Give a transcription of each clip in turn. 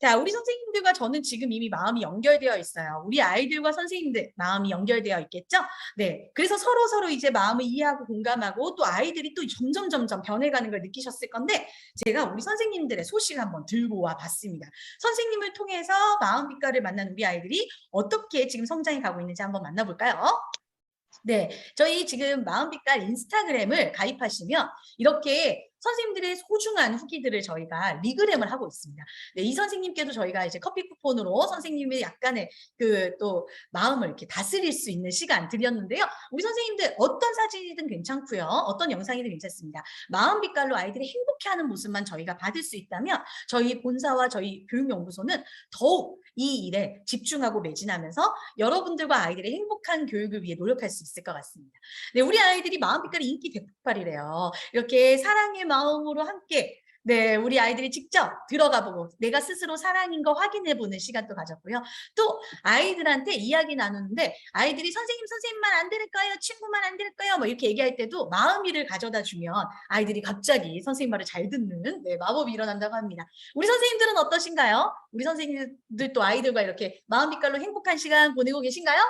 자, 우리 선생님들과 저는 지금 이미 마음이 연결되어 있어요. 우리 아이들과 선생님들 마음이 연결되어 있겠죠? 네. 그래서 서로 이제 마음을 이해하고 공감하고 또 아이들이 또 점점 변해가는 걸 느끼셨을 건데 제가 우리 선생님들의 소식을 한번 들고 와 봤습니다. 선생님을 통해서 마음빛깔을 만난 우리 아이들이 어떻게 지금 성장해 가고 있는지 한번 만나볼까요? 네, 저희 지금 마음빛깔 인스타그램을 가입하시면 이렇게 선생님들의 소중한 후기들을 저희가 리그램을 하고 있습니다. 네, 이 선생님께도 저희가 이제 커피 쿠폰으로 선생님의 약간의 그 또 마음을 이렇게 다스릴 수 있는 시간 드렸는데요. 우리 선생님들 어떤 사진이든 괜찮고요. 어떤 영상이든 괜찮습니다. 마음빛깔로 아이들이 행복해하는 모습만 저희가 받을 수 있다면 저희 본사와 저희 교육연구소는 더욱 이 일에 집중하고 매진하면서 여러분들과 아이들의 행복한 교육을 위해 노력할 수 있을 것 같습니다. 네, 우리 아이들이 마음빛깔이 인기 대폭발이래요. 이렇게 사랑의 마음으로 함께 네, 우리 아이들이 직접 들어가 보고 내가 스스로 사랑인 거 확인해 보는 시간도 가졌고요. 또 아이들한테 이야기 나누는데 아이들이 선생님만 안 들을까요? 친구만 안 들을까요? 뭐 이렇게 얘기할 때도 마음이를 가져다 주면 아이들이 갑자기 선생님 말을 잘 듣는 네, 마법이 일어난다고 합니다. 우리 선생님들은 어떠신가요? 우리 선생님들 또 아이들과 이렇게 마음빛깔로 행복한 시간 보내고 계신가요?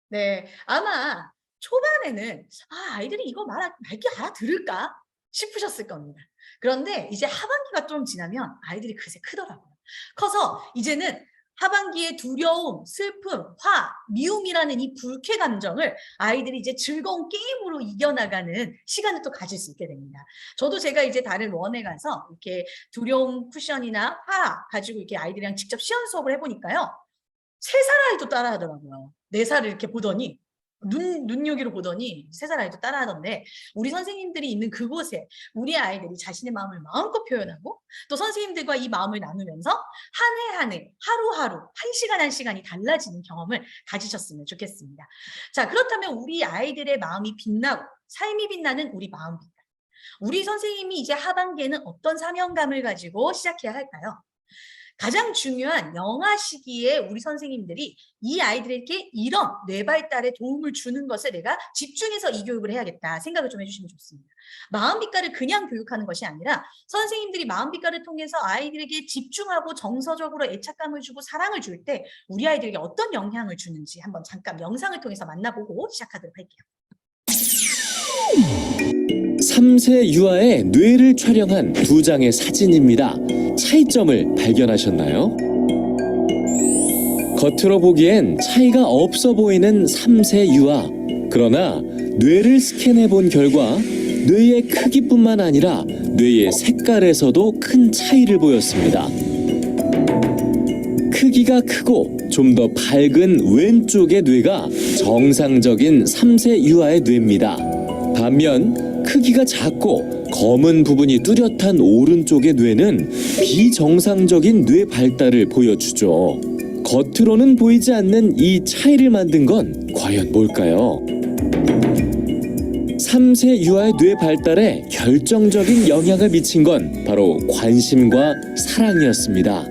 네, 아마 초반에는 아이들이 이거 말기 알아들을까 싶으셨을 겁니다. 그런데 이제 하반기가 좀 지나면 아이들이 그새 크더라고요. 커서 이제는 하반기의 두려움, 슬픔, 화, 미움이라는 이 불쾌 감정을 아이들이 이제 즐거운 게임으로 이겨나가는 시간을 또 가질 수 있게 됩니다. 저도 제가 이제 다른 원에 가서 이렇게 두려움 쿠션이나 화 가지고 이렇게 아이들이랑 직접 시연 수업을 해보니까요. 3살 아이도 따라하더라고요. 4살을 이렇게 보더니 눈요기로 보더니 3살 아이도 따라하던데 우리 선생님들이 있는 그곳에 우리 아이들이 자신의 마음을 마음껏 표현하고 또 선생님들과 이 마음을 나누면서 한 해 하루하루 한 시간이 달라지는 경험을 가지셨으면 좋겠습니다. 자, 그렇다면 우리 아이들의 마음이 빛나고 삶이 빛나는 우리 마음 빛나. 우리 선생님이 이제 하반기에는 어떤 사명감을 가지고 시작해야 할까요? 가장 중요한 영아 시기에 우리 선생님들이 이 아이들에게 이런 뇌 발달에 도움을 주는 것을 내가 집중해서 이 교육을 해야겠다 생각을 좀 해주시면 좋습니다. 마음빛깔을 그냥 교육하는 것이 아니라 선생님들이 마음빛깔을 통해서 아이들에게 집중하고 정서적으로 애착감을 주고 사랑을 줄 때 우리 아이들에게 어떤 영향을 주는지 한번 잠깐 영상을 통해서 만나보고 시작하도록 할게요. 3세 유아의 뇌를 촬영한 2장의 사진입니다. 차이점을 발견하셨나요? 겉으로 보기엔 차이가 없어 보이는 3세 유아. 그러나 뇌를 스캔해 본 결과 뇌의 크기뿐만 아니라 뇌의 색깔에서도 큰 차이를 보였습니다. 크기가 크고 좀 더 밝은 왼쪽의 뇌가 정상적인 3세 유아의 뇌입니다. 반면 크기가 작고 검은 부분이 뚜렷한 오른쪽의 뇌는 비정상적인 뇌 발달을 보여주죠. 겉으로는 보이지 않는 이 차이를 만든 건 과연 뭘까요? 3세 유아의 뇌 발달에 결정적인 영향을 미친 건 바로 관심과 사랑이었습니다.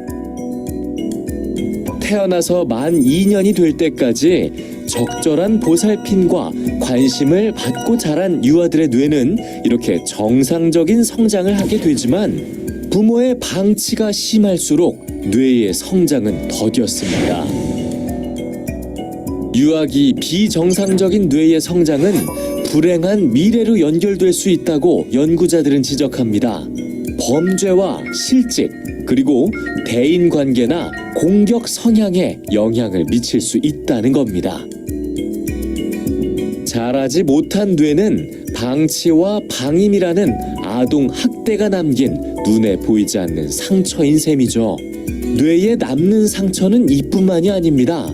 태어나서 만 2년이 될 때까지 적절한 보살핌과 관심을 받고 자란 유아들의 뇌는 이렇게 정상적인 성장을 하게 되지만 부모의 방치가 심할수록 뇌의 성장은 더뎠습니다. 유아기 비정상적인 뇌의 성장은 불행한 미래로 연결될 수 있다고 연구자들은 지적합니다. 범죄와 실직, 그리고 대인관계나 공격 성향에 영향을 미칠 수 있다는 겁니다. 자라지 못한 뇌는 방치와 방임이라는 아동 학대가 남긴 눈에 보이지 않는 상처인 셈이죠. 뇌에 남는 상처는 이뿐만이 아닙니다.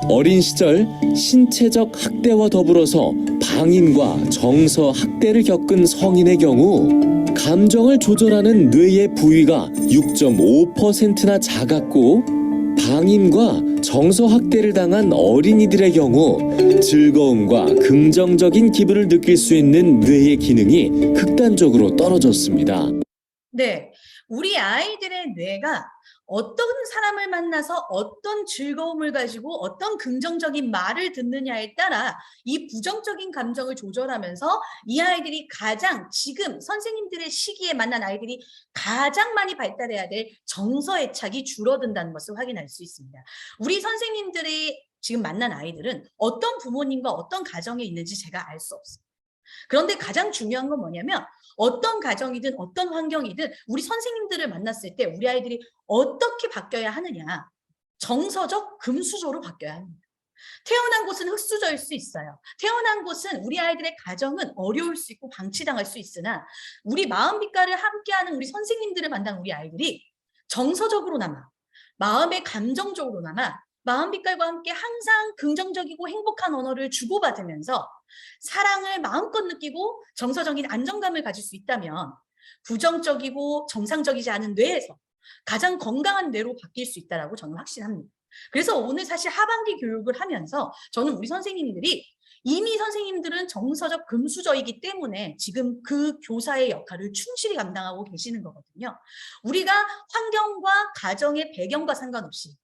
어린 시절 신체적 학대와 더불어서 방임과 정서 학대를 겪은 성인의 경우 감정을 조절하는 뇌의 부위가 6.5%나 작았고 방임과 정서 학대를 당한 어린이들의 경우 즐거움과 긍정적인 기분을 느낄 수 있는 뇌의 기능이 극단적으로 떨어졌습니다. 네, 우리 아이들의 뇌가 어떤 사람을 만나서 어떤 즐거움을 가지고 어떤 긍정적인 말을 듣느냐에 따라 이 부정적인 감정을 조절하면서 이 아이들이 가장 지금 선생님들의 시기에 만난 아이들이 가장 많이 발달해야 될 정서애착이 줄어든다는 것을 확인할 수 있습니다. 우리 선생님들이 지금 만난 아이들은 어떤 부모님과 어떤 가정에 있는지 제가 알 수 없어요. 그런데 가장 중요한 건 뭐냐면 어떤 가정이든 어떤 환경이든 우리 선생님들을 만났을 때 우리 아이들이 어떻게 바뀌어야 하느냐. 정서적 금수저로 바뀌어야 합니다. 태어난 곳은 흙수저일 수 있어요. 태어난 곳은 우리 아이들의 가정은 어려울 수 있고 방치당할 수 있으나 우리 마음빛깔을 함께하는 우리 선생님들을 만난 우리 아이들이 정서적으로나마 마음의 감정적으로나마 마음빛깔과 함께 항상 긍정적이고 행복한 언어를 주고받으면서 사랑을 마음껏 느끼고 정서적인 안정감을 가질 수 있다면 부정적이고 정상적이지 않은 뇌에서 가장 건강한 뇌로 바뀔 수 있다고 저는 확신합니다. 그래서 오늘 사실 하반기 교육을 하면서 저는 우리 선생님들이 이미 선생님들은 정서적 금수저이기 때문에 지금 그 교사의 역할을 충실히 감당하고 계시는 거거든요. 우리가 환경과 가정의 배경과 상관없이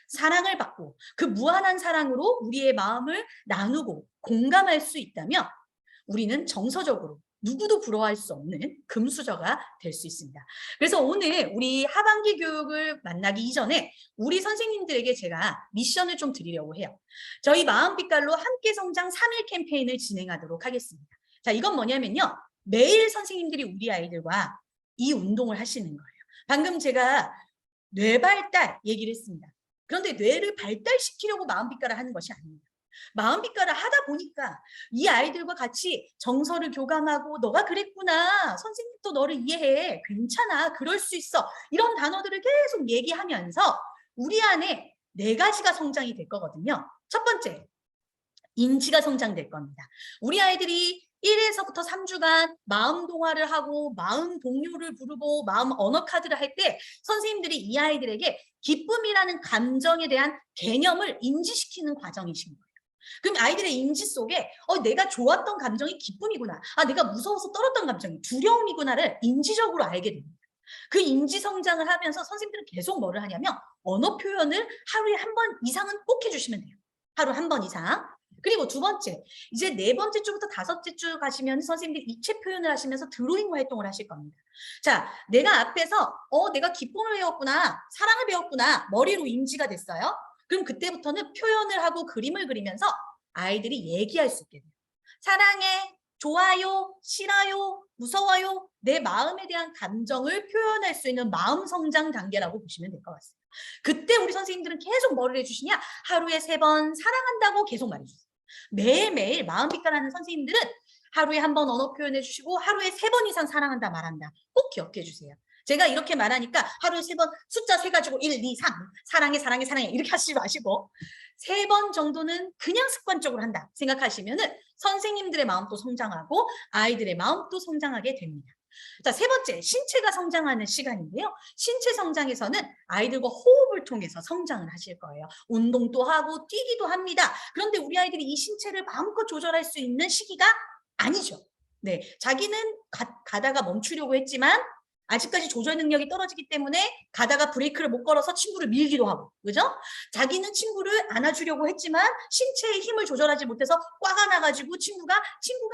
사랑을 받고 그 무한한 사랑으로 우리의 마음을 나누고 공감할 수 있다면 우리는 정서적으로 누구도 부러워할 수 없는 금수저가 될 수 있습니다. 그래서 오늘 우리 하반기 교육을 만나기 이전에 우리 선생님들에게 제가 미션을 좀 드리려고 해요. 저희 마음빛깔로 함께 성장 3일 캠페인을 진행하도록 하겠습니다. 자, 이건 뭐냐면요. 매일 선생님들이 우리 아이들과 이 운동을 하시는 거예요. 방금 제가 뇌발달 얘기를 했습니다. 그런데 뇌를 발달시키려고 마음빛깔을 하는 것이 아닙니다. 마음빛깔을 하다 보니까 이 아이들과 같이 정서를 교감하고 너가 그랬구나. 선생님도 너를 이해해. 괜찮아. 그럴 수 있어. 이런 단어들을 계속 얘기하면서 우리 안에 4가지가 성장이 될 거거든요. 첫 번째, 인지가 성장될 겁니다. 우리 아이들이 1에서부터 3주간 마음 동화를 하고 마음 동요를 부르고 마음 언어 카드를 할 때 선생님들이 이 아이들에게 기쁨이라는 감정에 대한 개념을 인지시키는 과정이신 거예요. 그럼 아이들의 인지 속에 내가 좋았던 감정이 기쁨이구나. 내가 무서워서 떨었던 감정이 두려움이구나를 인지적으로 알게 됩니다. 그 인지 성장을 하면서 선생님들은 계속 뭐를 하냐면 언어 표현을 하루에 1번 이상은 꼭 해주시면 돼요. 하루 1번 이상. 그리고 2번째, 이제 4번째 주부터 5째 주 가시면 선생님들이 입체 표현을 하시면서 드로잉 활동을 하실 겁니다. 자, 내가 앞에서 내가 기쁨을 배웠구나, 사랑을 배웠구나, 머리로 인지가 됐어요. 그럼 그때부터는 표현을 하고 그림을 그리면서 아이들이 얘기할 수 있게 돼요. 사랑해, 좋아요, 싫어요, 무서워요. 내 마음에 대한 감정을 표현할 수 있는 마음 성장 단계라고 보시면 될 것 같습니다. 그때 우리 선생님들은 계속 뭐를 해주시냐? 하루에 3번 사랑한다고 계속 말해주세요. 매일매일 마음빛깔하는 선생님들은 하루에 1번 언어 표현해 주시고 하루에 3번 이상 사랑한다 말한다. 꼭 기억해 주세요. 제가 이렇게 말하니까 하루에 3번 숫자 세 가지고 1, 2, 3 사랑해 사랑해 사랑해 이렇게 하시지 마시고 3번 정도는 그냥 습관적으로 한다 생각하시면은 선생님들의 마음도 성장하고 아이들의 마음도 성장하게 됩니다. 자, 3번째, 신체가 성장하는 시간인데요. 신체 성장에서는 아이들과 호흡을 통해서 성장을 하실 거예요. 운동도 하고 뛰기도 합니다. 그런데 우리 아이들이 이 신체를 마음껏 조절할 수 있는 시기가 아니죠. 네, 자기는 가다가 멈추려고 했지만 아직까지 조절 능력이 떨어지기 때문에 가다가 브레이크를 못 걸어서 친구를 밀기도 하고, 그죠? 자기는 친구를 안아주려고 했지만 신체의 힘을 조절하지 못해서 꽈가 나가지고 친구가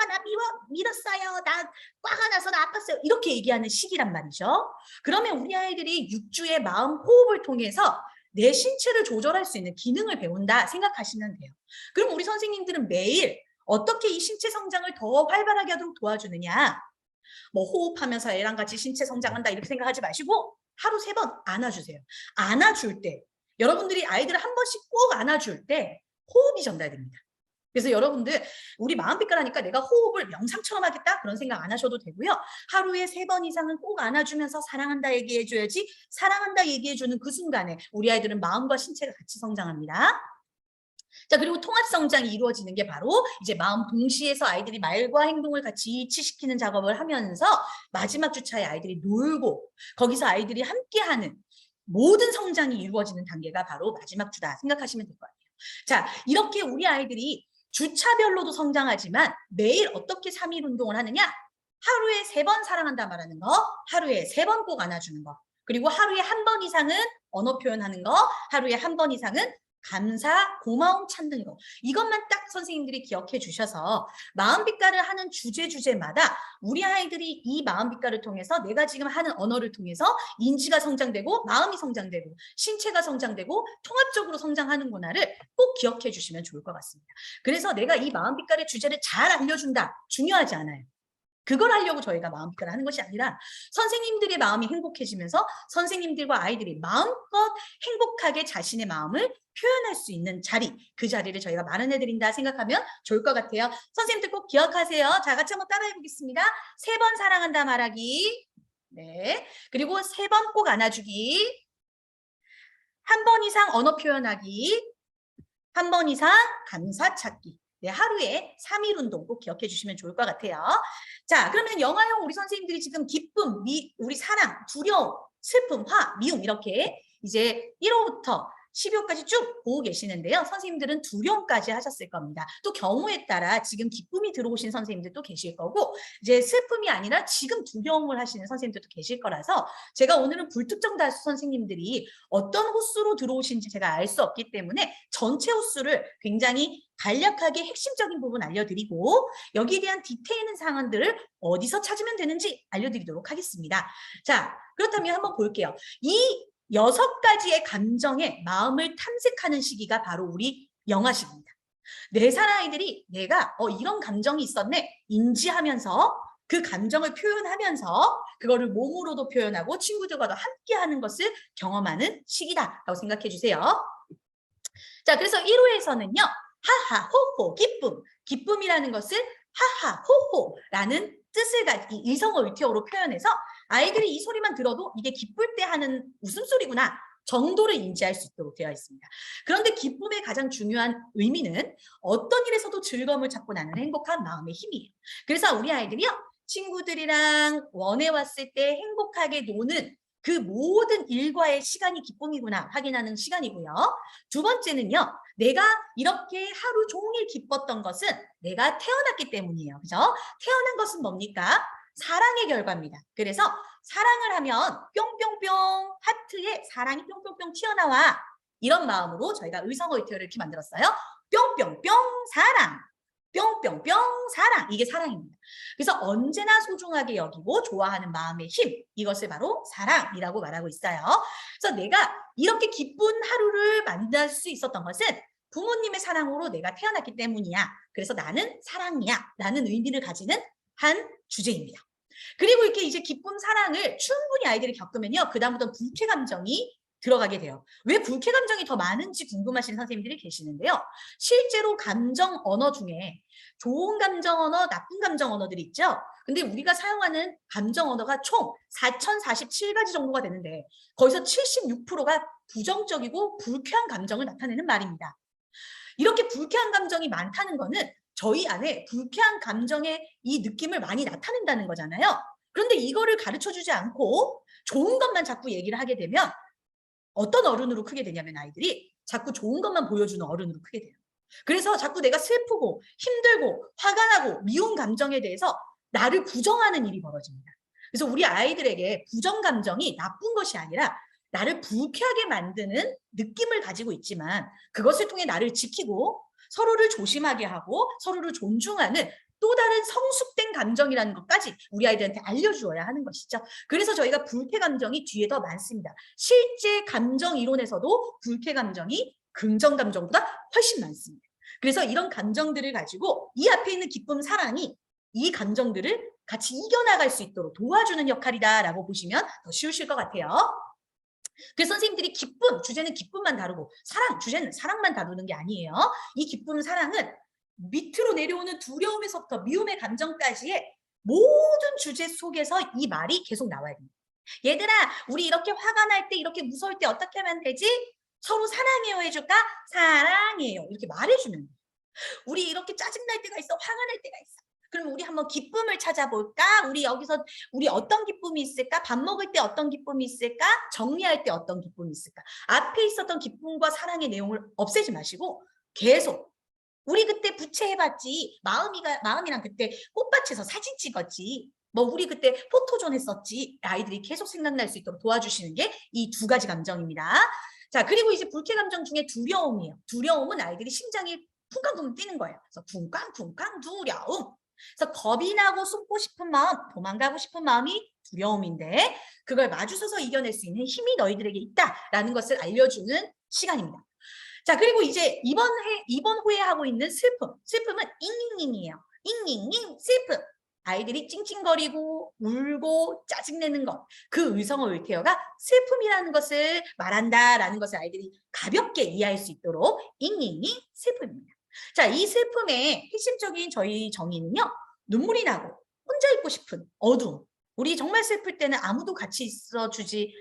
나 밀었어요. 나 꽈가 나서 나 아팠어요. 이렇게 얘기하는 시기란 말이죠. 그러면 우리 아이들이 6주의 마음 호흡을 통해서 내 신체를 조절할 수 있는 기능을 배운다 생각하시면 돼요. 그럼 우리 선생님들은 매일 어떻게 이 신체 성장을 더 활발하게 하도록 도와주느냐? 뭐 호흡하면서 애랑 같이 신체 성장한다 이렇게 생각하지 마시고 하루 3번 안아주세요. 안아줄 때 여러분들이 아이들을 한 번씩 꼭 안아줄 때 호흡이 전달됩니다. 그래서 여러분들 우리 마음빛깔 하니까 내가 호흡을 명상처럼 하겠다 그런 생각 안 하셔도 되고요. 하루에 3번 이상은 꼭 안아주면서 사랑한다 얘기해줘야지 사랑한다 얘기해주는 그 순간에 우리 아이들은 마음과 신체가 같이 성장합니다. 자, 그리고 통합 성장이 이루어지는 게 바로 이제 마음 동시에서 아이들이 말과 행동을 같이 일치시키는 작업을 하면서 마지막 주차에 아이들이 놀고 거기서 아이들이 함께하는 모든 성장이 이루어지는 단계가 바로 마지막 주다 생각하시면 될 것 같아요. 자, 이렇게 우리 아이들이 주차별로도 성장하지만 매일 어떻게 3일 운동을 하느냐? 하루에 3번 사랑한다 말하는 거, 하루에 3번 꼭 안아주는 거, 그리고 하루에 1번 이상은 언어 표현하는 거, 하루에 1번 이상은 감사, 고마움 찾는 거. 이것만 딱 선생님들이 기억해 주셔서 마음빛깔을 하는 주제마다 우리 아이들이 이 마음빛깔을 통해서 내가 지금 하는 언어를 통해서 인지가 성장되고 마음이 성장되고 신체가 성장되고 통합적으로 성장하는구나를 꼭 기억해 주시면 좋을 것 같습니다. 그래서 내가 이 마음빛깔의 주제를 잘 알려준다. 중요하지 않아요. 그걸 하려고 저희가 마음빛깔을 하는 것이 아니라 선생님들의 마음이 행복해지면서 선생님들과 아이들이 마음껏 행복하게 자신의 마음을 표현할 수 있는 자리, 그 자리를 저희가 마련해드린다 생각하면 좋을 것 같아요. 선생님들 꼭 기억하세요. 자, 같이 한번 따라해 보겠습니다. 3번 사랑한다 말하기. 네. 그리고 3번 꼭 안아주기. 1번 이상 언어 표현하기. 1번 이상 감사 찾기. 네, 하루에 3일 운동 꼭 기억해 주시면 좋을 것 같아요. 자, 그러면 영화형 우리 선생님들이 지금 기쁨, 우리 사랑, 두려움, 슬픔, 화, 미움 이렇게 이제 1호부터 12호까지 쭉 보고 계시는데요. 선생님들은 두려움까지 하셨을 겁니다. 또 경우에 따라 지금 기쁨이 들어오신 선생님들도 계실 거고 이제 슬픔이 아니라 지금 두려움을 하시는 선생님들도 계실 거라서 제가 오늘은 불특정 다수 선생님들이 어떤 호수로 들어오신지 제가 알 수 없기 때문에 전체 호수를 굉장히 간략하게 핵심적인 부분 알려드리고 여기에 대한 디테일한 상황들을 어디서 찾으면 되는지 알려드리도록 하겠습니다. 자, 그렇다면 한번 볼게요. 이 6가지의 감정의 마음을 탐색하는 시기가 바로 우리 영아 시기입니다. 4살 아이들이 내가 이런 감정이 있었네 인지하면서 그 감정을 표현하면서 그거를 몸으로도 표현하고 친구들과도 함께하는 것을 경험하는 시기다라고 생각해 주세요. 자, 그래서 1호에서는요. 하하, 호호, 기쁨. 기쁨이라는 것을 하하, 호호라는 뜻을 가진 일성어 일티어로 표현해서 아이들이 이 소리만 들어도 이게 기쁠 때 하는 웃음소리구나 정도를 인지할 수 있도록 되어 있습니다. 그런데 기쁨의 가장 중요한 의미는 어떤 일에서도 즐거움을 찾고 나는 행복한 마음의 힘이에요. 그래서 우리 아이들이요. 친구들이랑 원에 왔을 때 행복하게 노는 그 모든 일과의 시간이 기쁨이구나 확인하는 시간이고요. 2번째는요. 내가 이렇게 하루 종일 기뻤던 것은 내가 태어났기 때문이에요. 그죠? 태어난 것은 뭡니까? 사랑의 결과입니다. 그래서 사랑을 하면 뿅뿅뿅 하트에 사랑이 뿅뿅뿅 튀어나와. 이런 마음으로 저희가 의성어 일티어를 이렇게 만들었어요. 뿅뿅뿅 사랑. 뿅뿅뿅 사랑. 이게 사랑입니다. 그래서 언제나 소중하게 여기고 좋아하는 마음의 힘. 이것을 바로 사랑이라고 말하고 있어요. 그래서 내가 이렇게 기쁜 하루를 만날 수 있었던 것은 부모님의 사랑으로 내가 태어났기 때문이야. 그래서 나는 사랑이야. 라는 의미를 가지는 한 주제입니다. 그리고 이렇게 이제 기쁨, 사랑을 충분히 아이들이 겪으면요. 그다음부터 불쾌 감정이 들어가게 돼요. 왜 불쾌 감정이 더 많은지 궁금하신 선생님들이 계시는데요. 실제로 감정 언어 중에 좋은 감정 언어, 나쁜 감정 언어들이 있죠. 근데 우리가 사용하는 감정 언어가 총 4047가지 정도가 되는데 거기서 76%가 부정적이고 불쾌한 감정을 나타내는 말입니다. 이렇게 불쾌한 감정이 많다는 거는 저희 안에 불쾌한 감정의 이 느낌을 많이 나타낸다는 거잖아요. 그런데 이거를 가르쳐주지 않고 좋은 것만 자꾸 얘기를 하게 되면 어떤 어른으로 크게 되냐면 아이들이 자꾸 좋은 것만 보여주는 어른으로 크게 돼요. 그래서 자꾸 내가 슬프고 힘들고 화가 나고 미운 감정에 대해서 나를 부정하는 일이 벌어집니다. 그래서 우리 아이들에게 부정 감정이 나쁜 것이 아니라 나를 불쾌하게 만드는 느낌을 가지고 있지만 그것을 통해 나를 지키고 서로를 조심하게 하고 서로를 존중하는 또 다른 성숙된 감정이라는 것까지 우리 아이들한테 알려주어야 하는 것이죠. 그래서 저희가 불쾌 감정이 뒤에 더 많습니다. 실제 감정 이론에서도 불쾌 감정이 긍정 감정보다 훨씬 많습니다. 그래서 이런 감정들을 가지고 이 앞에 있는 기쁨, 사랑이 이 감정들을 같이 이겨나갈 수 있도록 도와주는 역할이다라고 보시면 더 쉬우실 것 같아요. 그래서 선생님들이 기쁨, 주제는 기쁨만 다루고 사랑, 주제는 사랑만 다루는 게 아니에요. 이 기쁨, 사랑은 밑으로 내려오는 두려움에서부터 미움의 감정까지의 모든 주제 속에서 이 말이 계속 나와야 됩니다. 얘들아, 우리 이렇게 화가 날 때, 이렇게 무서울 때 어떻게 하면 되지? 서로 사랑해요 해줄까? 사랑해요. 이렇게 말해주면 돼요. 우리 이렇게 짜증날 때가 있어, 화가 날 때가 있어. 그럼 우리 한번 기쁨을 찾아볼까? 우리 여기서 우리 어떤 기쁨이 있을까? 밥 먹을 때 어떤 기쁨이 있을까? 정리할 때 어떤 기쁨이 있을까? 앞에 있었던 기쁨과 사랑의 내용을 없애지 마시고 계속 우리 그때 부채 해봤지. 마음이랑 그때 꽃밭에서 사진 찍었지. 뭐 우리 그때 포토존 했었지. 아이들이 계속 생각날 수 있도록 도와주시는 게 이 두 가지 감정입니다. 자, 그리고 이제 불쾌 감정 중에 두려움이에요. 두려움은 아이들이 심장이 쿵쾅쿵 뛰는 거예요. 그래서 쿵쾅쿵쾅 두려움. 그래서 겁이 나고 숨고 싶은 마음, 도망가고 싶은 마음이 두려움인데 그걸 마주서서 이겨낼 수 있는 힘이 너희들에게 있다라는 것을 알려주는 시간입니다. 자, 그리고 이제 이번 호에 하고 있는 슬픔. 슬픔은 잉잉잉이에요. 잉잉잉 슬픔. 아이들이 찡찡거리고 울고 짜증내는 것. 그 의성어 울테어가 슬픔이라는 것을 말한다라는 것을 아이들이 가볍게 이해할 수 있도록 잉잉잉 슬픔입니다. 자, 이 슬픔의 핵심적인 저희 정의는요. 눈물이 나고 혼자 있고 싶은 어두움. 우리 정말 슬플 때는 아무도 같이 있어주지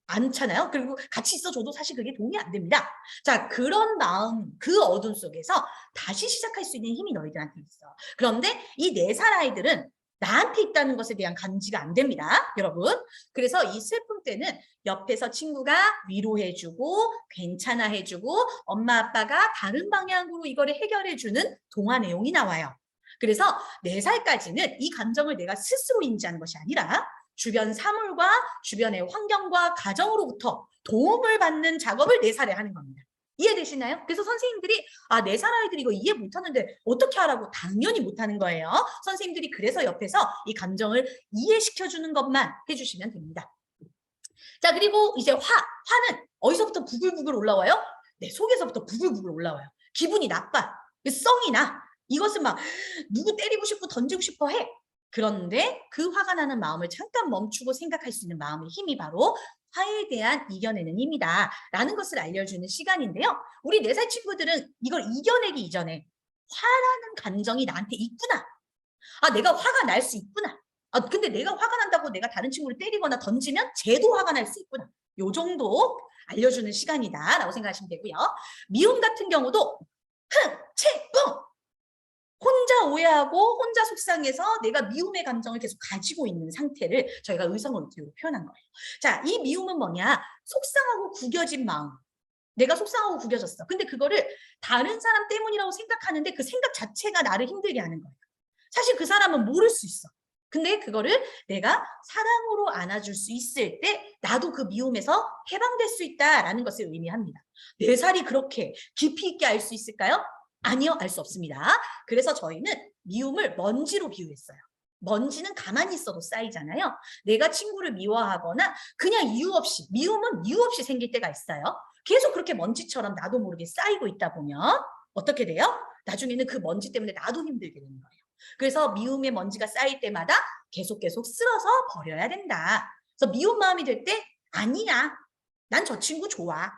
않잖아요. 그리고 같이 있어줘도 사실 그게 도움이 안 됩니다. 자, 그런 마음, 그 어둠 속에서 다시 시작할 수 있는 힘이 너희들한테 있어. 그런데 이 4살 아이들은 나한테 있다는 것에 대한 감지가 안 됩니다, 여러분. 그래서 이 슬픔 때는 옆에서 친구가 위로해주고 괜찮아 해주고 엄마 아빠가 다른 방향으로 이거를 해결해주는 동화 내용이 나와요. 그래서 4살까지는 이 감정을 내가 스스로 인지하는 것이 아니라 주변 사물과 주변의 환경과 가정으로부터 도움을 받는 작업을 4살에 하는 겁니다. 이해되시나요? 그래서 선생님들이 4살 아이들이 이거 이해 못하는데 어떻게 하라고? 당연히 못하는 거예요. 선생님들이 그래서 옆에서 이 감정을 이해시켜주는 것만 해주시면 됩니다. 자, 그리고 이제 화는 어디서부터 부글부글 올라와요? 내 속에서부터 부글부글 올라와요. 기분이 나빠. 썽이 나. 이것은 막 누구 때리고 싶고 던지고 싶어 해. 그런데 그 화가 나는 마음을 잠깐 멈추고 생각할 수 있는 마음의 힘이 바로 화에 대한 이겨내는 힘이다 라는 것을 알려주는 시간인데요. 우리 4살 친구들은 이걸 이겨내기 이전에 화라는 감정이 나한테 있구나. 내가 화가 날 수 있구나. 근데 내가 화가 난다고 내가 다른 친구를 때리거나 던지면 쟤도 화가 날 수 있구나. 요 정도 알려주는 시간이다 라고 생각하시면 되고요. 미움 같은 경우도 흥, 채, 뿡! 혼자 오해하고 혼자 속상해서 내가 미움의 감정을 계속 가지고 있는 상태를 저희가 의성어로 표현한 거예요. 자, 이 미움은 뭐냐? 속상하고 구겨진 마음. 내가 속상하고 구겨졌어. 근데 그거를 다른 사람 때문이라고 생각하는데 그 생각 자체가 나를 힘들게 하는 거예요. 사실 그 사람은 모를 수 있어. 근데 그거를 내가 사랑으로 안아줄 수 있을 때 나도 그 미움에서 해방될 수 있다라는 것을 의미합니다. 4살이 그렇게 깊이 있게 알 수 있을까요? 아니요, 알 수 없습니다. 그래서 저희는 미움을 먼지로 비유했어요. 먼지는 가만히 있어도 쌓이잖아요. 내가 친구를 미워하거나 그냥 이유 없이, 미움은 이유 없이 생길 때가 있어요. 계속 그렇게 먼지처럼 나도 모르게 쌓이고 있다 보면 어떻게 돼요? 나중에는 그 먼지 때문에 나도 힘들게 되는 거예요. 그래서 미움의 먼지가 쌓일 때마다 계속 쓸어서 버려야 된다. 그래서 미운 마음이 될 때 아니야, 난 저 친구 좋아.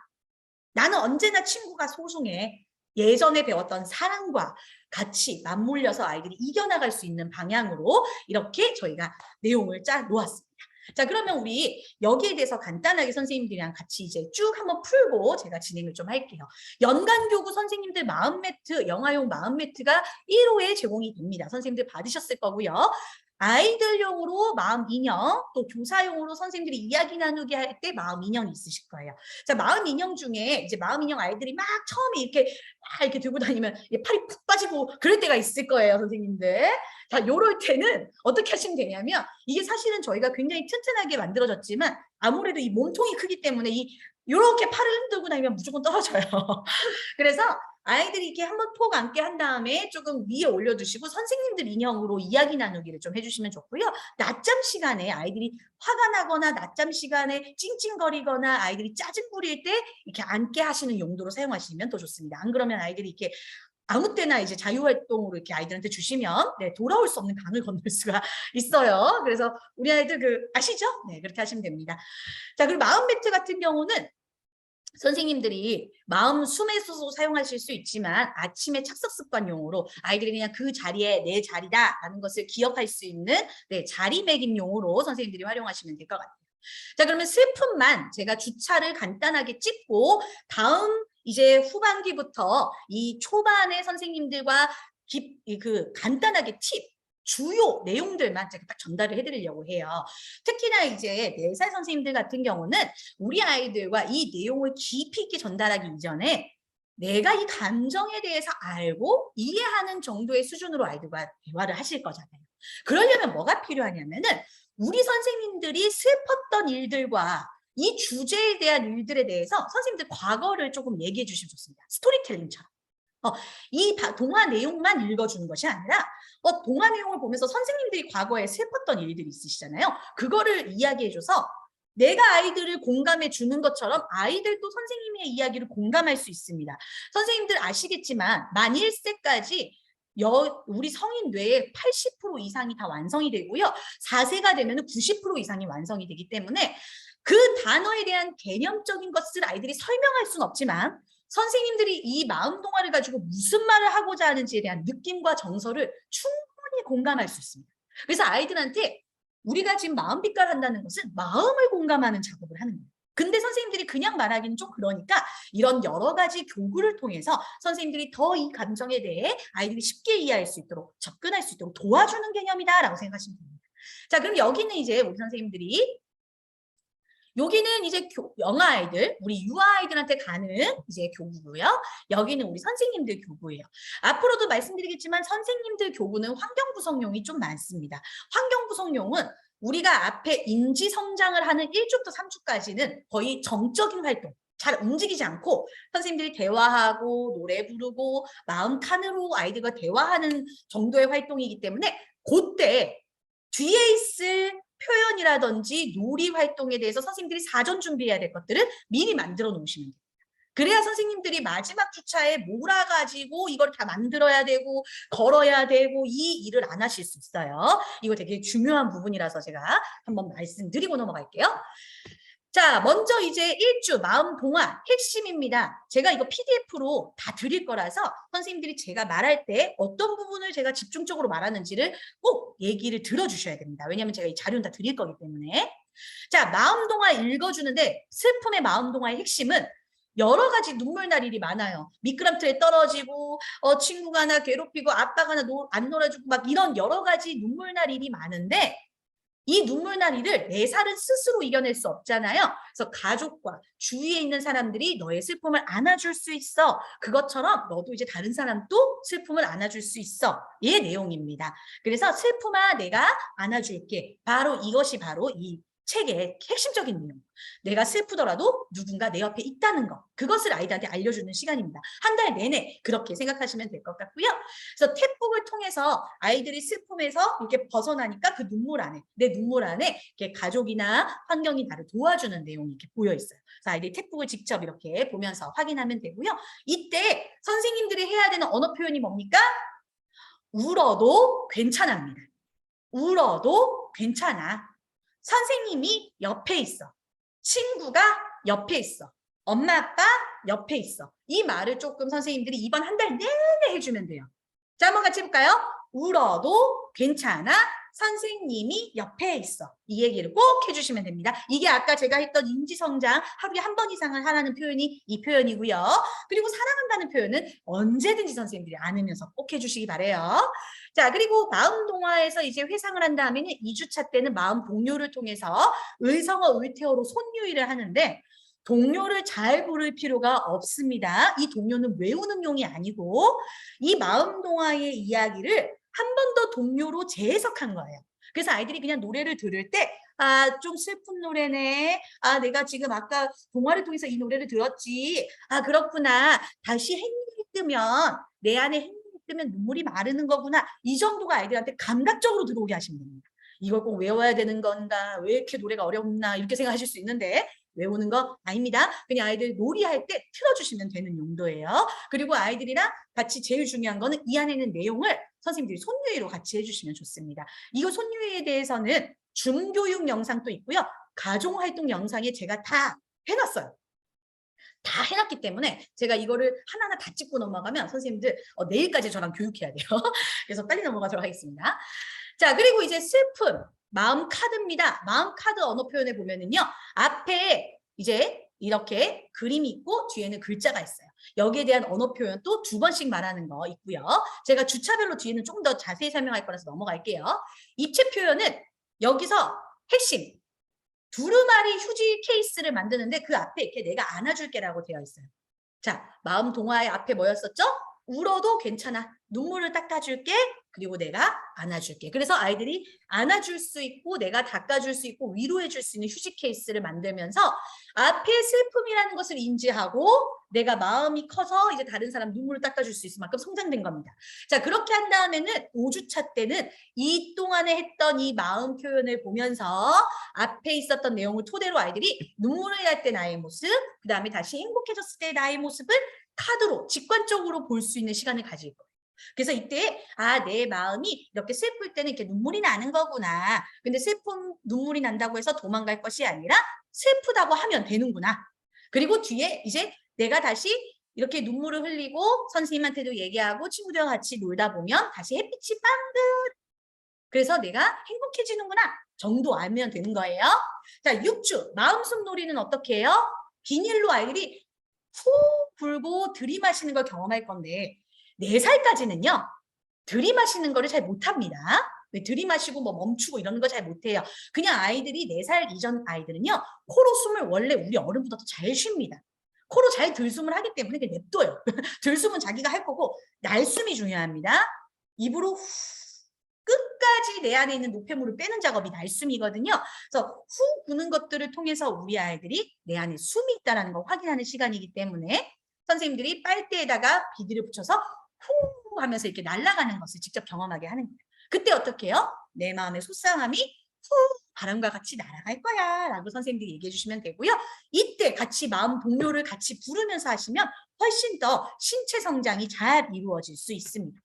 나는 언제나 친구가 소중해. 예전에 배웠던 사랑과 같이 맞물려서 아이들이 이겨나갈 수 있는 방향으로 이렇게 저희가 내용을 짜 놓았습니다. 자, 그러면 우리 여기에 대해서 간단하게 선생님들이랑 같이 이제 쭉 한번 풀고 제가 진행을 좀 할게요. 연간교구 선생님들 마음 매트, 영아용 마음 매트가 1호에 제공이 됩니다. 선생님들 받으셨을 거고요. 아이들용으로 마음 인형, 또 교사용으로 선생님들이 이야기 나누기 할 때 마음 인형이 있으실 거예요. 자, 마음 인형 중에 이제 마음 인형 아이들이 막 처음에 이렇게 들고 다니면 팔이 푹 빠지고 그럴 때가 있을 거예요, 선생님들. 자, 요럴 때는 어떻게 하시면 되냐면 이게 사실은 저희가 굉장히 튼튼하게 만들어졌지만 아무래도 이 몸통이 크기 때문에 요렇게 팔을 흔들고 다니면 무조건 떨어져요. 그래서 아이들이 이렇게 한번 톡 앉게 한 다음에 조금 위에 올려주시고 선생님들 인형으로 이야기 나누기를 좀 해주시면 좋고요. 낮잠 시간에 아이들이 화가 나거나 낮잠 시간에 찡찡거리거나 아이들이 짜증 부릴 때 이렇게 앉게 하시는 용도로 사용하시면 더 좋습니다. 안 그러면 아이들이 이렇게 아무 때나 이제 자유활동으로 이렇게 아이들한테 주시면 돌아올 수 없는 강을 건널 수가 있어요. 그래서 우리 아이들 아시죠? 네, 그렇게 하시면 됩니다. 자, 그리고 마음 매트 같은 경우는 선생님들이 마음 숨에서도 사용하실 수 있지만 아침에 착석 습관용으로 아이들이 그냥 그 자리에 내 자리다라는 것을 기억할 수 있는 자리매김용으로 선생님들이 활용하시면 될 것 같아요. 자, 그러면 슬픔만 제가 주차를 간단하게 찍고 다음 이제 후반기부터 이 초반에 선생님들과 간단하게 팁, 주요 내용들만 제가 딱 전달을 해드리려고 해요. 특히나 이제 4살 선생님들 같은 경우는 우리 아이들과 이 내용을 깊이 있게 전달하기 이전에 내가 이 감정에 대해서 알고 이해하는 정도의 수준으로 아이들과 대화를 하실 거잖아요. 그러려면 뭐가 필요하냐면은 우리 선생님들이 슬펐던 일들과 이 주제에 대한 일들에 대해서 선생님들 과거를 조금 얘기해 주시면 좋습니다. 스토리텔링처럼. 이 동화 내용만 읽어주는 것이 아니라 동화 내용을 보면서 선생님들이 과거에 슬펐던 일들이 있으시잖아요. 그거를 이야기해줘서 내가 아이들을 공감해 주는 것처럼 아이들도 선생님의 이야기를 공감할 수 있습니다. 선생님들 아시겠지만 만 1세까지 우리 성인 뇌의 80% 이상이 다 완성이 되고요. 4세가 되면 90% 이상이 완성이 되기 때문에 그 단어에 대한 개념적인 것을 아이들이 설명할 수는 없지만 선생님들이 이 마음 동화를 가지고 무슨 말을 하고자 하는지에 대한 느낌과 정서를 충분히 공감할 수 있습니다. 그래서 아이들한테 우리가 지금 마음빛깔 한다는 것은 마음을 공감하는 작업을 하는 거예요. 근데 선생님들이 그냥 말하기는 좀 그러니까 이런 여러 가지 교구를 통해서 선생님들이 더 이 감정에 대해 아이들이 쉽게 이해할 수 있도록 접근할 수 있도록 도와주는 개념이다라고 생각하시면 됩니다. 자, 그럼 여기는 이제 우리 선생님들이 여기는 이제 영아 아이들, 우리 유아 아이들한테 가는 이제 교구고요. 여기는 우리 선생님들 교구예요. 앞으로도 말씀드리겠지만 선생님들 교구는 환경 구성용이 좀 많습니다. 환경 구성용은 우리가 앞에 인지 성장을 하는 1주부터 3주까지는 거의 정적인 활동, 잘 움직이지 않고 선생님들이 대화하고 노래 부르고 마음 칸으로 아이들과 대화하는 정도의 활동이기 때문에 그때 뒤에 있을 표현이라든지 놀이 활동에 대해서 선생님들이 사전 준비해야 될 것들은 미리 만들어 놓으시면 돼요. 그래야 선생님들이 마지막 주차에 몰아가지고 이걸 다 만들어야 되고 걸어야 되고 이 일을 안 하실 수 있어요. 이거 되게 중요한 부분이라서 제가 한번 말씀드리고 넘어갈게요. 자, 먼저 이제 1주 마음 동화 핵심입니다. 제가 이거 PDF로 다 드릴 거라서 선생님들이 제가 말할 때 어떤 부분을 제가 집중적으로 말하는지를 꼭 얘기를 들어주셔야 됩니다. 왜냐하면 제가 이 자료는 다 드릴 거기 때문에. 자, 마음 동화 읽어주는데 슬픔의 마음 동화의 핵심은 여러 가지 눈물 날 일이 많아요. 미끄럼틀에 떨어지고 친구가 하나 괴롭히고 아빠가 하나 안 놀아주고 막 이런 여러 가지 눈물 날 일이 많은데 이 눈물 날 일을 내 살은 스스로 이겨낼 수 없잖아요. 그래서 가족과 주위에 있는 사람들이 너의 슬픔을 안아줄 수 있어. 그것처럼 너도 이제 다른 사람도 슬픔을 안아줄 수 있어. 이 내용입니다. 그래서 슬픔아 내가 안아줄게. 바로 이것이 바로 이 책의 핵심적인 내용. 내가 슬프더라도 누군가 내 옆에 있다는 것. 그것을 아이들한테 알려주는 시간입니다. 한 달 내내 그렇게 생각하시면 될 것 같고요. 그래서 탭북을 통해서 아이들이 슬픔에서 이렇게 벗어나니까 그 눈물 안에, 내 눈물 안에 이렇게 가족이나 환경이 나를 도와주는 내용이 이렇게 보여 있어요. 그래서 아이들이 탭북을 직접 이렇게 보면서 확인하면 되고요. 이때 선생님들이 해야 되는 언어 표현이 뭡니까? 울어도 괜찮습니다. 울어도 괜찮아. 선생님이 옆에 있어. 친구가 옆에 있어. 엄마, 아빠 옆에 있어. 이 말을 조금 선생님들이 이번 한 달 내내 해주면 돼요. 자, 한번 같이 해볼까요? 울어도 괜찮아. 선생님이 옆에 있어. 이 얘기를 꼭 해주시면 됩니다. 이게 아까 제가 했던 인지성장 하루에 한 번 이상을 하라는 표현이 이 표현이고요. 그리고 사랑한다는 표현은 언제든지 선생님들이 안으면서 꼭 해주시기 바래요. 자, 그리고 마음 동화에서 이제 회상을 한 다음에는 2주차 때는 마음 동요를 통해서 을성어, 을태어로 손유희를 하는데 동요를 잘 부를 필요가 없습니다. 이 동요는 외우는 용이 아니고 이 마음 동화의 이야기를 한 번 더 동요로 재해석한 거예요. 그래서 아이들이 그냥 노래를 들을 때 아, 좀 슬픈 노래네. 아, 내가 지금 아까 동화를 통해서 이 노래를 들었지. 아, 그렇구나. 다시 햇님이 뜨면 내 안에 햇님이 뜨면 눈물이 마르는 거구나. 이 정도가 아이들한테 감각적으로 들어오게 하시면 됩니다. 이걸 꼭 외워야 되는 건가? 왜 이렇게 노래가 어렵나? 이렇게 생각하실 수 있는데 외우는 거 아닙니다. 그냥 아이들 놀이할 때 틀어주시면 되는 용도예요. 그리고 아이들이랑 같이 제일 중요한 거는 이 안에 있는 내용을 선생님들이 손유희로 같이 해주시면 좋습니다. 이거 손유희에 대해서는 중교육 영상도 있고요. 가정활동 영상에 제가 다 해놨어요. 다 해놨기 때문에 제가 이거를 하나하나 다 찍고 넘어가면 선생님들 내일까지 저랑 교육해야 돼요. 그래서 빨리 넘어가도록 하겠습니다. 자, 그리고 이제 슬픔, 마음 카드입니다. 마음 카드 언어 표현에 보면은요. 앞에 이제 이렇게 그림이 있고 뒤에는 글자가 있어요. 여기에 대한 언어 표현 또 2번씩 말하는 거 있고요. 제가 주차별로 뒤에는 조금 더 자세히 설명할 거라서 넘어갈게요. 입체 표현은 여기서 핵심. 두루마리 휴지 케이스를 만드는데 그 앞에 이렇게 내가 안아줄게라고 되어 있어요. 자, 마음 동화의 앞에 뭐였었죠? 울어도 괜찮아. 눈물을 닦아줄게. 그리고 내가 안아줄게. 그래서 아이들이 안아줄 수 있고 내가 닦아줄 수 있고 위로해줄 수 있는 휴식 케이스를 만들면서 앞에 슬픔이라는 것을 인지하고 내가 마음이 커서 이제 다른 사람 눈물을 닦아줄 수 있을 만큼 성장된 겁니다. 자, 그렇게 한 다음에는 5주차 때는 이 동안에 했던 이 마음 표현을 보면서 앞에 있었던 내용을 토대로 아이들이 눈물을 날 때 나의 모습, 그 다음에 다시 행복해졌을 때 나의 모습을 카드로 직관적으로 볼 수 있는 시간을 가질 거예요. 그래서 이때 내 마음이 이렇게 슬플 때는 이렇게 눈물이 나는 거구나. 근데 슬픔 눈물이 난다고 해서 도망갈 것이 아니라 슬프다고 하면 되는구나. 그리고 뒤에 이제 내가 다시 이렇게 눈물을 흘리고 선생님한테도 얘기하고 친구들과 같이 놀다 보면 다시 햇빛이 빵긋. 그래서 내가 행복해지는구나 정도 알면 되는 거예요. 자, 6주 마음속 놀이는 어떻게 해요? 비닐로 아이들이 후 불고 들이마시는 걸 경험할 건데 4살까지는요. 들이마시는 거를 잘 못합니다. 들이마시고 뭐 멈추고 이런 거 잘 못해요. 그냥 아이들이 4살 이전 아이들은요. 코로 숨을 원래 우리 어른보다 더 잘 쉽니다. 코로 잘 들숨을 하기 때문에 그냥 냅둬요. 들숨은 자기가 할 거고 날숨이 중요합니다. 입으로 후 끝까지 내 안에 있는 노폐물을 빼는 작업이 날숨이거든요. 그래서 후 부는 것들을 통해서 우리 아이들이 내 안에 숨이 있다는 걸 확인하는 시간이기 때문에 선생님들이 빨대에다가 비닐을 붙여서 후 하면서 이렇게 날아가는 것을 직접 경험하게 하는 거예요. 그때 어떻게 해요? 내 마음의 소싸움이 후 바람과 같이 날아갈 거야 라고 선생님들이 얘기해 주시면 되고요. 이때 같이 마음 동요를 같이 부르면서 하시면 훨씬 더 신체 성장이 잘 이루어질 수 있습니다.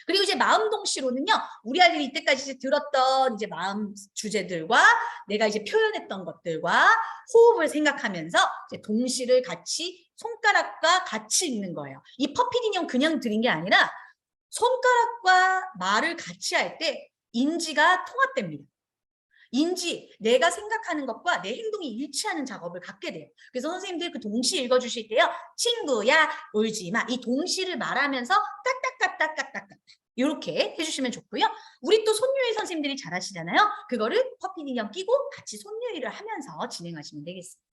그리고 이제 마음 동시로는요, 우리 아이들이 이때까지 이제 들었던 이제 마음 주제들과 내가 이제 표현했던 것들과 호흡을 생각하면서 이제 동시를 같이 손가락과 같이 읽는 거예요. 이 퍼핏 인형 그냥 드린 게 아니라 손가락과 말을 같이 할 때 인지가 통합됩니다. 인지, 내가 생각하는 것과 내 행동이 일치하는 작업을 갖게 돼요. 그래서 선생님들 그 동시 읽어주실 때요. 친구야, 울지 마. 이 동시를 말하면서 까딱까딱까딱까딱 이렇게 해주시면 좋고요. 우리 또 손유희 선생님들이 잘하시잖아요. 그거를 퍼핏 인형 끼고 같이 손유희를 하면서 진행하시면 되겠습니다.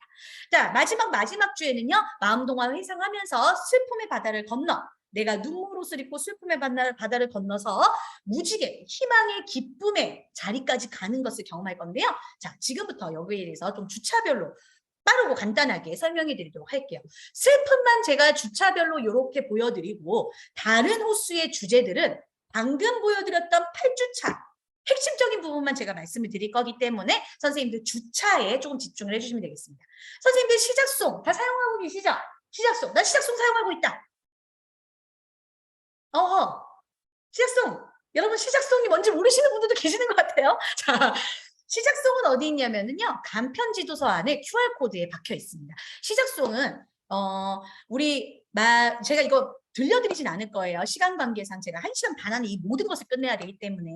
자, 마지막 주에는요. 마음동화 회상하면서 슬픔의 바다를 건너 내가 눈물옷을 입고 슬픔의 바다를 건너서 무지개, 희망의 기쁨의 자리까지 가는 것을 경험할 건데요. 자, 지금부터 여기에 대해서 좀 주차별로 빠르고 간단하게 설명해 드리도록 할게요. 슬픔만 제가 주차별로 이렇게 보여드리고 다른 호수의 주제들은 방금 보여드렸던 8주차 핵심적인 부분만 제가 말씀을 드릴 거기 때문에 선생님들 주차에 조금 집중을 해주시면 되겠습니다. 선생님들 시작송 다 사용하고 계시죠? 시작송, 나 시작송 사용하고 있다. 시작송. 여러분 시작송이 뭔지 모르시는 분들도 계시는 것 같아요. 자, 시작송은 어디 있냐면요. 간편 지도서 안에 QR코드에 박혀 있습니다. 시작송은 제가 이거 들려드리진 않을 거예요. 시간 관계상 제가 1시간 반 안에 이 모든 것을 끝내야 되기 때문에.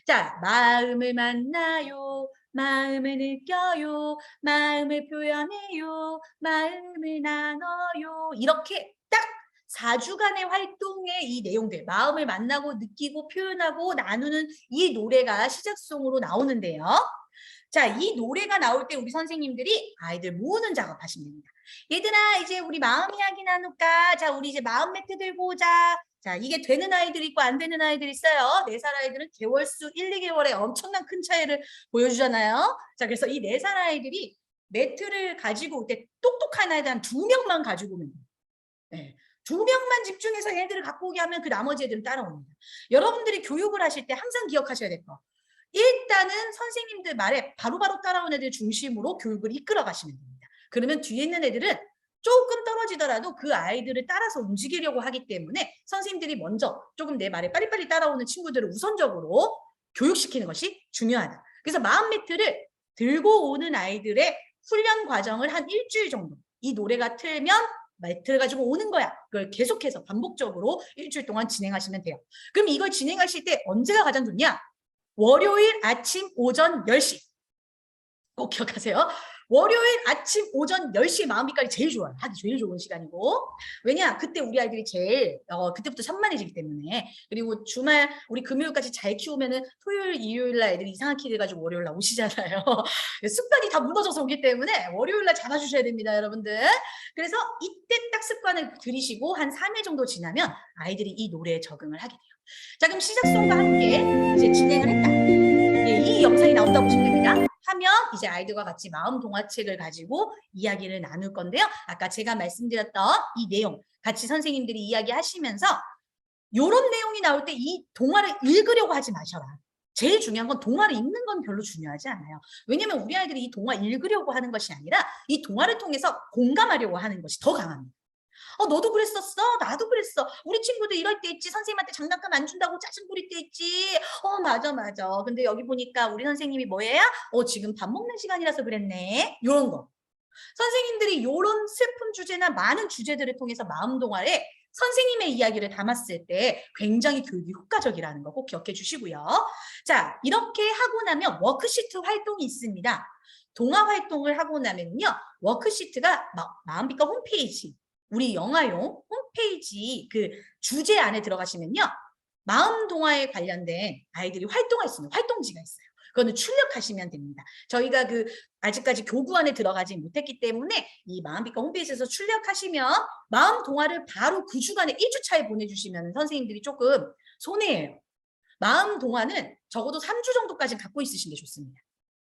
자, 마음을 만나요. 마음을 느껴요. 마음을 표현해요. 마음을 나눠요. 이렇게 딱 4주간의 활동의 이 내용들, 마음을 만나고 느끼고 표현하고 나누는 이 노래가 시작송으로 나오는데요. 자, 이 노래가 나올 때 우리 선생님들이 아이들 모으는 작업 하시면 됩니다. 얘들아, 이제 우리 마음 이야기 나눌까? 자, 우리 이제 마음 매트 들고 오자. 자, 이게 되는 아이들이 있고 안 되는 아이들이 있어요. 4살 아이들은 개월수 1, 2개월에 엄청난 큰 차이를 보여주잖아요. 자, 그래서 이 4살 아이들이 매트를 가지고 올 때 똑똑한 아이들 한 2명만 가지고 오면 돼요. 네. 2명만 집중해서 얘들을 갖고 오게 하면 그 나머지 애들은 따라옵니다. 여러분들이 교육을 하실 때 항상 기억하셔야 될 거. 일단은 선생님들 말에 바로바로 따라온 애들 중심으로 교육을 이끌어 가시면 됩니다. 그러면 뒤에 있는 애들은 조금 떨어지더라도 그 아이들을 따라서 움직이려고 하기 때문에 선생님들이 먼저 조금 내 말에 빨리빨리 따라오는 친구들을 우선적으로 교육시키는 것이 중요하다. 그래서 마음 매트를 들고 오는 아이들의 훈련 과정을 한 일주일 정도 이 노래가 틀면 매트를 가지고 오는 거야. 그걸 계속해서 반복적으로 일주일 동안 진행하시면 돼요. 그럼 이걸 진행하실 때 언제가 가장 좋냐? 월요일 아침 오전 10시. 꼭 기억하세요. 월요일 아침 오전 10시 마음비까지 제일 좋아요. 하기 제일 좋은 시간이고. 왜냐? 그때 우리 아이들이 제일 그때부터 산만해지기 때문에. 그리고 주말 우리 금요일까지 잘 키우면은 토요일, 일요일 날 애들이 이상한 키 돼가지고 월요일 날 오시잖아요. 습관이 다 무너져서 오기 때문에 월요일 날 잡아주셔야 됩니다, 여러분들. 그래서 이때 딱 습관을 들이시고 한 3일 정도 지나면 아이들이 이 노래에 적응을 하게 돼요. 자, 그럼 시작송과 함께 이제 진행을 했다. 네, 이 영상이 나온다고 보시면 됩니다. 하면 이제 아이들과 같이 마음 동화책을 가지고 이야기를 나눌 건데요. 아까 제가 말씀드렸던 이 내용 같이 선생님들이 이야기하시면서 이런 내용이 나올 때 이 동화를 읽으려고 하지 마셔라. 제일 중요한 건 동화를 읽는 건 별로 중요하지 않아요. 왜냐면 우리 아이들이 이 동화 읽으려고 하는 것이 아니라 이 동화를 통해서 공감하려고 하는 것이 더 강합니다. 너도 그랬었어? 나도 그랬어. 우리 친구도 이럴 때 있지. 선생님한테 장난감 안 준다고 짜증 부릴 때 있지. 맞아, 맞아. 근데 여기 보니까 우리 선생님이 뭐예요? 지금 밥 먹는 시간이라서 그랬네. 이런 거. 선생님들이 이런 슬픈 주제나 많은 주제들을 통해서 마음 동화에 선생님의 이야기를 담았을 때 굉장히 교육이 효과적이라는 거 꼭 기억해 주시고요. 자, 이렇게 하고 나면 워크시트 활동이 있습니다. 동화 활동을 하고 나면요. 워크시트가 마음빛과 홈페이지, 우리 영화용 홈페이지 그 주제 안에 들어가시면요. 마음 동화에 관련된 아이들이 활동할 수 있는 활동지가 있어요. 그거는 출력하시면 됩니다. 저희가 아직까지 교구 안에 들어가지 못했기 때문에 이 마음빛과 홈페이지에서 출력하시면 마음 동화를 바로 그 주간에 1주차에 보내주시면 선생님들이 조금 손해예요. 마음 동화는 적어도 3주 정도까지 갖고 있으신 게 좋습니다.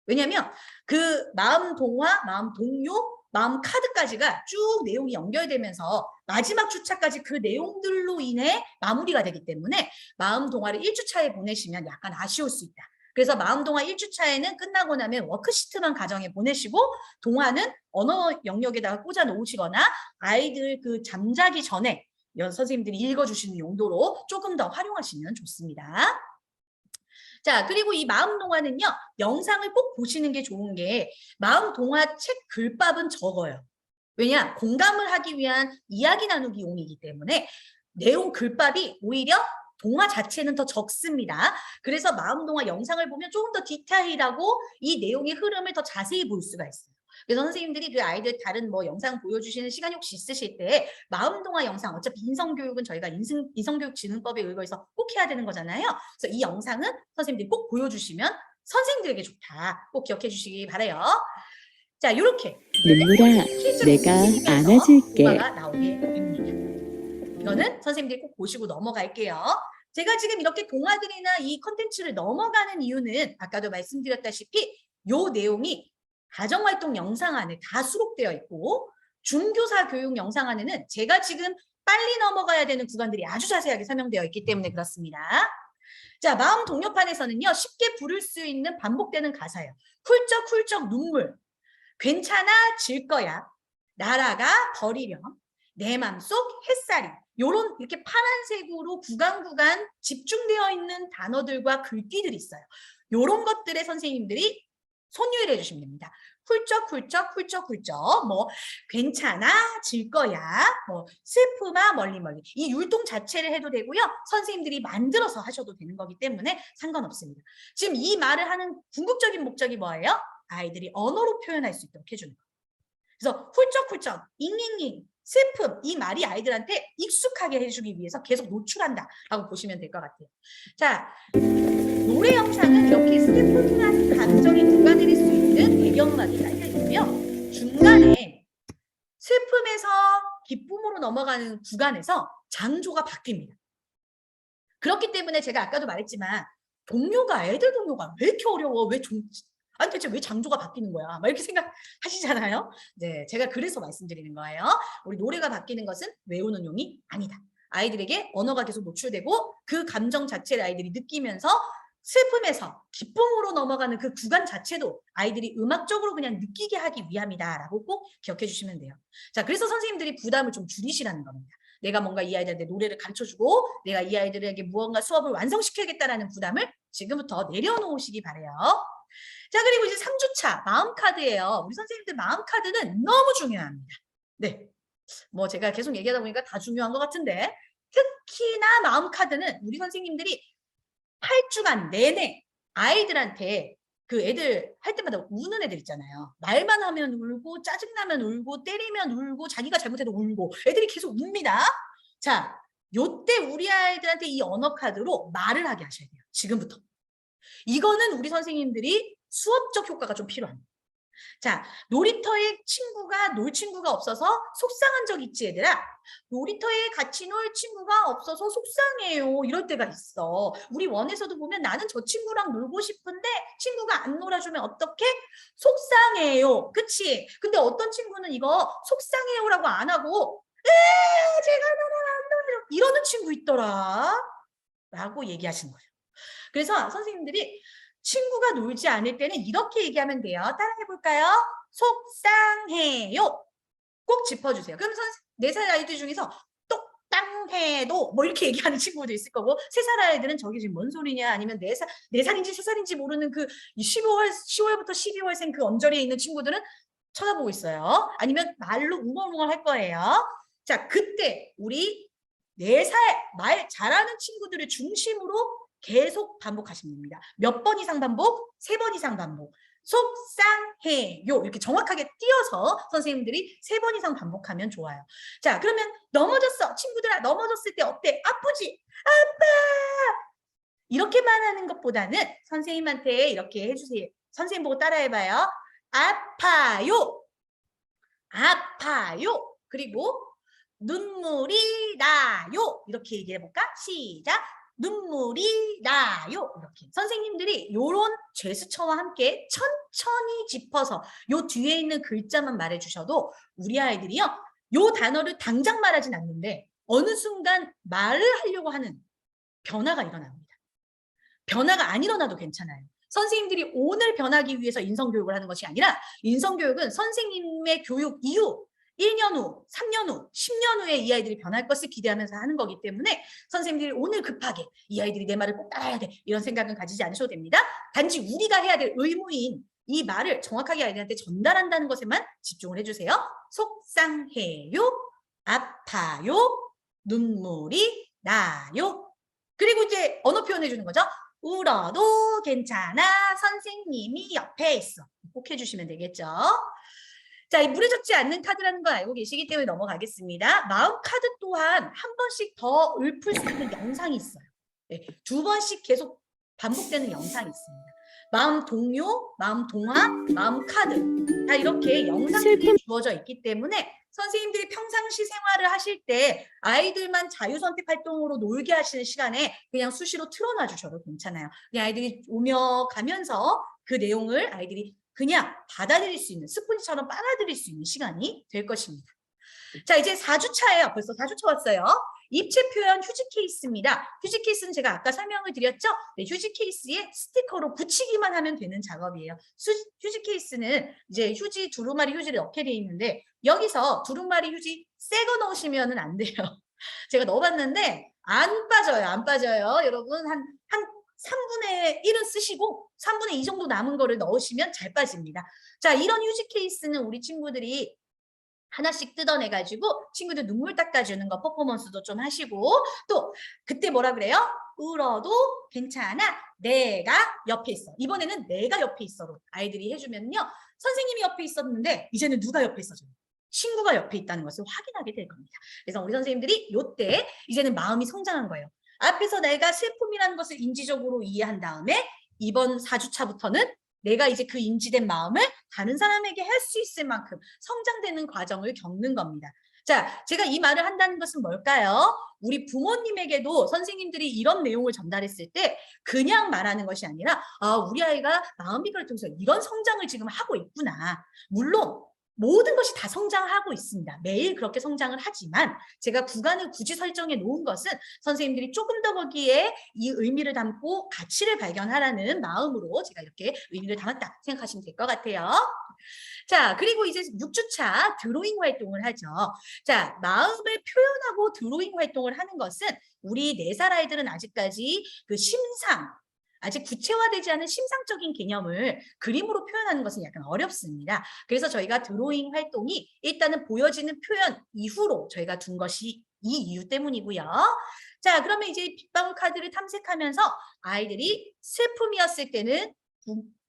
왜냐하면 그 마음 동화, 마음 동요, 마음 카드까지가 쭉 내용이 연결되면서 마지막 주차까지 그 내용들로 인해 마무리가 되기 때문에 마음 동화를 1주차에 보내시면 약간 아쉬울 수 있다. 그래서 마음 동화 1주차에는 끝나고 나면 워크시트만 가정에 보내시고 동화는 언어 영역에다가 꽂아 놓으시거나 아이들 잠자기 전에 선생님들이 읽어주시는 용도로 조금 더 활용하시면 좋습니다. 자, 그리고 이 마음 동화는요, 영상을 꼭 보시는 게 좋은 게 마음 동화 책 글밥은 적어요. 왜냐? 공감을 하기 위한 이야기 나누기용이기 때문에 내용 글밥이 오히려 동화 자체는 더 적습니다. 그래서 마음 동화 영상을 보면 조금 더 디테일하고 이 내용의 흐름을 더 자세히 볼 수가 있어요. 그래서 선생님들이 그 아이들 다른 영상 보여주시는 시간이 혹시 있으실 때 마음 동화 영상, 어차피 인성교육은 저희가 인성교육진흥법에 의거해서 꼭 해야 되는 거잖아요. 그래서 이 영상은 선생님들이 꼭 보여주시면 선생님들에게 좋다. 꼭 기억해 주시기 바라요. 자, 이렇게 눈물아, 내가 안아줄게. 동화가 나오게 됩니다. 이거는 선생님들이 꼭 보시고 넘어갈게요. 제가 지금 이렇게 동화들이나 이 컨텐츠를 넘어가는 이유는 아까도 말씀드렸다시피 이 내용이 가정활동 영상 안에 다 수록되어 있고 중교사 교육 영상 안에는 제가 지금 빨리 넘어가야 되는 구간들이 아주 자세하게 설명되어 있기 때문에 그렇습니다. 자, 마음 동요판에서는요. 쉽게 부를 수 있는 반복되는 가사예요. 훌쩍훌쩍 눈물, 괜찮아 질 거야, 나라가 버리렴, 내 맘속 햇살이, 요런 이렇게 파란색으로 구간 집중되어 있는 단어들과 글귀들이 있어요. 요런 것들에 선생님들이 손유를 해주시면 됩니다. 훌쩍훌쩍 괜찮아 질 거야, 슬프마 멀리 이 율동 자체를 해도 되고요. 선생님들이 만들어서 하셔도 되는 거기 때문에 상관없습니다. 지금 이 말을 하는 궁극적인 목적이 뭐예요? 아이들이 언어로 표현할 수 있도록 해주는 거예요. 그래서 훌쩍훌쩍, 잉잉잉, 슬픔, 이 말이 아이들한테 익숙하게 해주기 위해서 계속 노출한다라고 보시면 될 것 같아요. 자, 노래 영상은 이렇게 슬픔한 감정이 녹아내릴 수 있는 배경음악이 깔려 있고요. 중간에 슬픔에서 기쁨으로 넘어가는 구간에서 장조가 바뀝니다. 그렇기 때문에 제가 아까도 말했지만 애들 동요가 왜 이렇게 어려워? 아니 대체 왜 장조가 바뀌는 거야? 막 이렇게 생각하시잖아요. 네, 제가 그래서 말씀드리는 거예요. 우리 노래가 바뀌는 것은 외우는 용이 아니다. 아이들에게 언어가 계속 노출되고 그 감정 자체를 아이들이 느끼면서 슬픔에서 기쁨으로 넘어가는 그 구간 자체도 아이들이 음악적으로 그냥 느끼게 하기 위함이다라고 꼭 기억해 주시면 돼요. 자, 그래서 선생님들이 부담을 좀 줄이시라는 겁니다. 내가 뭔가 이 아이들한테 노래를 가르쳐주고 내가 이 아이들에게 무언가 수업을 완성시켜야겠다라는 부담을 지금부터 내려놓으시기 바래요. 자, 그리고 이제 3주차 마음카드예요. 우리 선생님들 마음카드는 너무 중요합니다. 네, 제가 계속 얘기하다 보니까 다 중요한 것 같은데 특히나 마음카드는 우리 선생님들이 8주간 내내 아이들한테 그 애들 할 때마다 우는 애들 있잖아요. 말만 하면 울고 짜증나면 울고 때리면 울고 자기가 잘못해도 울고 애들이 계속 웁니다. 자, 요때 우리 아이들한테 이 언어 카드로 말을 하게 하셔야 돼요. 지금부터. 이거는 우리 선생님들이 수업적 효과가 좀 필요합니다. 자, 놀이터에 놀 친구가 없어서 속상한 적 있지, 얘들아? 놀이터에 같이 놀 친구가 없어서 속상해요. 이럴 때가 있어. 우리 원에서도 보면 나는 저 친구랑 놀고 싶은데 친구가 안 놀아주면 어떡해? 속상해요. 그치? 근데 어떤 친구는 이거 속상해요라고 안 하고 제가 너랑 안 놀아요. 이러는 친구 있더라. 라고 얘기하시는 거예요. 그래서 선생님들이 친구가 놀지 않을 때는 이렇게 얘기하면 돼요. 따라해 볼까요? 속상해요. 꼭 짚어주세요. 그럼 4살 아이들 중에서 똑땅해도 뭐 이렇게 얘기하는 친구도 있을 거고 3살 아이들은 저게 지금 뭔 소리냐 아니면 4살인지 3살인지 모르는 그 10월부터 12월생 그 언저리에 있는 친구들은 쳐다보고 있어요. 아니면 말로 웅얼웅얼 할 거예요. 자, 그때 우리 4살 말 잘하는 친구들을 중심으로 계속 반복하시면 됩니다. 몇 번 이상 반복? 3번 이상 반복. 속상해요. 이렇게 정확하게 띄어서 선생님들이 3번 이상 반복하면 좋아요. 자, 그러면 넘어졌어. 친구들아, 넘어졌을 때 어때? 아프지? 아빠! 이렇게만 하는 것보다는 선생님한테 이렇게 해주세요. 선생님 보고 따라해봐요. 아파요. 아파요. 그리고 눈물이 나요. 이렇게 얘기해볼까? 시작. 눈물이 나요. 이렇게 선생님들이 이런 제스처와 함께 천천히 짚어서 요 뒤에 있는 글자만 말해주셔도 우리 아이들이요. 요 단어를 당장 말하진 않는데 어느 순간 말을 하려고 하는 변화가 일어납니다. 변화가 안 일어나도 괜찮아요. 선생님들이 오늘 변하기 위해서 인성교육을 하는 것이 아니라 인성교육은 선생님의 교육 이후 1년 후, 3년 후, 10년 후에 이 아이들이 변할 것을 기대하면서 하는 거기 때문에 선생님들이 오늘 급하게 이 아이들이 내 말을 꼭 따라야 돼 이런 생각은 가지지 않으셔도 됩니다. 단지 우리가 해야 될 의무인 이 말을 정확하게 아이들한테 전달한다는 것에만 집중을 해주세요. 속상해요, 아파요, 눈물이 나요. 그리고 이제 언어 표현해 주는 거죠. 울어도 괜찮아, 선생님이 옆에 있어. 꼭 해주시면 되겠죠. 자, 이 무너졌지 않는 카드라는 걸 알고 계시기 때문에 넘어가겠습니다. 마음 카드 또한 한 번씩 더 읊을 수 있는 영상이 있어요. 네, 2번씩 계속 반복되는 영상이 있습니다. 마음 동요, 마음 동화, 마음 카드 다 이렇게 영상들이 주어져 있기 때문에 선생님들이 평상시 생활을 하실 때 아이들만 자유선택 활동으로 놀게 하시는 시간에 그냥 수시로 틀어놔 주셔도 괜찮아요. 그냥 아이들이 오며 가면서 그 내용을 아이들이 그냥 받아들일 수 있는 스폰지처럼 빨아들일 수 있는 시간이 될 것입니다. 자, 이제 4주차예요. 벌써 4주차 왔어요. 입체 표현 휴지 케이스입니다. 휴지 케이스는 제가 아까 설명을 드렸죠? 네, 휴지 케이스에 스티커로 붙이기만 하면 되는 작업이에요. 휴지 케이스는 이제 두루마리 휴지를 넣게 되어 있는데 여기서 두루마리 휴지 새 거 넣으시면 안 돼요. 제가 넣어봤는데 안 빠져요. 안 빠져요. 여러분 한 3분의 1은 쓰시고 3분의 2 정도 남은 거를 넣으시면 잘 빠집니다. 자, 이런 휴지 케이스는 우리 친구들이 하나씩 뜯어내가지고 친구들 눈물 닦아주는 거 퍼포먼스도 좀 하시고 또 그때 뭐라 그래요? 울어도 괜찮아. 내가 옆에 있어. 이번에는 내가 옆에 있어로 아이들이 해주면요. 선생님이 옆에 있었는데 이제는 누가 옆에 있어줘요? 친구가 옆에 있다는 것을 확인하게 될 겁니다. 그래서 우리 선생님들이 이때 이제는 마음이 성장한 거예요. 앞에서 내가 슬픔이라는 것을 인지적으로 이해한 다음에 이번 4주차부터는 내가 이제 그 인지된 마음을 다른 사람에게 할 수 있을 만큼 성장되는 과정을 겪는 겁니다. 자, 제가 이 말을 한다는 것은 뭘까요? 우리 부모님에게도 선생님들이 이런 내용을 전달했을 때 그냥 말하는 것이 아니라 우리 아이가 마음비결을 통해서 이런 성장을 지금 하고 있구나. 물론 모든 것이 다 성장하고 있습니다. 매일 그렇게 성장을 하지만 제가 구간을 굳이 설정해 놓은 것은 선생님들이 조금 더 거기에 이 의미를 담고 가치를 발견하라는 마음으로 제가 이렇게 의미를 담았다 생각하시면 될 것 같아요. 자, 그리고 이제 6주차 드로잉 활동을 하죠. 자, 마음을 표현하고 드로잉 활동을 하는 것은 우리 4살 아이들은 아직까지 그 아직 구체화되지 않은 심상적인 개념을 그림으로 표현하는 것은 약간 어렵습니다. 그래서 저희가 드로잉 활동이 일단은 보여지는 표현 이후로 저희가 둔 것이 이 이유 때문이고요. 자, 그러면 이제 빗방울 카드를 탐색하면서 아이들이 슬픔이었을 때는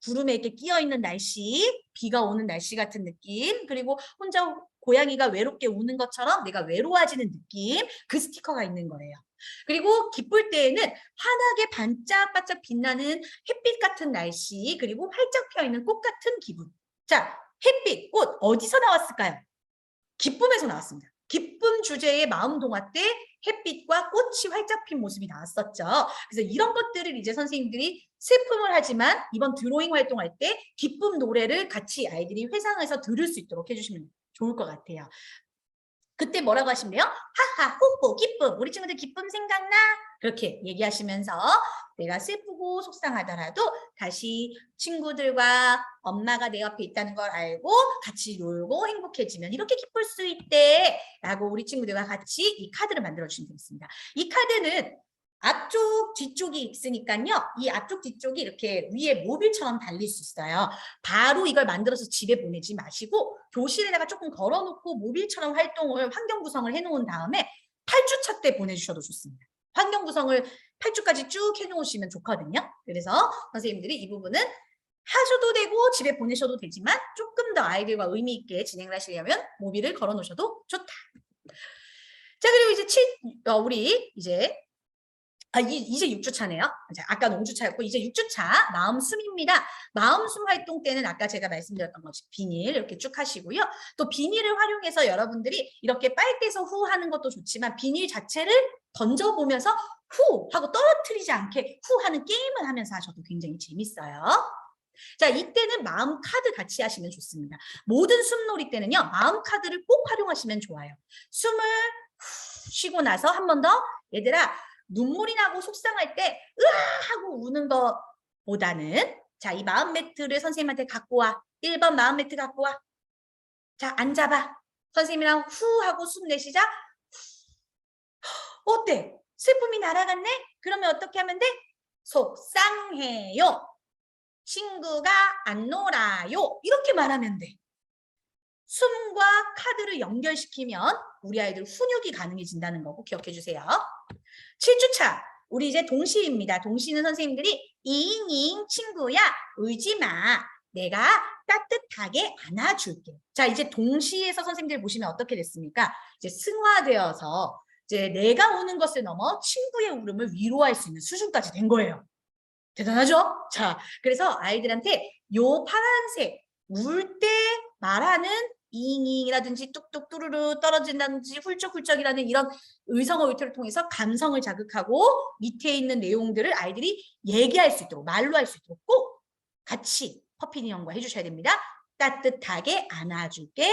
구름에 이렇게 끼어 있는 날씨, 비가 오는 날씨 같은 느낌, 그리고 혼자 고양이가 외롭게 우는 것처럼 내가 외로워지는 느낌, 그 스티커가 있는 거예요. 그리고 기쁠 때에는 환하게 반짝반짝 빛나는 햇빛 같은 날씨, 그리고 활짝 펴있는 꽃 같은 기분. 자, 햇빛, 꽃 어디서 나왔을까요? 기쁨에서 나왔습니다. 기쁨 주제의 마음 동화 때 햇빛과 꽃이 활짝 핀 모습이 나왔었죠. 그래서 이런 것들을 이제 선생님들이 슬픔을 하지만 이번 드로잉 활동할 때 기쁨 노래를 같이 아이들이 회상해서 들을 수 있도록 해주시면 좋을 것 같아요. 그때 뭐라고 하시면 돼요? 하하, 호호, 기쁨. 우리 친구들 기쁨 생각나? 그렇게 얘기하시면서 내가 슬프고 속상하더라도 다시 친구들과 엄마가 내 옆에 있다는 걸 알고 같이 놀고 행복해지면 이렇게 기쁠 수 있대. 라고 우리 친구들과 같이 이 카드를 만들어 주시면 되겠습니다. 이 카드는 앞쪽, 뒤쪽이 있으니까요. 이 앞쪽, 뒤쪽이 이렇게 위에 모빌처럼 달릴 수 있어요. 바로 이걸 만들어서 집에 보내지 마시고 교실에다가 조금 걸어놓고 모빌처럼 활동을, 환경 구성을 해놓은 다음에 8주차 때 보내주셔도 좋습니다. 환경 구성을 8주까지 쭉 해놓으시면 좋거든요. 그래서 선생님들이 이 부분은 하셔도 되고 집에 보내셔도 되지만 조금 더 아이들과 의미 있게 진행을 하시려면 모빌을 걸어놓으셔도 좋다. 자, 그리고 이제 우리 이제 이제 6주차네요. 아까는 5주차였고 이제 6주차 마음숨입니다. 마음숨 활동 때는 아까 제가 말씀드렸던 것이 비닐 이렇게 쭉 하시고요. 또 비닐을 활용해서 여러분들이 이렇게 빨대에서 후 하는 것도 좋지만 비닐 자체를 던져보면서 후 하고 떨어뜨리지 않게 후 하는 게임을 하면서 하셔도 굉장히 재밌어요. 자, 이때는 마음 카드 같이 하시면 좋습니다. 모든 숨놀이 때는요. 마음 카드를 꼭 활용하시면 좋아요. 숨을 쉬고 나서 한 번 더 얘들아 눈물이 나고 속상할 때 으아 하고 우는 것보다는 자, 이 마음 매트를 선생님한테 갖고 와. 1번 마음 매트 갖고 와. 자, 앉아봐. 선생님이랑 후 하고 숨 내쉬자. 어때? 슬픔이 날아갔네? 그러면 어떻게 하면 돼? 속상해요. 친구가 안 놀아요. 이렇게 말하면 돼. 숨과 카드를 연결시키면 우리 아이들 훈육이 가능해진다는 거 꼭 기억해 주세요. 7주차 우리 이제 동시입니다. 동시는 선생님들이 이잉잉 친구야 울지 마. 내가 따뜻하게 안아줄게. 자, 이제 동시에서 선생님들 보시면 어떻게 됐습니까? 이제 승화되어서 이제 내가 우는 것을 넘어 친구의 울음을 위로할 수 있는 수준까지 된 거예요. 대단하죠? 자, 그래서 아이들한테 요 파란색 울 때 말하는 잉잉이라든지 뚝뚝 뚜루루 떨어진다든지 훌쩍훌쩍이라는 이런 의성어 의토를 통해서 감성을 자극하고 밑에 있는 내용들을 아이들이 얘기할 수 있도록 말로 할 수 있도록 꼭 같이 퍼피니 형과 해주셔야 됩니다. 따뜻하게 안아줄게.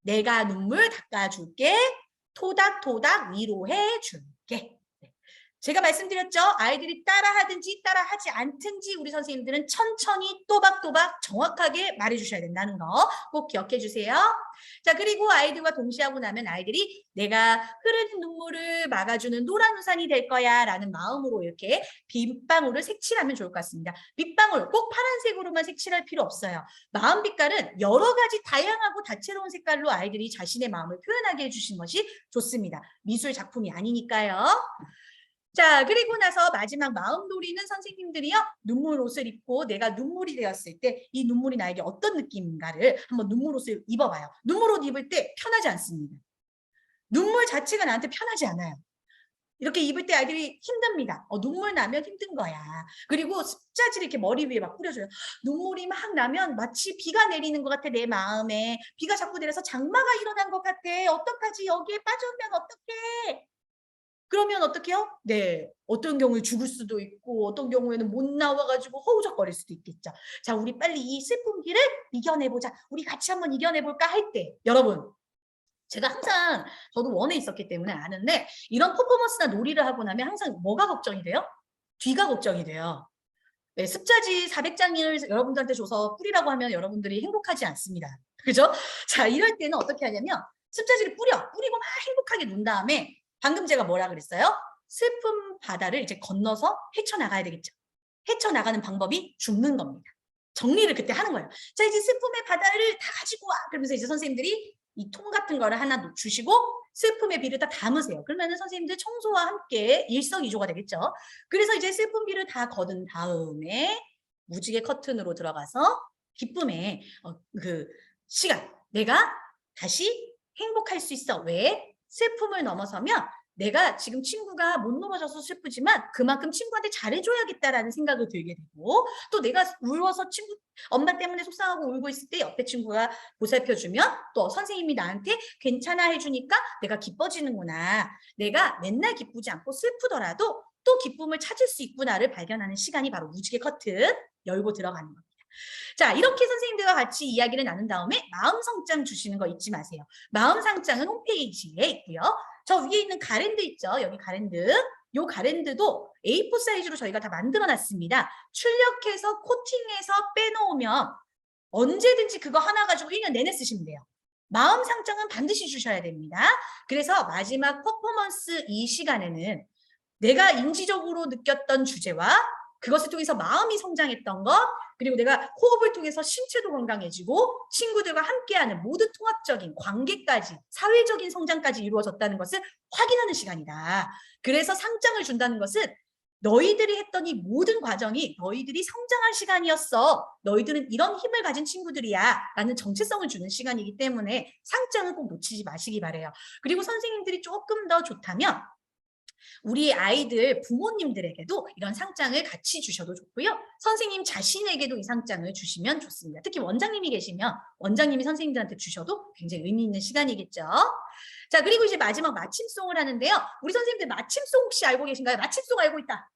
내가 눈물 닦아줄게. 토닥토닥 위로해줄게. 제가 말씀드렸죠. 아이들이 따라하든지 따라하지 않든지 우리 선생님들은 천천히 또박또박 정확하게 말해주셔야 된다는 거 꼭 기억해 주세요. 자, 그리고 아이들과 동시하고 나면 아이들이 내가 흐르는 눈물을 막아주는 노란 우산이 될 거야 라는 마음으로 이렇게 빗방울을 색칠하면 좋을 것 같습니다. 빗방울 꼭 파란색으로만 색칠할 필요 없어요. 마음 빛깔은 여러 가지 다양하고 다채로운 색깔로 아이들이 자신의 마음을 표현하게 해주신 것이 좋습니다. 미술 작품이 아니니까요. 자, 그리고 나서 마지막 마음놀이는 선생님들이요. 눈물 옷을 입고 내가 눈물이 되었을 때 이 눈물이 나에게 어떤 느낌인가를 한번 눈물 옷을 입어봐요. 눈물 옷 입을 때 편하지 않습니다. 눈물 자체가 나한테 편하지 않아요. 이렇게 입을 때 아이들이 힘듭니다. 눈물 나면 힘든 거야. 그리고 습자지를 이렇게 머리 위에 막 뿌려줘요. 눈물이 막 나면 마치 비가 내리는 것 같아, 내 마음에. 비가 자꾸 내려서 장마가 일어난 것 같아. 어떡하지? 여기에 빠져오면 어떡해? 그러면 어떡해요? 네, 어떤 경우에 죽을 수도 있고 어떤 경우에는 못 나와가지고 허우적거릴 수도 있겠죠. 자, 우리 빨리 이 슬픔기를 이겨내보자. 우리 같이 한번 이겨내볼까 할 때 여러분, 제가 항상 저도 원에 있었기 때문에 아는데 이런 퍼포먼스나 놀이를 하고 나면 항상 뭐가 걱정이 돼요? 뒤가 걱정이 돼요. 네, 습자지 400장을 여러분들한테 줘서 뿌리라고 하면 여러분들이 행복하지 않습니다. 그죠? 자, 이럴 때는 어떻게 하냐면 습자지를 뿌리고 막 행복하게 논 다음에 방금 제가 뭐라 그랬어요? 슬픔 바다를 이제 건너서 헤쳐나가야 되겠죠. 헤쳐나가는 방법이 죽는 겁니다. 정리를 그때 하는 거예요. 자, 이제 슬픔의 바다를 다 가지고 와. 그러면서 이제 선생님들이 이 통 같은 거를 하나 주시고 슬픔의 비를 다 담으세요. 그러면은 선생님들 청소와 함께 일석이조가 되겠죠. 그래서 이제 슬픔 비를 다 거둔 다음에 무지개 커튼으로 들어가서 기쁨의 그 시간. 내가 다시 행복할 수 있어. 왜? 슬픔을 넘어서면 내가 지금 친구가 못 넘어져서 슬프지만 그만큼 친구한테 잘해줘야겠다라는 생각을 들게 되고, 또 내가 울어서 엄마 때문에 속상하고 울고 있을 때 옆에 친구가 보살펴주면 또 선생님이 나한테 괜찮아 해주니까 내가 기뻐지는구나. 내가 맨날 기쁘지 않고 슬프더라도 또 기쁨을 찾을 수 있구나를 발견하는 시간이 바로 무지개 커튼 열고 들어가는 겁니다. 자, 이렇게 선생님들과 같이 이야기를 나눈 다음에 마음 상장 주시는 거 잊지 마세요. 마음 상장은 홈페이지에 있고요. 저 위에 있는 가랜드 있죠? 여기 가랜드. 요 가랜드도 A4 사이즈로 저희가 다 만들어 놨습니다. 출력해서 코팅해서 빼놓으면 언제든지 그거 하나 가지고 1년 내내 쓰시면 돼요. 마음 상장은 반드시 주셔야 됩니다. 그래서 마지막 퍼포먼스 이 시간에는 내가 인지적으로 느꼈던 주제와 그것을 통해서 마음이 성장했던 것, 그리고 내가 호흡을 통해서 신체도 건강해지고 친구들과 함께하는 모두 통합적인 관계까지, 사회적인 성장까지 이루어졌다는 것을 확인하는 시간이다. 그래서 상장을 준다는 것은 너희들이 했던 이 모든 과정이 너희들이 성장할 시간이었어. 너희들은 이런 힘을 가진 친구들이야. 라는 정체성을 주는 시간이기 때문에 상장은 꼭 놓치지 마시기 바래요. 그리고 선생님들이 조금 더 좋다면 우리 아이들 부모님들에게도 이런 상장을 같이 주셔도 좋고요. 선생님 자신에게도 이 상장을 주시면 좋습니다. 특히 원장님이 계시면 원장님이 선생님들한테 주셔도 굉장히 의미 있는 시간이겠죠. 자, 그리고 이제 마지막 마침송을 하는데요. 우리 선생님들 마침송 혹시 알고 계신가요? 마침송 알고 있다.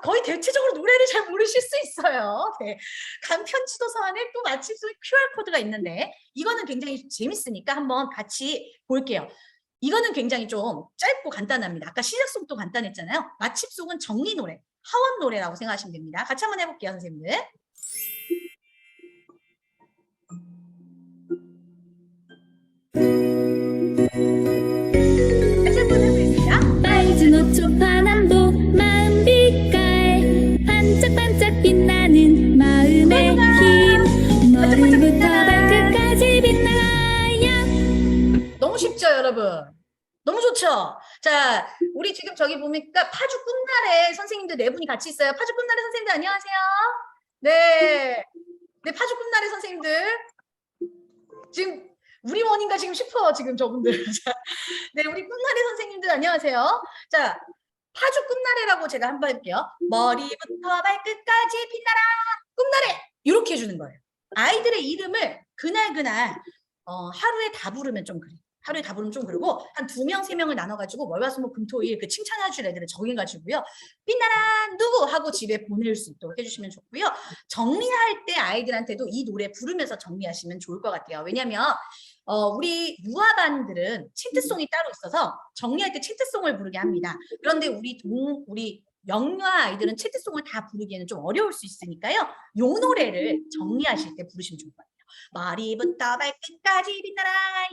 거의 대체적으로 노래를 잘 모르실 수 있어요. 네. 간편지도서 안에 또 마침송 QR코드가 있는데 이거는 굉장히 재밌으니까 한번 같이 볼게요. 이거는 굉장히 좀 짧고 간단합니다. 아까 시작송도 간단했잖아요. 마침송은 정리 노래, 하원 노래라고 생각하시면 됩니다. 같이 한번 해볼게요, 선생님들. 같이 한번 해보겠습니다. 빨주 노초 파남보 마음 빛깔 반짝반짝 빛나는 마음의 힘 머리부터 발끝까지 빛나야. 너무 쉽죠, 여러분? 너무 좋죠? 자, 우리 지금 저기 보니까 파주 꿈나래 선생님들 네 분이 같이 있어요. 파주 꿈나래 선생님들 안녕하세요. 네. 네, 파주 꿈나래 선생님들. 지금 우리 원인가 지금 싶어, 지금 저분들. 자, 네, 우리 꿈나래 선생님들 안녕하세요. 자, 파주 꿈나래라고 제가 한번 해볼게요. 머리부터 발끝까지 빛나라 꿈나래 이렇게 해주는 거예요. 아이들의 이름을 그날 하루에 다 부르면 좀 그래요. 하루에 다 부르면 좀 그러고 한 2명, 3명을 나눠가지고 월화수목금토일 그 칭찬해줄 애들을 정해가지고요. 빛나라 누구 하고 집에 보낼 수 있도록 해주시면 좋고요. 정리할 때 아이들한테도 이 노래 부르면서 정리하시면 좋을 것 같아요. 왜냐면 우리 유아반들은 챈트송이 따로 있어서 정리할 때 챈트송을 부르게 합니다. 그런데 우리 영유아 아이들은 챈트송을 다 부르기에는 좀 어려울 수 있으니까요. 요 노래를 정리하실 때 부르시면 좋을 것 같아요. 머리부터 발끝까지 빛나라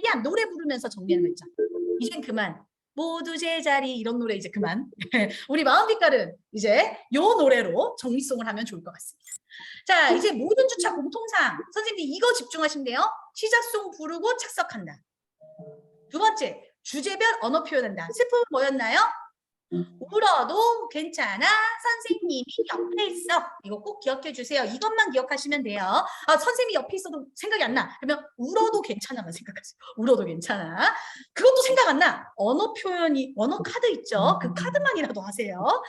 야 노래 부르면서 정리하는 거 있죠. 이젠 그만 모두 제자리 이런 노래 이제 그만. 우리 마음빛깔은 이제 요 노래로 정리송을 하면 좋을 것 같습니다. 자, 이제 모든 주차 공통상 선생님들 이거 집중하시면 돼요. 시작송 부르고 착석한다. 두 번째, 주제별 언어 표현한다. 슬픔은 뭐였나요? 울어도 괜찮아. 선생님이 옆에 있어. 이거 꼭 기억해 주세요. 이것만 기억하시면 돼요. 선생님이 옆에 있어도 생각이 안 나. 그러면 울어도 괜찮아만 생각하세요. 울어도 괜찮아. 그것도 생각 안 나. 언어 표현이, 언어 카드 있죠? 그 카드만이라도 하세요.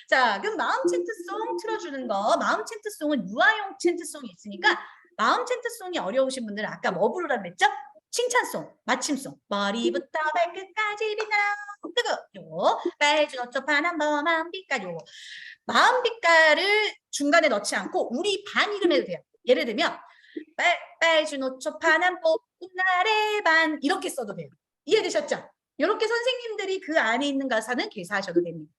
자, 그럼 마음 챈트송 틀어주는 거. 마음 챈트송은 유아용 챈트송이 있으니까 마음 챈트송이 어려우신 분들은 아까 뭐 부르라 그랬죠? 칭찬송, 마침송. 머리부터 발끝까지 빛나라. 요거 빨주 노초 파란 마음 빛깔 요거 마음 빛깔을 중간에 넣지 않고 우리 반 이름 해도 돼요. 예를 들면 빨주 노초 파란 봄날의 반 이렇게 써도 돼요. 이해되셨죠? 이렇게 선생님들이 그 안에 있는 가사는 개사하셔도 됩니다.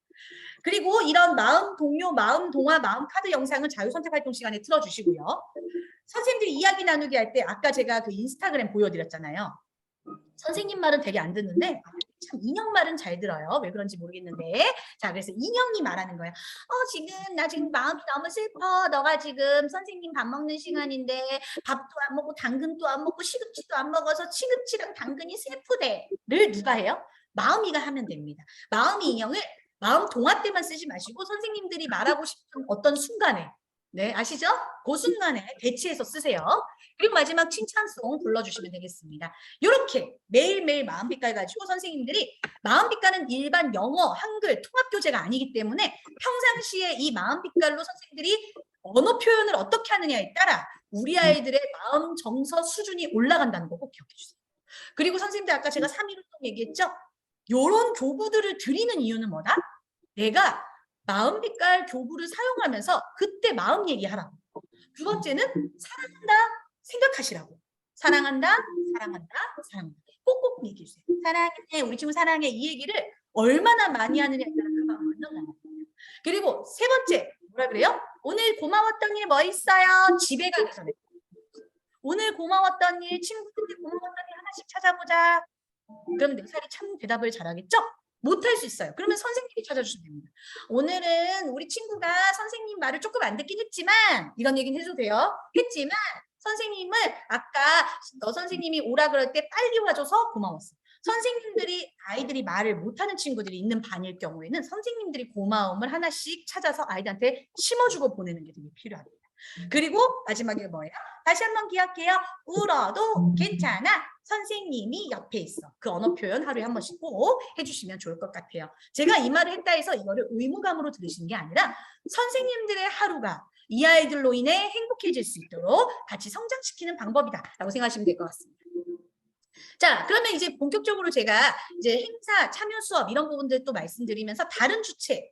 그리고 이런 마음 동요, 마음 동화, 마음 카드 영상은 자유선택활동 시간에 틀어주시고요. 선생님들이 이야기 나누기 할 때 아까 제가 그 인스타그램 보여드렸잖아요. 선생님 말은 되게 안 듣는데 참 인형 말은 잘 들어요. 왜 그런지 모르겠는데 자 그래서 인형이 말하는 거예요. 지금 나 지금 마음이 너무 슬퍼. 너가 지금 선생님 밥 먹는 시간인데 밥도 안 먹고 당근도 안 먹고 시금치도 안 먹어서 시금치랑 당근이 슬프대를 누가 해요? 마음이가 하면 됩니다. 마음이 인형을 마음 동화 때만 쓰지 마시고 선생님들이 말하고 싶은 어떤 순간에 네, 아시죠? 그 순간에 대치해서 쓰세요. 그리고 마지막 칭찬송 불러주시면 되겠습니다. 이렇게 매일매일 마음빛깔 가지고 선생님들이 마음빛깔은 일반 영어, 한글, 통합교재가 아니기 때문에 평상시에 이 마음빛깔로 선생님들이 언어 표현을 어떻게 하느냐에 따라 우리 아이들의 마음 정서 수준이 올라간다는 거 꼭 기억해 주세요. 그리고 선생님들 아까 제가 3.1운동 얘기했죠? 요런 교구들을 드리는 이유는 뭐다? 내가 마음빛깔 교구를 사용하면서 그때 마음 얘기하라고. 두 번째는 사랑한다 생각하시라고. 사랑한다, 사랑한다, 사랑한다. 꼭꼭 얘기해 주세요. 사랑해, 우리 친구 사랑해. 이 얘기를 얼마나 많이 하느냐에 따라 그 마음을 나눠요. 그리고 세 번째, 뭐라 그래요? 오늘 고마웠던 일 뭐 있어요? 집에 가기 전에. 오늘 고마웠던 일, 친구들이 고마웠던 일 하나씩 찾아보자. 그럼 내 살이 참 대답을 잘하겠죠? 못할 수 있어요. 그러면 선생님이 찾아주시면 됩니다. 오늘은 우리 친구가 선생님 말을 조금 안 듣긴 했지만 이런 얘기는 해도 돼요. 했지만 선생님을 아까 너 선생님이 오라 그럴 때 빨리 와줘서 고마웠어. 선생님들이 아이들이 말을 못하는 친구들이 있는 반일 경우에는 선생님들이 고마움을 하나씩 찾아서 아이들한테 심어주고 보내는 게 되게 필요합니다. 그리고 마지막에 뭐예요? 다시 한번 기억해요. 울어도 괜찮아. 선생님이 옆에 있어. 그 언어 표현 하루에 한 번씩 꼭 해주시면 좋을 것 같아요. 제가 이 말을 했다 해서 이거를 의무감으로 들으시는 게 아니라 선생님들의 하루가 이 아이들로 인해 행복해질 수 있도록 같이 성장시키는 방법이다 라고 생각하시면 될 것 같습니다. 자, 그러면 이제 본격적으로 제가 이제 행사, 참여 수업 이런 부분들 또 말씀드리면서 다른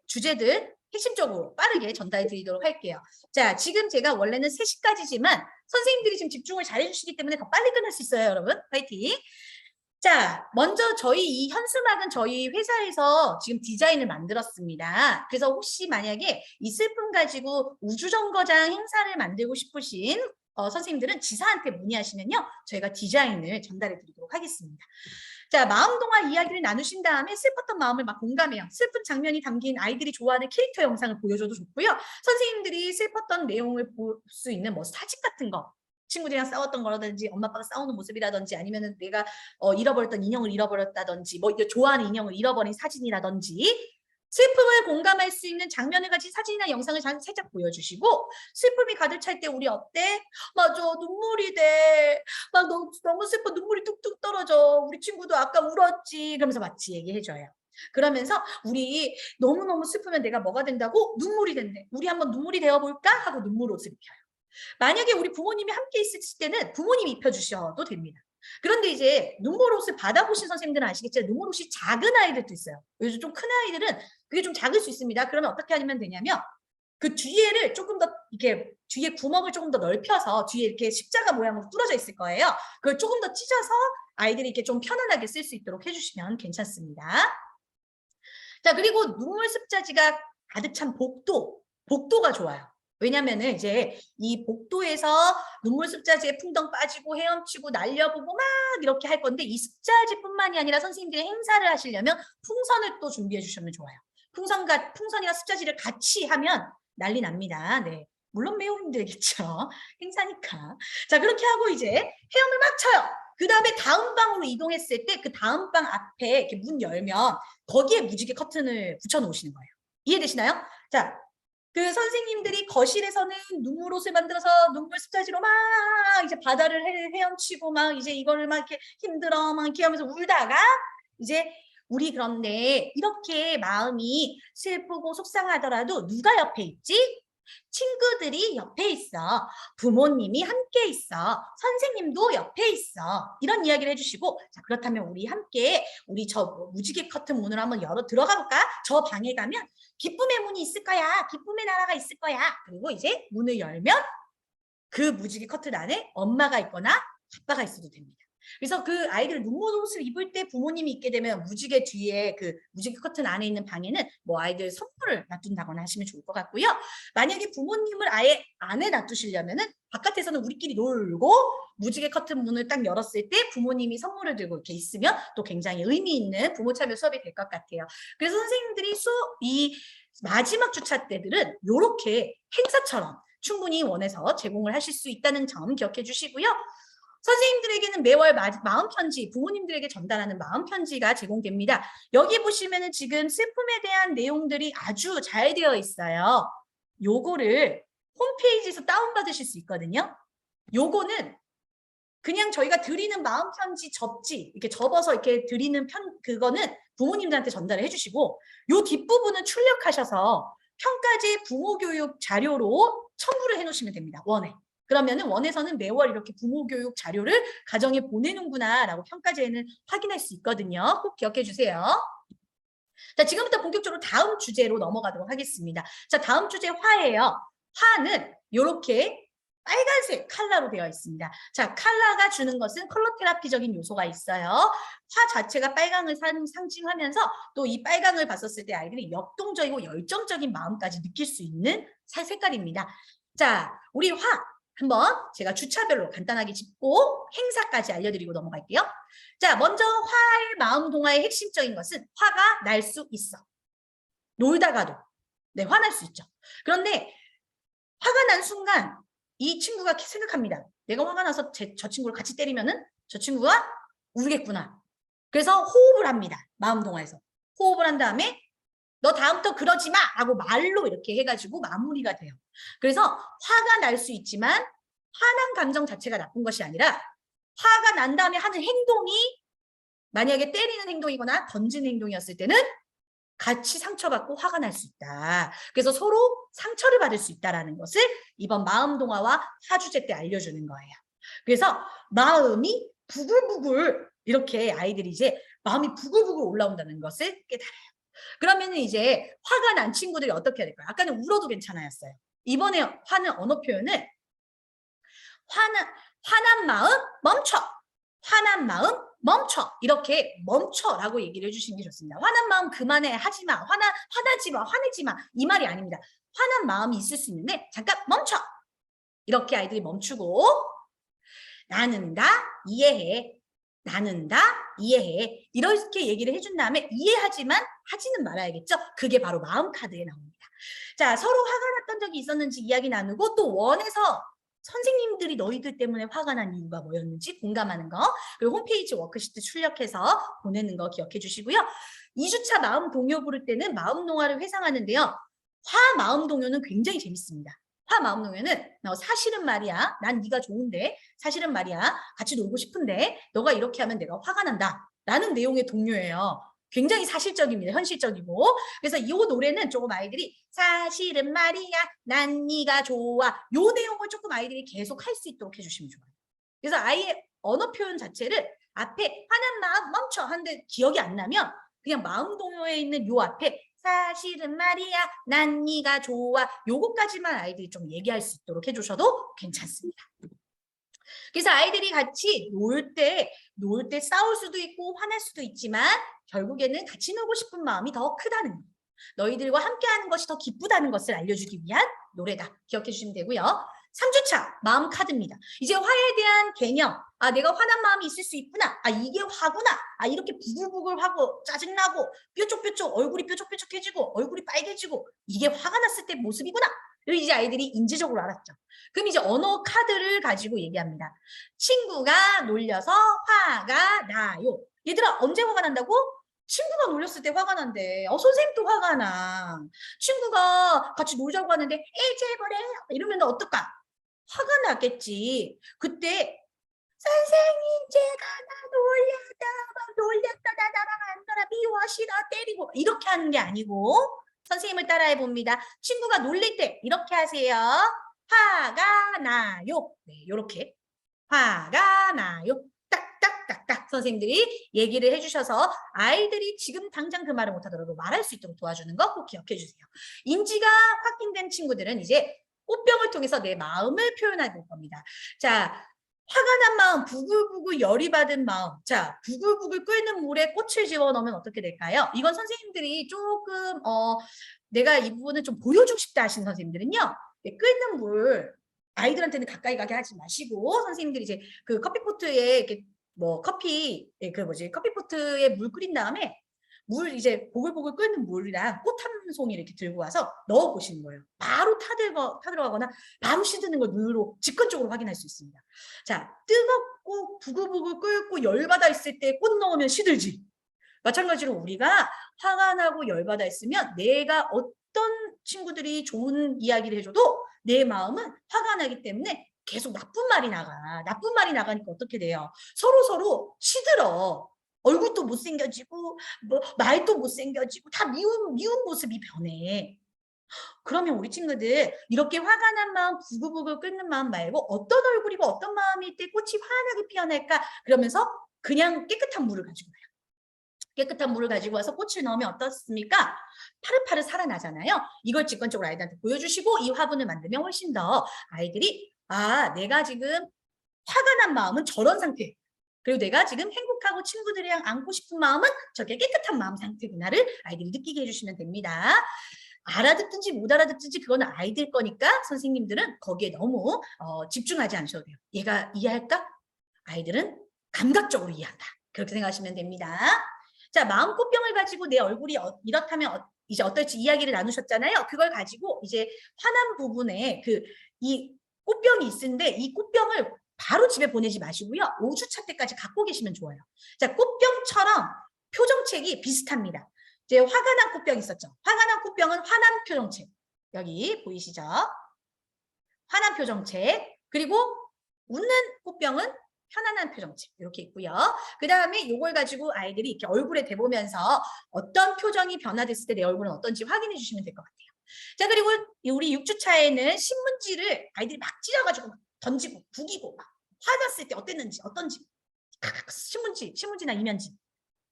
주제들 핵심적으로 빠르게 전달해 드리도록 할게요. 자, 지금 제가 원래는 3시까지지만 선생님들이 지금 집중을 잘 해주시기 때문에 더 빨리 끝날 수 있어요, 여러분. 파이팅! 자, 먼저 저희 이 현수막은 저희 회사에서 지금 디자인을 만들었습니다. 그래서 혹시 만약에 이 슬픔 가지고 우주정거장 행사를 만들고 싶으신 선생님들은 지사한테 문의하시면요. 저희가 디자인을 전달해 드리도록 하겠습니다. 자, 마음동화 이야기를 나누신 다음에 슬펐던 마음을 막 공감해요. 슬픈 장면이 담긴 아이들이 좋아하는 캐릭터 영상을 보여줘도 좋고요. 선생님들이 슬펐던 내용을 볼 수 있는 뭐 사진 같은 거, 친구들이랑 싸웠던 거라든지 엄마 아빠가 싸우는 모습이라든지 아니면은 내가 잃어버렸던 인형을 잃어버렸다든지 뭐 좋아하는 인형을 잃어버린 사진이라든지 슬픔을 공감할 수 있는 장면을 가진 사진이나 영상을 살짝 보여주시고 슬픔이 가득 찰 때 우리 어때? 맞아, 눈물이 돼. 막 너무 슬퍼 눈물이 뚝뚝 떨어져. 우리 친구도 아까 울었지. 그러면서 마치 얘기해줘요. 그러면서 우리 너무너무 슬프면 내가 뭐가 된다고? 눈물이 된대. 우리 한번 눈물이 되어볼까? 하고 눈물 옷을 입혀요. 만약에 우리 부모님이 함께 있을 때는 부모님이 입혀주셔도 됩니다. 그런데 이제 눈물 옷을 받아보신 선생님들은 아시겠지만 눈물 옷이 작은 아이들도 있어요. 요즘 좀 큰 아이들은 그게 좀 작을 수 있습니다. 그러면 어떻게 하면 되냐면 그 뒤에를 조금 더 이렇게 뒤에 구멍을 조금 더 넓혀서 뒤에 이렇게 십자가 모양으로 뚫어져 있을 거예요. 그걸 조금 더 찢어서 아이들이 이렇게 좀 편안하게 쓸 수 있도록 해주시면 괜찮습니다. 자, 그리고 눈물 습자지가 가득 찬 복도가 좋아요. 왜냐면은 이제 이 복도에서 눈물 습자지에 풍덩 빠지고 헤엄치고 날려보고 막 이렇게 할 건데 이 습자지뿐만이 아니라 선생님들이 행사를 하시려면 풍선을 또 준비해 주시면 좋아요. 풍선이랑 습자지를 같이 하면 난리 납니다. 네. 물론 매우 힘들겠죠. 행사니까. 자, 그렇게 하고 이제 헤엄을 막 쳐요. 그 다음에 다음 방으로 이동했을 때 그 다음 방 앞에 이렇게 문 열면 거기에 무지개 커튼을 붙여 놓으시는 거예요. 이해되시나요? 자, 그 선생님들이 거실에서는 눈물 옷을 만들어서 눈물 습자지로 막 이제 바다를 헤엄치고 막 이제 이거를 막 이렇게 힘들어 막 이렇게 하면서 울다가 이제 우리 그런데 이렇게 마음이 슬프고 속상하더라도 누가 옆에 있지? 친구들이 옆에 있어. 부모님이 함께 있어. 선생님도 옆에 있어. 이런 이야기를 해주시고 자, 그렇다면 우리 함께 우리 저 무지개 커튼 문을 한번 열어 들어가 볼까? 저 방에 가면 기쁨의 문이 있을 거야. 기쁨의 나라가 있을 거야. 그리고 이제 문을 열면 그 무지개 커튼 안에 엄마가 있거나 아빠가 있어도 됩니다. 그래서 그 아이들 눈물 옷을 입을 때 부모님이 있게 되면 무지개 뒤에 그 무지개 커튼 안에 있는 방에는 뭐 아이들 선물을 놔둔다거나 하시면 좋을 것 같고요. 만약에 부모님을 아예 안에 놔두시려면은 바깥에서는 우리끼리 놀고 무지개 커튼 문을 딱 열었을 때 부모님이 선물을 들고 이렇게 있으면 또 굉장히 의미 있는 부모 참여 수업이 될 것 같아요. 그래서 선생님들이 이 마지막 주차 때들은 이렇게 행사처럼 충분히 원해서 제공을 하실 수 있다는 점 기억해 주시고요. 선생님들에게는 매월 마음 편지, 부모님들에게 전달하는 마음 편지가 제공됩니다. 여기 보시면은 지금 슬픔에 대한 내용들이 아주 잘 되어 있어요. 요거를 홈페이지에서 다운받으실 수 있거든요. 요거는 그냥 저희가 드리는 마음 편지 접지 이렇게 접어서 이렇게 드리는 그거는 부모님들한테 전달을 해주시고 요 뒷부분은 출력하셔서 평가제 부모 교육 자료로 첨부를 해놓으시면 됩니다. 원에. 그러면은 원에서는 매월 이렇게 부모 교육 자료를 가정에 보내는구나라고 평가제에는 확인할 수 있거든요. 꼭 기억해 주세요. 자, 지금부터 본격적으로 다음 주제로 넘어가도록 하겠습니다. 자, 다음 주제 화예요. 화는 이렇게 빨간색 컬러로 되어 있습니다. 자, 컬러가 주는 것은 컬러 테라피적인 요소가 있어요. 화 자체가 빨강을 상징하면서 또 이 빨강을 봤었을 때 아이들이 역동적이고 열정적인 마음까지 느낄 수 있는 색깔입니다. 자, 우리 화 한번 제가 주차별로 간단하게 짚고 행사까지 알려드리고 넘어갈게요. 자, 먼저 화의 마음 동화의 핵심적인 것은 화가 날 수 있어. 놀다가도 네, 화날 수 있죠. 그런데 화가 난 순간 이 친구가 생각합니다. 내가 화가 나서 저 친구를 같이 때리면은 저 친구가 울겠구나. 그래서 호흡을 합니다. 마음 동화에서. 호흡을 한 다음에 너 다음부터 그러지 마! 라고 말로 이렇게 해가지고 마무리가 돼요. 그래서 화가 날 수 있지만 화난 감정 자체가 나쁜 것이 아니라 화가 난 다음에 하는 행동이 만약에 때리는 행동이거나 던지는 행동이었을 때는 같이 상처받고 화가 날 수 있다. 그래서 서로 상처를 받을 수 있다는 것을 이번 마음 동화와 화 주제 때 알려주는 거예요. 그래서 마음이 부글부글 이렇게 아이들이 이제 마음이 부글부글 올라온다는 것을 깨달아요. 그러면 이제 화가 난 친구들이 어떻게 해야 될까요? 아까는 울어도 괜찮아였어요. 이번에 화는 언어 표현을 화난 마음 멈춰. 화난 마음 멈춰. 이렇게 멈춰라고 얘기를 해주시는 게 좋습니다. 화난 마음 그만해. 하지 마. 화나지 마. 화내지 마. 이 말이 아닙니다. 화난 마음이 있을 수 있는데 잠깐 멈춰. 이렇게 아이들이 멈추고 나는 다 이해해. 나는 다 이해해. 이렇게 얘기를 해준 다음에 이해하지만 하지는 말아야겠죠. 그게 바로 마음 카드에 나옵니다. 자, 서로 화가 났던 적이 있었는지 이야기 나누고 또 원에서 선생님들이 너희들 때문에 화가 난 이유가 뭐였는지 공감하는 거, 그리고 홈페이지 워크시트 출력해서 보내는 거 기억해 주시고요. 2주차 마음 동요 부를 때는 마음 동화를 회상하는데요. 화 마음 동요는 굉장히 재밌습니다. 화 마음 동요는 사실은 말이야. 난 네가 좋은데 사실은 말이야. 같이 놀고 싶은데 너가 이렇게 하면 내가 화가 난다. 라는 내용의 동요예요. 굉장히 사실적입니다. 현실적이고. 그래서 이 노래는 조금 아이들이 사실은 말이야. 난 네가 좋아. 요 내용을 조금 아이들이 계속 할 수 있도록 해주시면 좋아요. 그래서 아이의 언어 표현 자체를 앞에 화난 마음 멈춰 하는데 기억이 안 나면 그냥 마음 동요에 있는 요 앞에 사실은 말이야. 난 네가 좋아. 요거까지만 아이들이 좀 얘기할 수 있도록 해주셔도 괜찮습니다. 그래서 아이들이 같이 놀 때 싸울 수도 있고 화날 수도 있지만 결국에는 같이 놀고 싶은 마음이 더 크다는 거. 너희들과 함께하는 것이 더 기쁘다는 것을 알려주기 위한 노래다. 기억해 주시면 되고요. 3주차 마음 카드입니다. 이제 화에 대한 개념. 아, 내가 화난 마음이 있을 수 있구나. 아, 이게 화구나. 아, 이렇게 부글부글하고 짜증나고 뾰족뾰족 얼굴이 뾰족뾰족해지고 얼굴이 빨개지고 이게 화가 났을 때 모습이구나. 그리고 이제 아이들이 인지적으로 알았죠. 그럼 이제 언어 카드를 가지고 얘기합니다. 친구가 놀려서 화가 나요. 얘들아, 언제 화가 난다고? 친구가 놀렸을 때 화가 난대. 선생님도 화가 나. 친구가 같이 놀자고 하는데 제발해 이러면 어떨까? 화가 나겠지. 그때 선생님 제가 나 놀렸다 나랑 안 놀아 미워 싫어 때리고 이렇게 하는 게 아니고 선생님을 따라해 봅니다. 친구가 놀릴 때 이렇게 하세요. 화가 나요. 네, 이렇게 화가 나요. 딱딱딱딱 선생님들이 얘기를 해주셔서 아이들이 지금 당장 그 말을 못하더라도 말할 수 있도록 도와주는 거 꼭 기억해 주세요. 인지가 확인된 친구들은 이제 꽃병을 통해서 내 마음을 표현할 겁니다. 자, 화가 난 마음, 부글부글 열이 받은 마음. 자, 부글부글 끓는 물에 꽃을 집어넣으면 어떻게 될까요? 이건 선생님들이 조금 내가 이 부분을 좀 보여주고 싶다 하시는 선생님들은요. 끓는 물 아이들한테는 가까이 가게 하지 마시고 선생님들이 이제 그 커피포트에 이렇게 커피포트에 물 끓인 다음에 물 이제 보글보글 끓는 물이랑 꽃 한 송이 이렇게 들고 와서 넣어 보시는 거예요. 바로 타들어가거나 바로 시드는 걸 눈으로 직관적으로 확인할 수 있습니다. 자, 뜨겁고 부글부글 끓고 열받아 있을 때 꽃 넣으면 시들지. 마찬가지로 우리가 화가 나고 열받아 있으면 내가 어떤 친구들이 좋은 이야기를 해줘도 내 마음은 화가 나기 때문에 계속 나쁜 말이 나가. 나쁜 말이 나가니까 어떻게 돼요? 서로 시들어. 얼굴도 못생겨지고 뭐 말도 못생겨지고 다 미운 모습이 변해. 그러면 우리 친구들 이렇게 화가 난 마음, 부글부글 끓는 마음 말고 어떤 얼굴이고 어떤 마음일 때 꽃이 환하게 피어날까? 그러면서 그냥 깨끗한 물을 가지고 와요. 깨끗한 물을 가지고 와서 꽃을 넣으면 어떻습니까? 파릇파릇 살아나잖아요. 이걸 직관적으로 아이들한테 보여주시고 이 화분을 만들면 훨씬 더 아이들이 아, 내가 지금 화가 난 마음은 저런 상태. 그리고 내가 지금 행복하고 친구들이랑 안고 싶은 마음은 저렇게 깨끗한 마음 상태구나를 아이들이 느끼게 해주시면 됩니다. 알아듣든지 못 알아듣든지 그거는 아이들 거니까 선생님들은 거기에 너무 집중하지 않으셔도 돼요. 얘가 이해할까? 아이들은 감각적으로 이해한다. 그렇게 생각하시면 됩니다. 자, 마음 꽃병을 가지고 내 얼굴이 이렇다면 이제 어떨지 이야기를 나누셨잖아요. 그걸 가지고 이제 화난 부분에 이 꽃병이 있는데 이 꽃병을 바로 집에 보내지 마시고요. 5주차 때까지 갖고 계시면 좋아요. 자, 꽃병처럼 표정책이 비슷합니다. 이제 화가 난 꽃병 있었죠. 화가 난 꽃병은 화난 표정책. 여기 보이시죠? 화난 표정책. 그리고 웃는 꽃병은 편안한 표정책. 이렇게 있고요. 그 다음에 이걸 가지고 아이들이 이렇게 얼굴에 대보면서 어떤 표정이 변화됐을 때 내 얼굴은 어떤지 확인해 주시면 될 것 같아요. 자, 그리고 우리 6주차에는 신문지를 아이들이 막 찢어가지고 막 던지고 구기고 막 화났을 때 어땠는지 어떤지 신문지나 이면지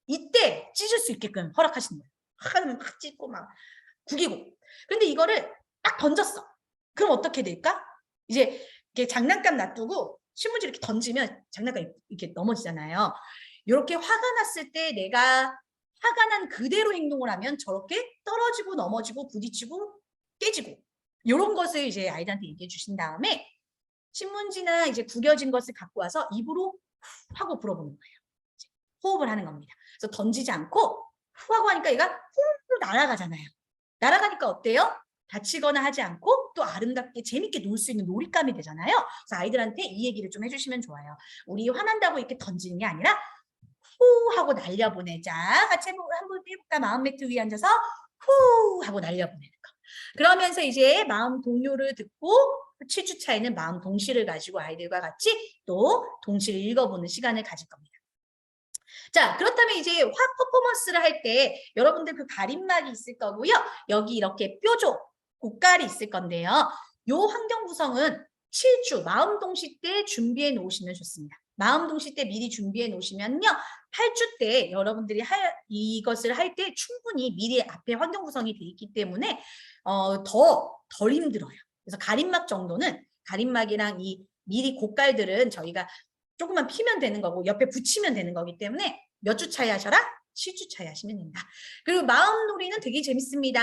이때 찢을 수 있게끔 허락하시는 거예요. 하면 막 찢고 막 구기고. 근데 이거를 딱 던졌어. 그럼 어떻게 될까? 이제 이렇게 장난감 놔두고 신문지 이렇게 던지면 장난감이 이렇게 넘어지잖아요. 이렇게 화가 났을 때 내가 화가 난 그대로 행동을 하면 저렇게 떨어지고 넘어지고 부딪히고 깨지고 이런 것을 이제 아이들한테 얘기해 주신 다음에 신문지나 이제 구겨진 것을 갖고 와서 입으로 후 하고 불어보는 거예요. 호흡을 하는 겁니다. 그래서 던지지 않고 후 하고 하니까 얘가 후 날아가잖아요. 날아가니까 어때요? 다치거나 하지 않고 또 아름답게 재밌게 놀 수 있는 놀잇감이 되잖아요. 그래서 아이들한테 이 얘기를 좀 해주시면 좋아요. 우리 화난다고 이렇게 던지는 게 아니라 후 하고 날려보내자. 같이 한번 해볼까? 마음 매트 위에 앉아서 후 하고 날려보내는 거. 그러면서 이제 마음 동요를 듣고 7주차에는 마음 동시를 가지고 아이들과 같이 또 동시를 읽어보는 시간을 가질 겁니다. 자, 그렇다면 이제 화 퍼포먼스를 할 때 여러분들 그 가림막이 있을 거고요. 여기 이렇게 뾰족, 고깔이 있을 건데요. 요 환경 구성은 7주 마음 동시 때 준비해 놓으시면 좋습니다. 마음 동시 때 미리 준비해 놓으시면요. 8주 때 여러분들이 이것을 할 때 충분히 미리 앞에 환경 구성이 돼 있기 때문에 덜 힘들어요. 그래서 가림막 정도는 가림막이랑 이 미리 고깔들은 저희가 조금만 피면 되는 거고 옆에 붙이면 되는 거기 때문에 몇 주 차에 하셔라? 7주 차에 하시면 됩니다. 그리고 마음놀이는 되게 재밌습니다.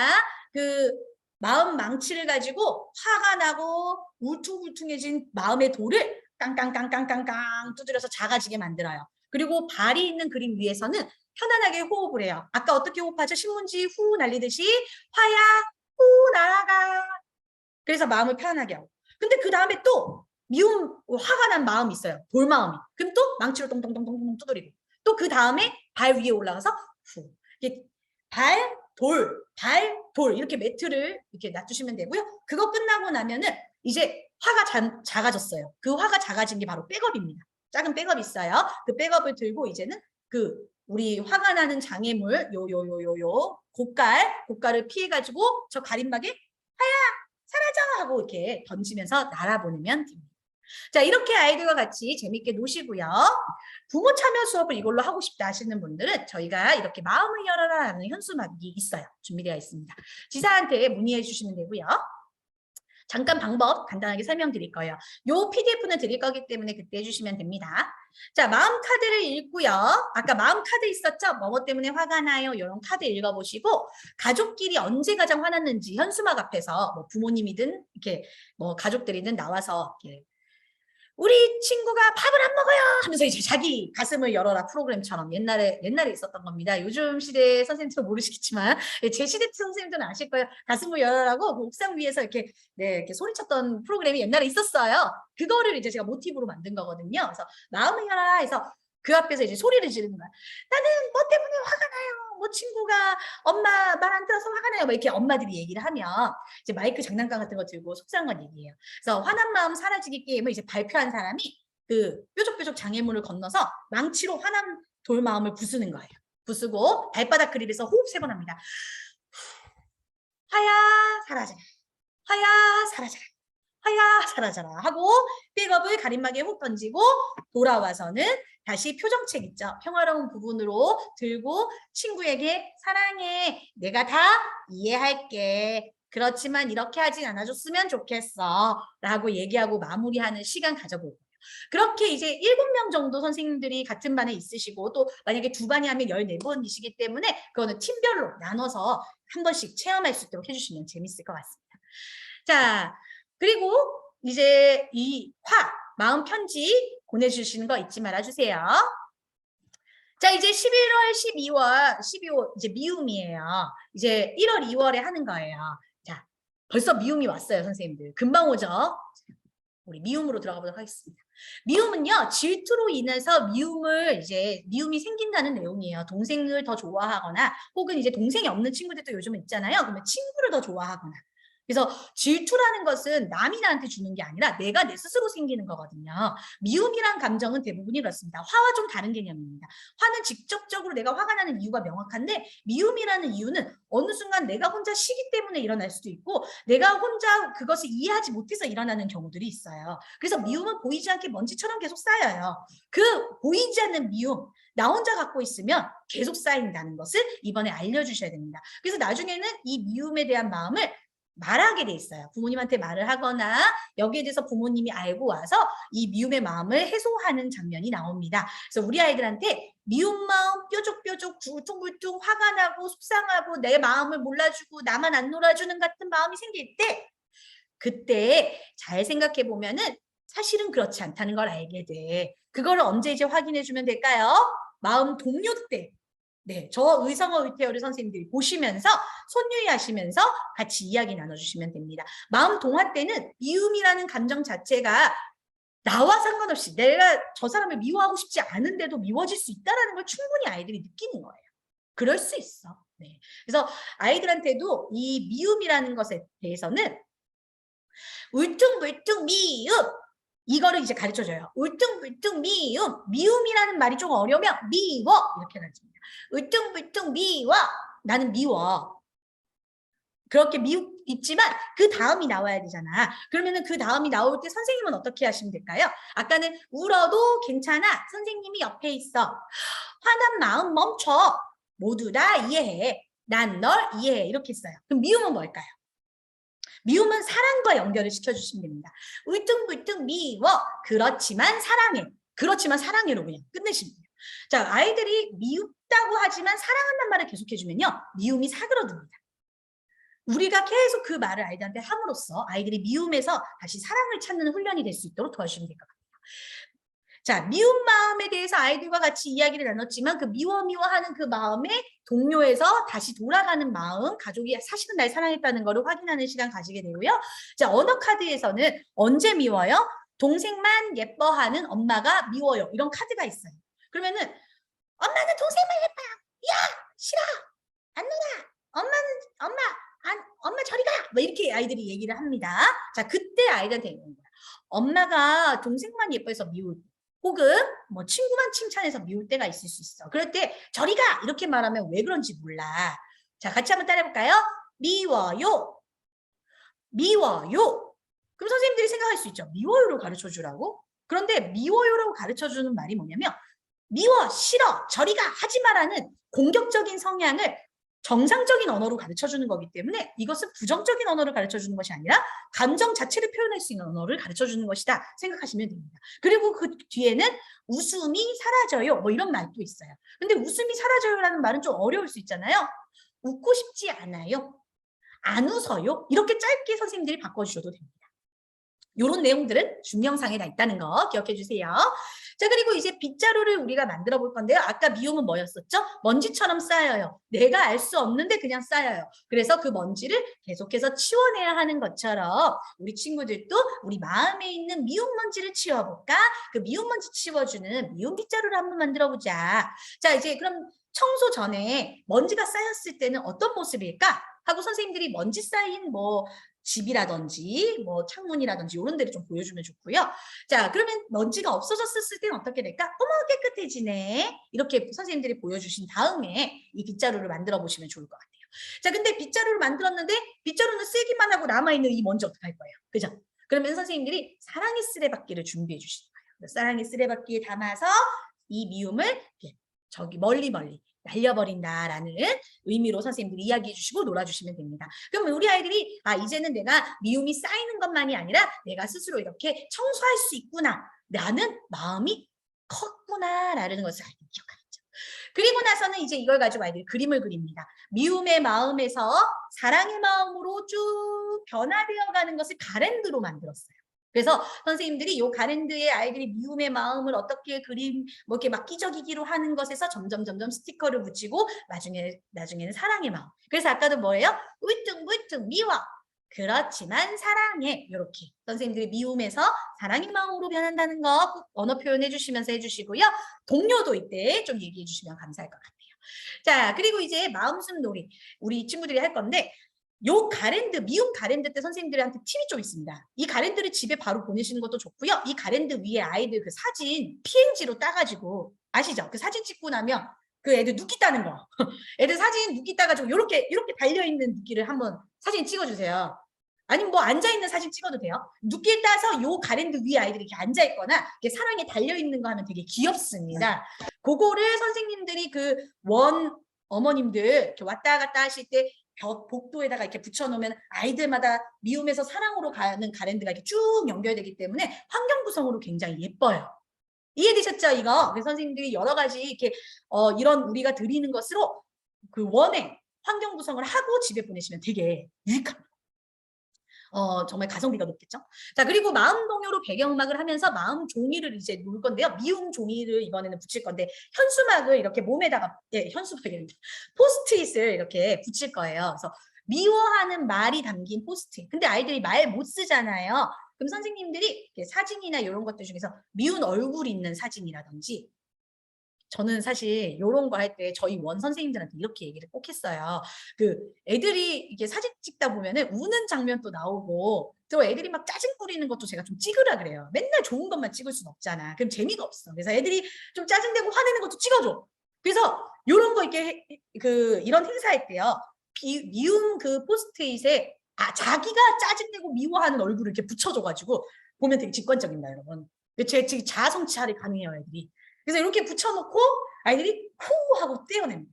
그 마음 망치를 가지고 화가 나고 울퉁불퉁해진 마음의 돌을 깡깡깡깡깡깡 두드려서 작아지게 만들어요. 그리고 발이 있는 그림 위에서는 편안하게 호흡을 해요. 아까 어떻게 호흡하죠? 신문지 후 날리듯이 화야 후 날아가. 그래서 마음을 편안하게 하고. 근데 그 다음에 또 화가 난 마음이 있어요. 돌마음이. 그럼 또 망치로 동동동동 두드리고. 또 그 다음에 발 위에 올라가서 후. 이렇게 발, 돌 이렇게 매트를 이렇게 놔두시면 되고요. 그거 끝나고 나면은 이제 화가 작아졌어요. 그 화가 작아진 게 바로 백업입니다. 작은 백업이 있어요. 그 백업을 들고 이제는 우리 화가 나는 장애물 고깔을 피해가지고 저 가림막에 화야 사라져 하고 이렇게 던지면서 날아보내면 됩니다. 자, 이렇게 아이들과 같이 재밌게 노시고요. 부모 참여 수업을 이걸로 하고 싶다 하시는 분들은 저희가 이렇게 마음을 열어라 하는 현수막이 있어요. 준비되어 있습니다. 지사한테 문의해 주시면 되고요. 잠깐 방법 간단하게 설명드릴 거예요. 요 PDF는 드릴 거기 때문에 그때 해주시면 됩니다. 자, 마음 카드를 읽고요. 아까 마음 카드 있었죠? 뭐뭐 때문에 화가 나요? 이런 카드 읽어보시고 가족끼리 언제 가장 화났는지 현수막 앞에서 뭐 부모님이든 이렇게 뭐 가족들이든 나와서 이렇게 우리 친구가 밥을 안 먹어요 하면서 이제 자기 가슴을 열어라 프로그램처럼 옛날에 있었던 겁니다. 요즘 시대 선생님들은 모르시겠지만 제 시대 선생님들은 아실 거예요. 가슴을 열어라고 그 옥상 위에서 이렇게 이렇게 소리쳤던 프로그램이 옛날에 있었어요. 그거를 이제 제가 모티브로 만든 거거든요. 그래서 마음을 열어라 해서 그 앞에서 이제 소리를 지르는 거야. 나는 뭐 때문에 화가 나요. 뭐 친구가 엄마 말 안 들어서 화가 나요. 뭐 이렇게 엄마들이 얘기를 하면 이제 마이크 장난감 같은 거 들고 속상한 건 얘기해요. 그래서 화난 마음 사라지기 게임을 이제 발표한 사람이 그 뾰족뾰족 장애물을 건너서 망치로 화난 돌 마음을 부수는 거예요. 부수고 발바닥 그립에서 호흡 3번 합니다. 화야 사라져라. 화야 사라져라. 화야 사라져라 하고 백업을 가림막에 훅 던지고 돌아와서는 다시 표정책 있죠. 평화로운 부분으로 들고 친구에게 사랑해. 내가 다 이해할게. 그렇지만 이렇게 하진 않아줬으면 좋겠어. 라고 얘기하고 마무리하는 시간 가져보고. 그렇게 이제 7명 정도 선생님들이 같은 반에 있으시고 또 만약에 2반이 하면 14번이시기 때문에 그거는 팀별로 나눠서 한 번씩 체험할 수 있도록 해주시면 재밌을 것 같습니다. 자, 그리고 이제 이 마음 편지 보내주시는 거 잊지 말아주세요. 자, 이제 11월, 12월 이제 미움이에요. 이제 1월, 2월에 하는 거예요. 자, 벌써 미움이 왔어요, 선생님들. 금방 오죠? 우리 미움으로 들어가 보도록 하겠습니다. 미움은요, 질투로 인해서 미움이 생긴다는 내용이에요. 동생을 더 좋아하거나 혹은 이제 동생이 없는 친구들도 요즘은 있잖아요. 그러면 친구를 더 좋아하거나. 그래서 질투라는 것은 남이 나한테 주는 게 아니라 내가 내 스스로 생기는 거거든요. 미움이란 감정은 대부분이 그렇습니다. 화와 좀 다른 개념입니다. 화는 직접적으로 내가 화가 나는 이유가 명확한데 미움이라는 이유는 어느 순간 내가 혼자 시기 때문에 일어날 수도 있고 내가 혼자 그것을 이해하지 못해서 일어나는 경우들이 있어요. 그래서 미움은 보이지 않게 먼지처럼 계속 쌓여요. 그 보이지 않는 미움, 나 혼자 갖고 있으면 계속 쌓인다는 것을 이번에 알려주셔야 됩니다. 그래서 나중에는 이 미움에 대한 마음을 말하게 돼 있어요. 부모님한테 말을 하거나 여기에 대해서 부모님이 알고 와서 이 미움의 마음을 해소하는 장면이 나옵니다. 그래서 우리 아이들한테 미움 마음 뾰족뾰족 굴퉁굴퉁 화가 나고 속상하고 내 마음을 몰라주고 나만 안 놀아주는 같은 마음이 생길 때 그때 잘 생각해 보면은 사실은 그렇지 않다는 걸 알게 돼. 그거를 언제 이제 확인해 주면 될까요? 마음 동요 때. 네, 저 의성어 의태어를 선생님들이 보시면서 손유의하시면서 같이 이야기 나눠주시면 됩니다. 마음 동화 때는 미움이라는 감정 자체가 나와 상관없이 내가 저 사람을 미워하고 싶지 않은데도 미워질 수 있다는 걸 충분히 아이들이 느끼는 거예요. 그럴 수 있어. 네. 그래서 아이들한테도 이 미움이라는 것에 대해서는 울퉁불퉁 미움 이거를 이제 가르쳐줘요. 울퉁불퉁 미움이라는 말이 좀 어려우면 미워 이렇게 가르칩니다. 울퉁불퉁 미워 나는 미워. 그렇게 있지만 그 다음이 나와야 되잖아. 그러면은 그 다음이 나올 때 선생님은 어떻게 하시면 될까요? 아까는 울어도 괜찮아. 선생님이 옆에 있어. 화난 마음 멈춰. 모두 다 이해해. 난 널 이해해. 이렇게 했어요. 그럼 미움은 뭘까요? 미움은 사랑과 연결을 시켜주시면 됩니다. 울퉁불퉁 미워. 그렇지만 사랑해. 그렇지만 사랑해로 그냥 끝내시면 돼요. 자, 아이들이 미웁다고 하지만 사랑한다는 말을 계속해주면요. 미움이 사그러듭니다. 우리가 계속 그 말을 아이들한테 함으로써 아이들이 미움에서 다시 사랑을 찾는 훈련이 될 수 있도록 도와주시면 될 것 같아요. 자, 미움 마음에 대해서 아이들과 같이 이야기를 나눴지만 그 미워하는 그 마음에 동요에서 다시 돌아가는 마음, 가족이 사실은 날 사랑했다는 것을 확인하는 시간 가지게 되고요. 자, 언어 카드에서는 언제 미워요? 동생만 예뻐하는 엄마가 미워요. 이런 카드가 있어요. 그러면은 엄마는 동생만 예뻐요. 야, 싫어. 안 놀아. 엄마 저리 가. 뭐 이렇게 아이들이 얘기를 합니다. 자, 그때 아이들한테 얘기하는 거야. 엄마가 동생만 예뻐해서 미울 때, 혹은 뭐 친구만 칭찬해서 미울 때가 있을 수 있어. 그럴 때 저리 가 이렇게 말하면 왜 그런지 몰라. 자, 같이 한번 따라해볼까요? 미워요. 미워요. 그럼 선생님들이 생각할 수 있죠. 미워요로 가르쳐주라고? 그런데 미워요라고 가르쳐주는 말이 뭐냐면 미워, 싫어, 저리 가 하지 마라는 공격적인 성향을 정상적인 언어로 가르쳐주는 거기 때문에 이것은 부정적인 언어를 가르쳐주는 것이 아니라 감정 자체를 표현할 수 있는 언어를 가르쳐주는 것이다 생각하시면 됩니다. 그리고 그 뒤에는 웃음이 사라져요 뭐 이런 말도 있어요. 근데 웃음이 사라져요라는 말은 좀 어려울 수 있잖아요. 웃고 싶지 않아요. 안 웃어요. 이렇게 짧게 선생님들이 바꿔주셔도 됩니다. 이런 내용들은 중영상에 다 있다는 거 기억해 주세요. 자, 그리고 이제 빗자루를 우리가 만들어 볼 건데요. 아까 미움은 뭐였었죠? 먼지처럼 쌓여요. 내가 알 수 없는데 그냥 쌓여요. 그래서 그 먼지를 계속해서 치워내야 하는 것처럼 우리 친구들도 우리 마음에 있는 미움 먼지를 치워볼까? 그 미움 먼지 치워주는 미움 빗자루를 한번 만들어 보자. 자, 이제 그럼 청소 전에 먼지가 쌓였을 때는 어떤 모습일까? 하고 선생님들이 먼지 쌓인 뭐 집이라든지 뭐 창문이라든지 이런 데를 좀 보여주면 좋고요. 자, 그러면 먼지가 없어졌을 때는 어떻게 될까? 어머, 깨끗해지네. 이렇게 선생님들이 보여주신 다음에 이 빗자루를 만들어 보시면 좋을 것 같아요. 자, 근데 빗자루를 만들었는데 빗자루는 쓰기만 하고 남아있는 이 먼지 어떡할 거예요? 그죠? 그러면 선생님들이 사랑의 쓰레받기를 준비해 주시는 거예요. 사랑의 쓰레받기에 담아서 이 미움을 이렇게 저기 멀리 날려버린다라는 의미로 선생님들이 이야기해 주시고 놀아주시면 됩니다. 그럼 우리 아이들이 이제는 내가 미움이 쌓이는 것만이 아니라 내가 스스로 이렇게 청소할 수 있구나 라는 마음이 컸구나라는 것을 아이들이 기억하겠죠. 그리고 나서는 이제 이걸 가지고 아이들이 그림을 그립니다. 미움의 마음에서 사랑의 마음으로 쭉 변화되어 가는 것을 가랜드로 만들었어요. 그래서 선생님들이 이 가랜드에 아이들이 미움의 마음을 어떻게 그림 뭐 이렇게 막 끼적이기로 하는 것에서 점점 스티커를 붙이고 나중에는 사랑의 마음. 그래서 아까도 뭐예요? 울퉁불퉁 미워. 그렇지만 사랑해. 이렇게 선생님들이 미움에서 사랑의 마음으로 변한다는 거 꼭 언어 표현해 주시면서 해주시고요. 동료도 이때 좀 얘기해 주시면 감사할 것 같아요. 자, 그리고 이제 마음속 놀이 우리 친구들이 할 건데 요 가랜드, 미움 가랜드 때 선생님들한테 팁이 좀 있습니다. 이 가랜드를 집에 바로 보내시는 것도 좋고요. 이 가랜드 위에 아이들 그 사진 PNG로 따가지고 아시죠? 그 사진 찍고 나면 그 애들 눕기 따는 거. 애들 사진 눕기 따가지고 이렇게 달려있는 눕기를 한번 사진 찍어주세요. 아니면 뭐 앉아있는 사진 찍어도 돼요. 눕기 따서 요 가랜드 위에 아이들이 이렇게 앉아있거나 이렇게 사랑에 달려있는 거 하면 되게 귀엽습니다. 그거를 선생님들이 그 원 어머님들 이렇게 왔다 갔다 하실 때 복도에다가 이렇게 붙여놓으면 아이들마다 미움에서 사랑으로 가는 가랜드가 이렇게 쭉 연결되기 때문에 환경 구성으로 굉장히 예뻐요. 이해되셨죠, 이거? 그래서 선생님들이 여러 가지 이렇게 이런 우리가 드리는 것으로 그 원의 환경 구성을 하고 집에 보내시면 되게 유익합니다. 정말 가성비가 높겠죠. 자, 그리고 마음 동요로 배경음악을 하면서 마음 종이를 이제 놓을 건데요. 미움 종이를 이번에는 붙일 건데 현수막을 이렇게 몸에다가 현수막이 포스트잇을 이렇게 붙일 거예요. 그래서 미워하는 말이 담긴 포스트잇. 근데 아이들이 말 못 쓰잖아요. 그럼 선생님들이 사진이나 이런 것들 중에서 미운 얼굴 있는 사진이라든지 저는 사실 이런 거 할 때 저희 원 선생님들한테 이렇게 얘기를 꼭 했어요. 그 애들이 이게 사진 찍다 보면은 우는 장면도 나오고 또 애들이 막 짜증 부리는 것도 제가 좀 찍으라 그래요. 맨날 좋은 것만 찍을 순 없잖아. 그럼 재미가 없어. 그래서 애들이 좀 짜증내고 화내는 것도 찍어줘. 그래서 이런 거 이렇게 이런 행사할 때요. 미운 그 포스트잇에 자기가 짜증내고 미워하는 얼굴을 이렇게 붙여줘가지고 보면 되게 직관적입니다, 여러분. 제 자아 성찰이 가능해요, 애들이. 그래서 이렇게 붙여놓고 아이들이 후 하고 떼어냅니다.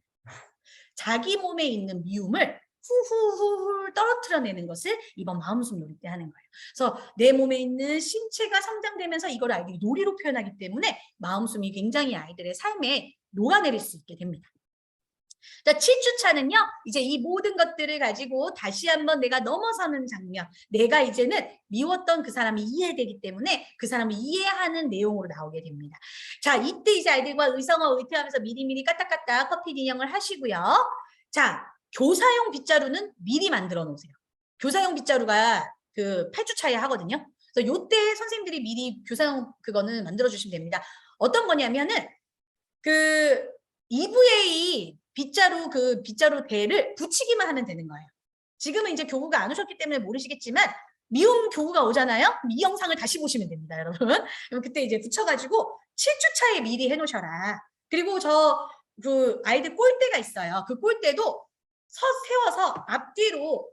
자기 몸에 있는 미움을 후후후 떨어뜨려내는 것을 이번 마음속 놀이 때 하는 거예요. 그래서 내 몸에 있는 신체가 성장되면서 이걸 아이들이 놀이로 표현하기 때문에 마음속이 굉장히 아이들의 삶에 녹아내릴 수 있게 됩니다. 자, 7주차는요. 이제 이 모든 것들을 가지고 다시 한번 내가 넘어서는 장면. 내가 이제는 미웠던 그 사람이 이해되기 때문에 그 사람을 이해하는 내용으로 나오게 됩니다. 자, 이때 이제 아이들과 의성어 의태하면서 미리미리 까딱까딱 커피 인형을 하시고요. 자, 교사용 빗자루는 미리 만들어 놓으세요. 교사용 빗자루가 그 8주차에 하거든요. 그래서 요때 선생님들이 미리 교사용 그거는 만들어 주시면 됩니다. 어떤 거냐면은 그 EVA 빗자루 대를 붙이기만 하면 되는 거예요. 지금은 이제 교구가 안 오셨기 때문에 모르시겠지만 미움 교구가 오잖아요. 이 영상을 다시 보시면 됩니다, 여러분. 그럼 그때 이제 붙여가지고 7주차에 미리 해놓으셔라. 그리고 그 아이들 꼴대가 있어요. 그 꼴대도 세워서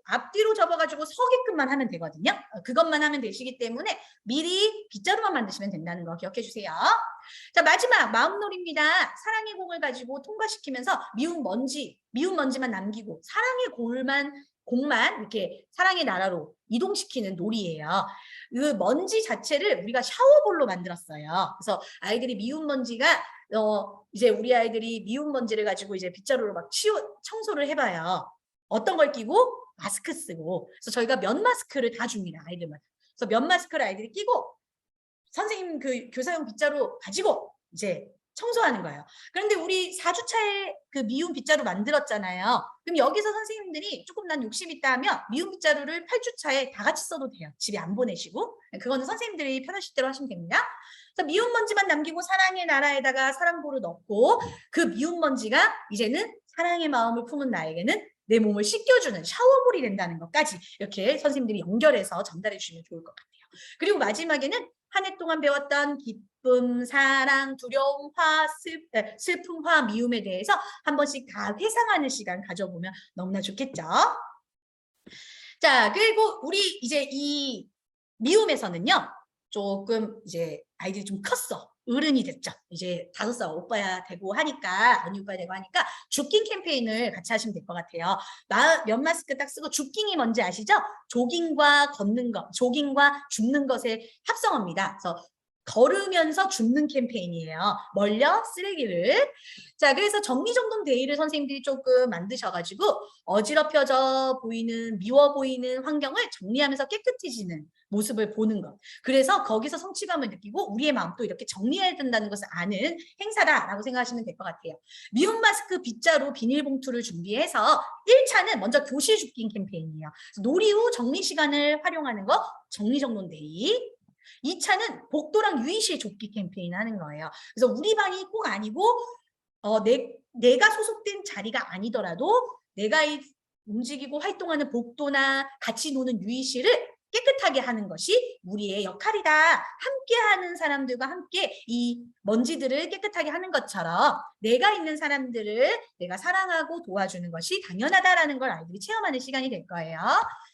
앞뒤로 접어가지고 서게끔만 하면 되거든요. 그것만 하면 되시기 때문에 미리 빗자루만 만드시면 된다는 거 기억해 주세요. 자, 마지막 마음놀이입니다. 사랑의 공을 가지고 통과시키면서 미운 먼지만 남기고 사랑의 공만 이렇게 사랑의 나라로 이동시키는 놀이예요. 그 먼지 자체를 우리가 샤워볼로 만들었어요. 그래서 아이들이 미운 먼지가 이제 우리 아이들이 미운 먼지를 가지고 이제 빗자루로 막 청소를 해봐요. 어떤 걸 끼고? 마스크 쓰고. 그래서 저희가 면 마스크를 다 줍니다, 아이들만. 그래서 면 마스크를 아이들이 끼고 선생님 그 교사용 빗자루 가지고 이제 청소하는 거예요. 그런데 우리 4주차에 그 미움 빗자루 만들었잖아요. 그럼 여기서 선생님들이 조금 난 욕심 있다 하면 미움 빗자루를 8주차에 다 같이 써도 돼요. 집에 안 보내시고. 그거는 선생님들이 편하실 대로 하시면 됩니다. 그래서 미움 먼지만 남기고 사랑의 나라에다가 사랑보를 넣고 그 미움 먼지가 이제는 사랑의 마음을 품은 나에게는 내 몸을 씻겨주는 샤워볼이 된다는 것까지 이렇게 선생님들이 연결해서 전달해 주시면 좋을 것 같아요. 그리고 마지막에는 한 해 동안 배웠던 기쁨, 사랑, 두려움, 슬픔, 화, 미움에 대해서 한 번씩 다 회상하는 시간 가져보면 너무나 좋겠죠. 자, 그리고 우리 이제 이 미움에서는요, 조금 이제 아이들이 좀 컸어. 어른이 됐죠. 이제 5살 오빠야 되고 하니까, 언니 오빠야 되고 하니까 줍깅 캠페인을 같이 하시면 될 것 같아요. 면 마스크 딱 쓰고 줍깅이 뭔지 아시죠? 조깅과 걷는 것, 조깅과 줍는 것의 합성어입니다. 그래서 걸으면서 줍는 캠페인이에요. 멀려 쓰레기를. 자, 그래서 정리정돈 데이를 선생님들이 조금 만드셔가지고 어지럽혀져 보이는, 미워 보이는 환경을 정리하면서 깨끗해지는 모습을 보는 것. 그래서 거기서 성취감을 느끼고 우리의 마음도 이렇게 정리해야 된다는 것을 아는 행사다라고 생각하시면 될 것 같아요. 미움 마스크, 빗자루, 비닐봉투를 준비해서 1차는 먼저 교실 줍깅 캠페인이에요. 놀이 후 정리 시간을 활용하는 거, 정리정돈 데이. 2차는 복도랑 유의실 좁기 캠페인 하는 거예요. 그래서 우리 방이 꼭 아니고 내가 소속된 자리가 아니더라도 내가 움직이고 활동하는 복도나 같이 노는 유의실을 깨끗하게 하는 것이 우리의 역할이다. 함께하는 사람들과 함께 이 먼지들을 깨끗하게 하는 것처럼 내가 있는 사람들을 내가 사랑하고 도와주는 것이 당연하다라는 걸 아이들이 체험하는 시간이 될 거예요.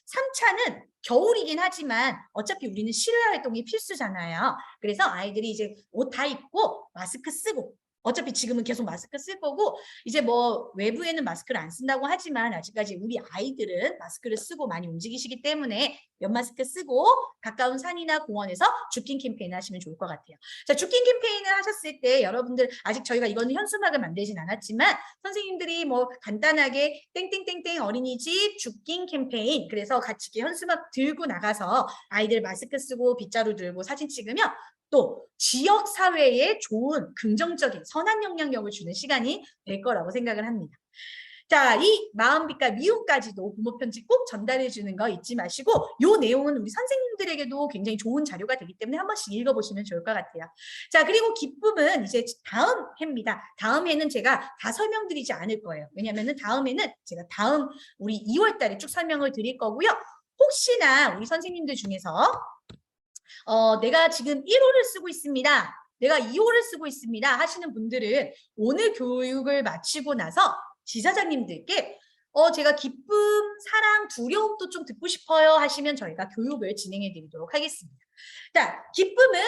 3차는 겨울이긴 하지만 어차피 우리는 실외 활동이 필수잖아요. 그래서 아이들이 이제 옷 다 입고 마스크 쓰고 어차피 지금은 계속 마스크 쓸 거고 이제 뭐 외부에는 마스크를 안 쓴다고 하지만 아직까지 우리 아이들은 마스크를 쓰고 많이 움직이시기 때문에 면 마스크 쓰고 가까운 산이나 공원에서 줍깅 캠페인을 하시면 좋을 것 같아요. 자, 줍깅 캠페인을 하셨을 때 여러분들 아직 저희가 이거는 현수막을 만들진 않았지만 선생님들이 뭐 간단하게 땡땡땡땡 어린이집 줍깅 캠페인 그래서 같이 이렇게 현수막 들고 나가서 아이들 마스크 쓰고 빗자루 들고 사진 찍으면 또 지역 사회에 좋은 긍정적인 선한 영향력을 주는 시간이 될 거라고 생각을 합니다. 자, 이 마음빛과 미움까지도 부모 편지 꼭 전달해 주는 거 잊지 마시고 이 내용은 우리 선생님들에게도 굉장히 좋은 자료가 되기 때문에 한 번씩 읽어보시면 좋을 것 같아요. 자, 그리고 기쁨은 이제 다음 해입니다. 다음 해는 제가 다 설명드리지 않을 거예요. 왜냐하면 다음 해는 제가 다음 우리 2월 달에 쭉 설명을 드릴 거고요. 혹시나 우리 선생님들 중에서 내가 지금 1호를 쓰고 있습니다. 내가 2호를 쓰고 있습니다. 하시는 분들은 오늘 교육을 마치고 나서 지사장님들께 제가 기쁨, 사랑, 두려움도 좀 듣고 싶어요 하시면 저희가 교육을 진행해 드리도록 하겠습니다. 자, 기쁨은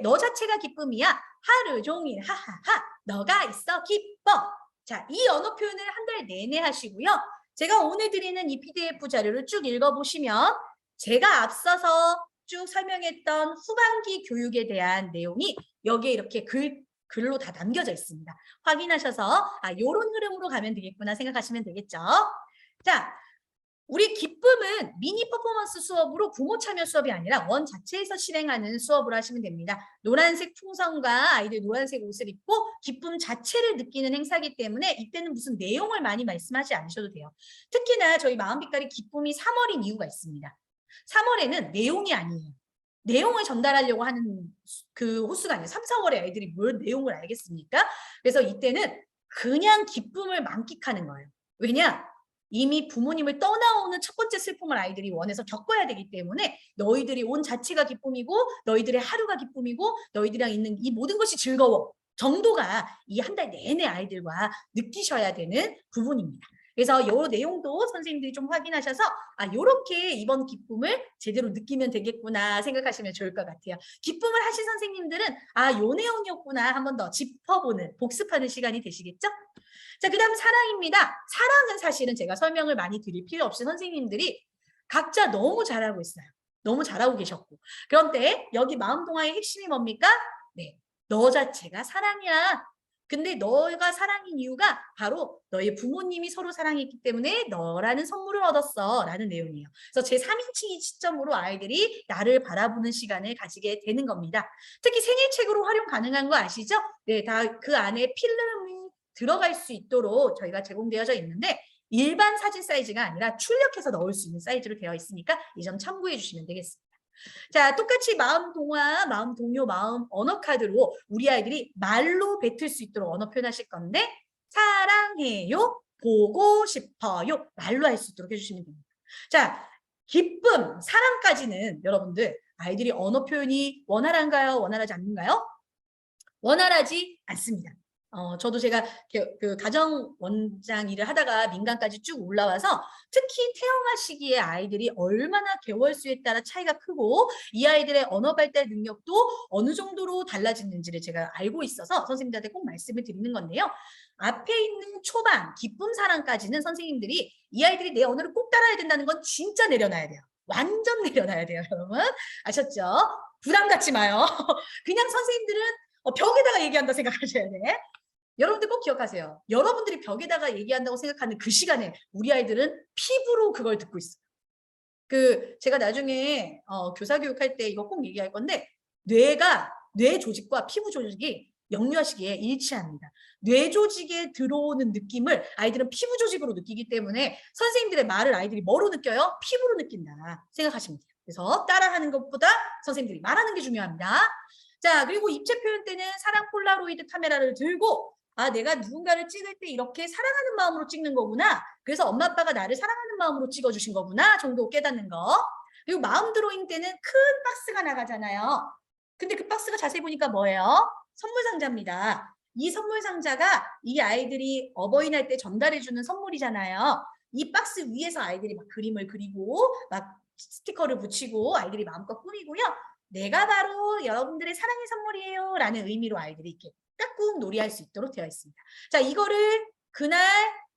너 자체가 기쁨이야. 하루 종일 하하하 너가 있어 기뻐. 자, 이 언어 표현을 한 달 내내 하시고요. 제가 오늘 드리는 이 PDF 자료를 쭉 읽어보시면 제가 앞서서 쭉 설명했던 후반기 교육에 대한 내용이 여기에 이렇게 글로 다 남겨져 있습니다. 확인하셔서 요런 흐름으로 가면 되겠구나 생각하시면 되겠죠. 자, 우리 기쁨은 미니 퍼포먼스 수업으로 부모 참여 수업이 아니라 원 자체에서 실행하는 수업으로 하시면 됩니다. 노란색 풍선과 아이들 노란색 옷을 입고 기쁨 자체를 느끼는 행사이기 때문에 이때는 무슨 내용을 많이 말씀하지 않으셔도 돼요. 특히나 저희 마음빛깔이 기쁨이 3월인 이유가 있습니다. 3월에는 내용이 아니에요. 내용을 전달하려고 하는 그 호수가 아니에요. 3, 4월에 아이들이 뭘 내용을 알겠습니까? 그래서 이때는 그냥 기쁨을 만끽하는 거예요. 왜냐? 이미 부모님을 떠나오는 첫 번째 슬픔을 아이들이 원해서 겪어야 되기 때문에 너희들이 온 자체가 기쁨이고 너희들의 하루가 기쁨이고 너희들이랑 있는 이 모든 것이 즐거워 정도가 이 한 달 내내 아이들과 느끼셔야 되는 부분입니다. 그래서 이 내용도 선생님들이 좀 확인하셔서 요렇게 이번 기쁨을 제대로 느끼면 되겠구나 생각하시면 좋을 것 같아요. 기쁨을 하신 선생님들은 요 내용이었구나 한 번 더 짚어보는 복습하는 시간이 되시겠죠? 자, 그 다음 사랑입니다. 사랑은 사실은 제가 설명을 많이 드릴 필요 없이 선생님들이 각자 너무 잘하고 있어요. 너무 잘하고 계셨고. 그런데 여기 마음동화의 핵심이 뭡니까? 네, 너 자체가 사랑이야. 근데 너가 사랑인 이유가 바로 너의 부모님이 서로 사랑했기 때문에 너라는 선물을 얻었어 라는 내용이에요. 그래서 제3인칭이 시점으로 아이들이 나를 바라보는 시간을 가지게 되는 겁니다. 특히 생일책으로 활용 가능한 거 아시죠? 네, 다 그 안에 필름이 들어갈 수 있도록 저희가 제공되어져 있는데 일반 사진 사이즈가 아니라 출력해서 넣을 수 있는 사이즈로 되어 있으니까 이 점 참고해 주시면 되겠습니다. 자, 똑같이 마음 동화, 마음 동요, 마음 언어 카드로 우리 아이들이 말로 뱉을 수 있도록 언어 표현하실 건데 사랑해요, 보고 싶어요 말로 할 수 있도록 해주시면 됩니다. 자, 기쁨, 사랑까지는 여러분들 아이들이 언어 표현이 원활한가요? 원활하지 않는가요? 원활하지 않습니다. 저도 제가 그 가정 원장 일을 하다가 민간까지 쭉 올라와서 특히 태영아 시기에 아이들이 얼마나 개월 수에 따라 차이가 크고 이 아이들의 언어 발달 능력도 어느 정도로 달라지는지를 제가 알고 있어서 선생님들한테 꼭 말씀을 드리는 건데요. 앞에 있는 초반, 기쁨, 사랑까지는 선생님들이 이 아이들이 내 언어를 꼭 따라야 된다는 건 진짜 내려놔야 돼요. 완전 내려놔야 돼요, 여러분. 아셨죠? 부담 갖지 마요. 그냥 선생님들은 벽에다가 얘기한다 생각하셔야 돼. 여러분들 꼭 기억하세요. 여러분들이 벽에다가 얘기한다고 생각하는 그 시간에 우리 아이들은 피부로 그걸 듣고 있어요. 제가 나중에 교사 교육할 때 이거 꼭 얘기할 건데 뇌 조직과 피부 조직이 영유아 시기에 일치합니다. 뇌 조직에 들어오는 느낌을 아이들은 피부 조직으로 느끼기 때문에 선생님들의 말을 아이들이 뭐로 느껴요? 피부로 느낀다 생각하시면 돼요. 그래서 따라하는 것보다 선생님들이 말하는 게 중요합니다. 자, 그리고 입체 표현 때는 사랑 폴라로이드 카메라를 들고 내가 누군가를 찍을 때 이렇게 사랑하는 마음으로 찍는 거구나. 그래서 엄마 아빠가 나를 사랑하는 마음으로 찍어주신 거구나 정도 깨닫는 거. 그리고 마음 드로잉 때는 큰 박스가 나가잖아요. 근데 그 박스가 자세히 보니까 뭐예요? 선물 상자입니다. 이 선물 상자가 이 아이들이 어버이날 때 전달해주는 선물이잖아요. 이 박스 위에서 아이들이 막 그림을 그리고 막 스티커를 붙이고 아이들이 마음껏 꾸미고요. 내가 바로 여러분들의 사랑의 선물이에요 라는 의미로 아이들이 이렇게 깍꾹 놀이할 수 있도록 되어 있습니다. 자, 이거를 그날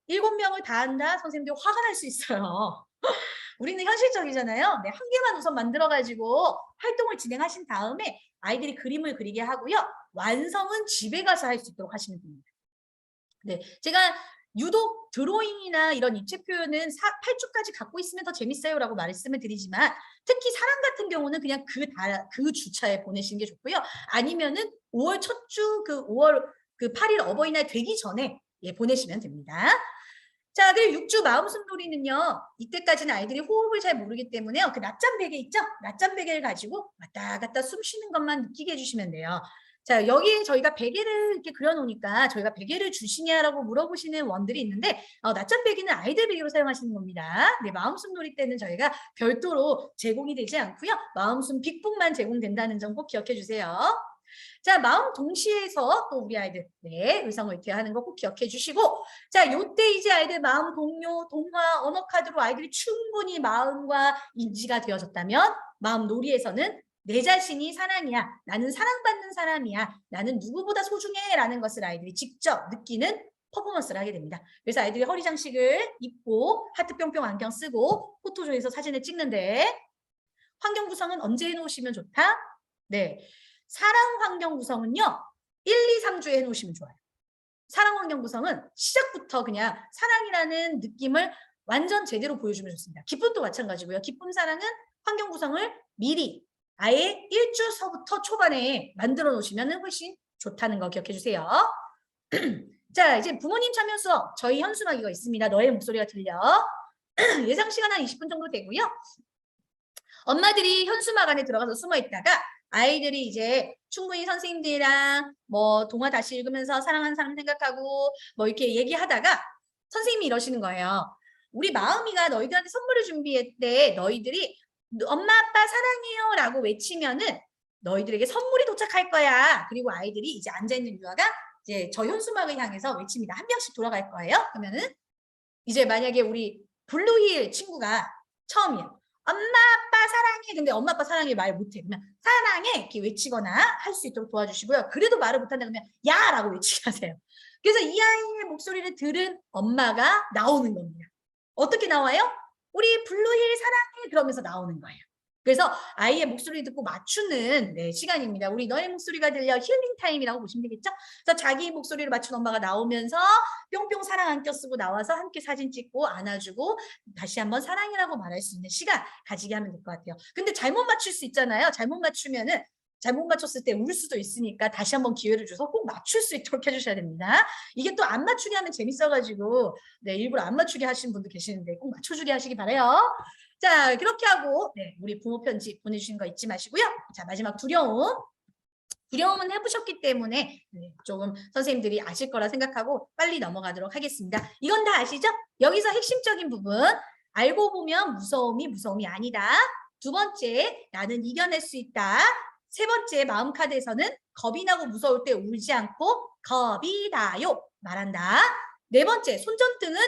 7명을 다 한다? 선생님들 화가 날 수 있어요. 우리는 현실적이잖아요. 네, 한 개만 우선 만들어가지고 활동을 진행하신 다음에 아이들이 그림을 그리게 하고요. 완성은 집에 가서 할 수 있도록 하시면 됩니다. 네, 제가 유독 드로잉이나 이런 입체 표현은 8주까지 갖고 있으면 더 재밌어요 라고 말씀을 드리지만 특히 사랑 같은 경우는 그냥 그 주차에 보내시는 게 좋고요. 아니면은 5월 첫 주 5월 8일 어버이날 되기 전에 보내시면 됩니다. 자, 그리고 6주 마음숨놀이는요. 이때까지는 아이들이 호흡을 잘 모르기 때문에 그 낮잠 베개 있죠? 낮잠 베개를 가지고 왔다 갔다 숨 쉬는 것만 느끼게 해주시면 돼요. 자, 여기에 저희가 베개를 이렇게 그려놓으니까 저희가 베개를 주시냐라고 물어보시는 원들이 있는데 낮잠 베개는 아이들 베개로 사용하시는 겁니다. 네, 마음숨 놀이 때는 저희가 별도로 제공이 되지 않고요. 마음숨 빅북만 제공된다는 점 꼭 기억해 주세요. 자, 마음 동시에서 또 우리 아이들 의성을퇴하는 거 꼭 기억해 주시고 자, 요때 이제 아이들 마음 동요, 동화, 언어 카드로 아이들이 충분히 마음과 인지가 되어졌다면 마음 놀이에서는 내 자신이 사랑이야. 나는 사랑받는 사람이야. 나는 누구보다 소중해. 라는 것을 아이들이 직접 느끼는 퍼포먼스를 하게 됩니다. 그래서 아이들이 허리 장식을 입고 하트 뿅뿅 안경 쓰고 포토존에서 사진을 찍는데 환경 구성은 언제 해놓으시면 좋다? 네, 사랑 환경 구성은요. 1, 2, 3주에 해놓으시면 좋아요. 사랑 환경 구성은 시작부터 그냥 사랑이라는 느낌을 완전 제대로 보여주면 좋습니다. 기쁨도 마찬가지고요. 기쁨, 사랑은 환경 구성을 미리 아예 1주서부터 초반에 만들어 놓으시면 훨씬 좋다는 거 기억해 주세요. 자, 이제 부모님 참여 수업 저희 현수막이가 있습니다. 너의 목소리가 들려. 예상 시간 한 20분 정도 되고요. 엄마들이 현수막 안에 들어가서 숨어 있다가 아이들이 이제 충분히 선생님들이랑 뭐 동화 다시 읽으면서 사랑하는 사람 생각하고 뭐 이렇게 얘기하다가 선생님이 이러시는 거예요. 우리 마음이가 너희들한테 선물을 준비했대. 너희들이 엄마 아빠 사랑해요 라고 외치면은 너희들에게 선물이 도착할 거야. 그리고 아이들이 이제 앉아있는 유아가 이제 저 현수막을 향해서 외칩니다. 한 명씩 돌아갈 거예요. 그러면은 이제 만약에 우리 블루힐 친구가 처음이에요. 엄마 아빠 사랑해. 근데 엄마 아빠 사랑해 말 못해. 그러면 사랑해 이렇게 외치거나 할 수 있도록 도와주시고요. 그래도 말을 못한다 그러면 야 라고 외치게 하세요. 그래서 이 아이의 목소리를 들은 엄마가 나오는 겁니다. 어떻게 나와요? 우리 블루힐 사랑해 그러면서 나오는 거예요. 그래서 아이의 목소리 듣고 맞추는 네, 시간입니다. 우리 너의 목소리가 들려 힐링 타임이라고 보시면 되겠죠? 그래서 자기 목소리를 맞춘 엄마가 나오면서 뿅뿅 사랑 안겨 쓰고 나와서 함께 사진 찍고 안아주고 다시 한번 사랑이라고 말할 수 있는 시간 가지게 하면 될 것 같아요. 근데 잘못 맞출 수 있잖아요. 잘못 맞추면은 잘못 맞췄을 때 울 수도 있으니까 다시 한번 기회를 줘서 꼭 맞출 수 있도록 해주셔야 됩니다. 이게 또 안 맞추게 하면 재밌어가지고 네, 일부러 안 맞추게 하시는 분도 계시는데 꼭 맞춰주게 하시기 바라요. 자, 그렇게 하고 네, 우리 부모 편지 보내주신 거 잊지 마시고요. 자, 마지막 두려움은 해보셨기 때문에 네, 조금 선생님들이 아실 거라 생각하고 빨리 넘어가도록 하겠습니다. 이건 다 아시죠? 여기서 핵심적인 부분 알고 보면 무서움이 아니다. 두 번째, 나는 이겨낼 수 있다. 세 번째, 마음 카드에서는 겁이 나고 무서울 때 울지 않고 겁이 나요 말한다. 네 번째, 손전등은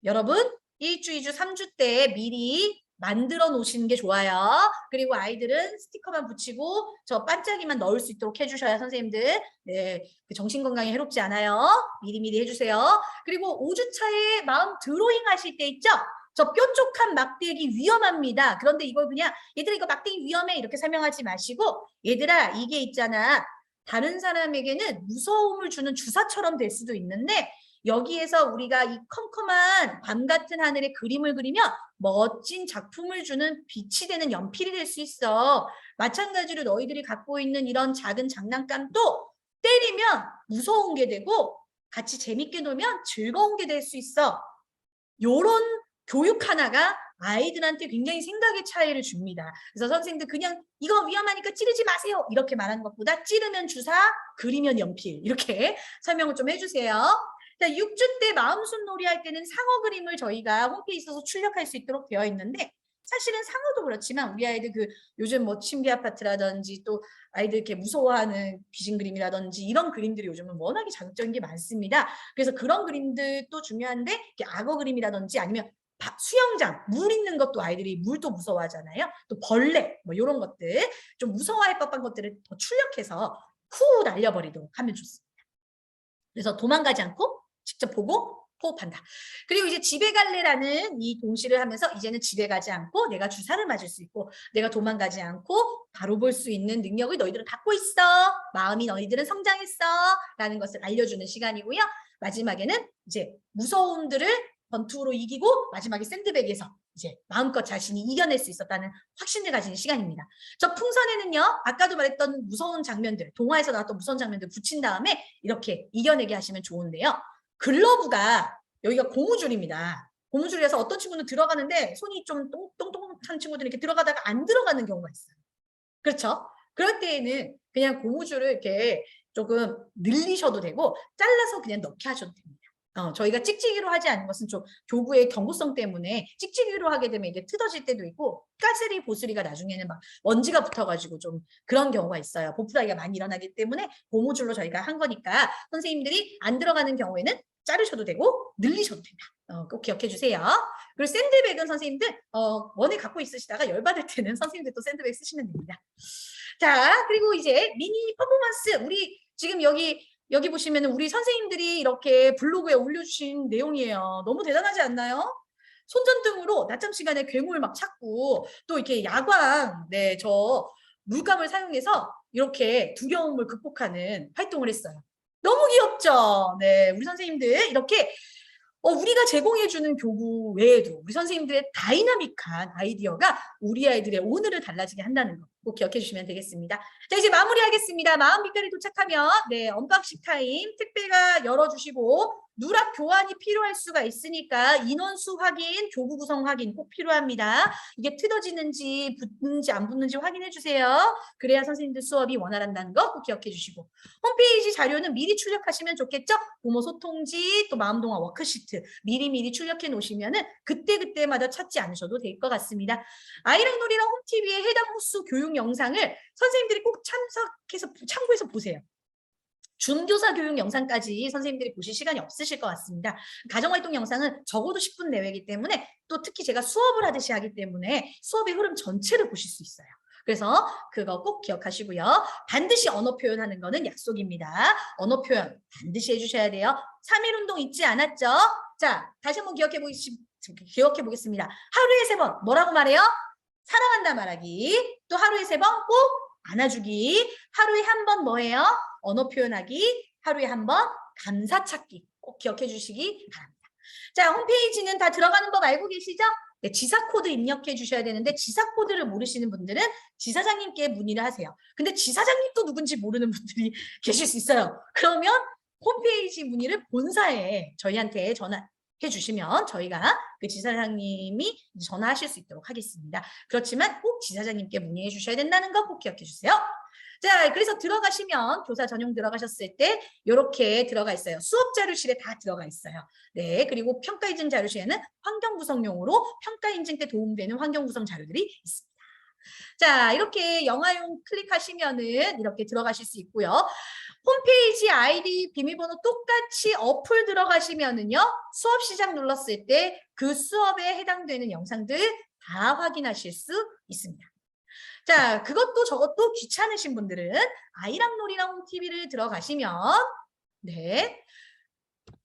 여러분 1주, 2주, 3주 때 미리 만들어 놓으시는 게 좋아요. 그리고 아이들은 스티커만 붙이고 저 반짝이만 넣을 수 있도록 해주셔야 선생님들 네, 정신건강에 해롭지 않아요. 미리미리 해주세요. 그리고 5주차에 마음 드로잉 하실 때 있죠? 저 뾰족한 막대기 위험합니다. 그런데 이걸 그냥 얘들아 이거 막대기 위험해 이렇게 설명하지 마시고 얘들아 이게 있잖아. 다른 사람에게는 무서움을 주는 주사처럼 될 수도 있는데 여기에서 우리가 이 컴컴한 밤 같은 하늘에 그림을 그리면 멋진 작품을 주는 빛이 되는 연필이 될 수 있어. 마찬가지로 너희들이 갖고 있는 이런 작은 장난감도 때리면 무서운 게 되고 같이 재밌게 놀면 즐거운 게 될 수 있어. 요런 교육 하나가 아이들한테 굉장히 생각의 차이를 줍니다. 그래서 선생님들 그냥 이거 위험하니까 찌르지 마세요. 이렇게 말하는 것보다 찌르면 주사, 그리면 연필 이렇게 설명을 좀 해주세요. 자, 6주 때 마음순 놀이 할 때는 상어 그림을 저희가 홈페이지에서 출력할 수 있도록 되어 있는데 사실은 상어도 그렇지만 우리 아이들 그 요즘 뭐 침대 아파트라든지 또 아이들 이렇게 무서워하는 귀신 그림이라든지 이런 그림들이 요즘은 워낙에 자극적인 게 많습니다. 그래서 그런 그림들도 중요한데 이렇게 악어 그림이라든지 아니면 수영장, 물 있는 것도 아이들이 물도 무서워하잖아요. 또 벌레, 뭐 이런 것들 좀 무서워할 법한 것들을 더 출력해서 후 날려버리도록 하면 좋습니다. 그래서 도망가지 않고 직접 보고 호흡한다. 그리고 이제 집에 갈래라는 이 동시를 하면서 이제는 집에 가지 않고 내가 주사를 맞을 수 있고 내가 도망가지 않고 바로 볼 수 있는 능력을 너희들은 갖고 있어. 마음이 너희들은 성장했어. 라는 것을 알려주는 시간이고요. 마지막에는 이제 무서움들을 권투로 이기고 마지막에 샌드백에서 이제 마음껏 자신이 이겨낼 수 있었다는 확신을 가지는 시간입니다. 저 풍선에는요. 아까도 말했던 무서운 장면들, 동화에서 나왔던 무서운 장면들 붙인 다음에 이렇게 이겨내게 하시면 좋은데요. 글러브가 여기가 고무줄입니다. 고무줄이라서 어떤 친구는 들어가는데 손이 좀 똥똥한 친구들은 이렇게 들어가다가 안 들어가는 경우가 있어요. 그렇죠? 그럴 때에는 그냥 고무줄을 이렇게 조금 늘리셔도 되고 잘라서 그냥 넣게 하셔도 됩니다. 저희가 찍찍이로 하지 않는 것은 좀 교구의 경고성 때문에 찍찍이로 하게 되면 이게 뜯어질 때도 있고 까슬이 보슬이가 나중에는 막 먼지가 붙어가지고 좀 그런 경우가 있어요. 보풀하기가 많이 일어나기 때문에 고무줄로 저희가 한 거니까 선생님들이 안 들어가는 경우에는 자르셔도 되고 늘리셔도 됩니다. 꼭 기억해 주세요. 그리고 샌드백은 선생님들 원에 갖고 있으시다가 열받을 때는 선생님들 또 샌드백 쓰시면 됩니다. 자, 그리고 이제 미니 퍼포먼스 우리 지금 여기 보시면 우리 선생님들이 이렇게 블로그에 올려주신 내용이에요. 너무 대단하지 않나요? 손전등으로 낮잠 시간에 괴물 막 찾고 또 이렇게 야광, 네, 저 물감을 사용해서 이렇게 두려움을 극복하는 활동을 했어요. 너무 귀엽죠? 네, 우리 선생님들 이렇게 우리가 제공해주는 교구 외에도 우리 선생님들의 다이나믹한 아이디어가 우리 아이들의 오늘을 달라지게 한다는 거 꼭 기억해 주시면 되겠습니다. 자, 이제 마무리하겠습니다. 마음 빛깔이 도착하면 네, 언박싱 타임 택배가 열어주시고 누락 교환이 필요할 수가 있으니까 인원수 확인, 교구 구성 확인 꼭 필요합니다. 이게 뜯어지는지 붙는지 안 붙는지 확인해 주세요. 그래야 선생님들 수업이 원활한다는 거 꼭 기억해 주시고 홈페이지 자료는 미리 출력하시면 좋겠죠? 부모 소통지 또 마음동화 워크시트 미리미리 출력해 놓으시면은 그때그때마다 찾지 않으셔도 될 것 같습니다. 아이랑 놀이랑 홈TV의 해당 호수 교육 영상을 선생님들이 꼭 참고해서 보세요. 준교사 교육 영상까지 선생님들이 보실 시간이 없으실 것 같습니다. 가정활동 영상은 적어도 10분 내외이기 때문에 또 특히 제가 수업을 하듯이 하기 때문에 수업의 흐름 전체를 보실 수 있어요. 그래서 그거 꼭 기억하시고요. 반드시 언어 표현하는 거는 약속입니다. 언어 표현 반드시 해주셔야 돼요. 3일 운동 잊지 않았죠? 자, 다시 한번 기억해 보겠습니다. 하루에 3번 뭐라고 말해요? 사랑한다 말하기, 또 하루에 3번 꼭 안아주기, 하루에 한 번 뭐예요? 언어 표현하기, 하루에 한 번 감사 찾기 꼭 기억해 주시기 바랍니다. 자, 홈페이지는 다 들어가는 법 알고 계시죠? 네, 지사 코드 입력해 주셔야 되는데 지사 코드를 모르시는 분들은 지사장님께 문의를 하세요. 근데 지사장님도 누군지 모르는 분들이 계실 수 있어요. 그러면 홈페이지 문의를 본사에 저희한테 전화해 주시면 저희가 그 지사장님이 전화하실 수 있도록 하겠습니다. 그렇지만 꼭 지사장님께 문의해 주셔야 된다는 거 꼭 기억해 주세요. 자, 그래서 들어가시면 교사 전용 들어가셨을 때 이렇게 들어가 있어요. 수업 자료실에 다 들어가 있어요. 네, 그리고 평가 인증 자료실에는 환경 구성용으로 평가 인증 때 도움되는 환경 구성 자료들이 있습니다. 자, 이렇게 영화용 클릭하시면은 이렇게 들어가실 수 있고요. 홈페이지 아이디 비밀번호 똑같이 어플 들어가시면은요. 수업 시작 눌렀을 때 그 수업에 해당되는 영상들 다 확인하실 수 있습니다. 자, 그것도 저것도 귀찮으신 분들은 아이랑 놀이랑 TV를 들어가시면 네,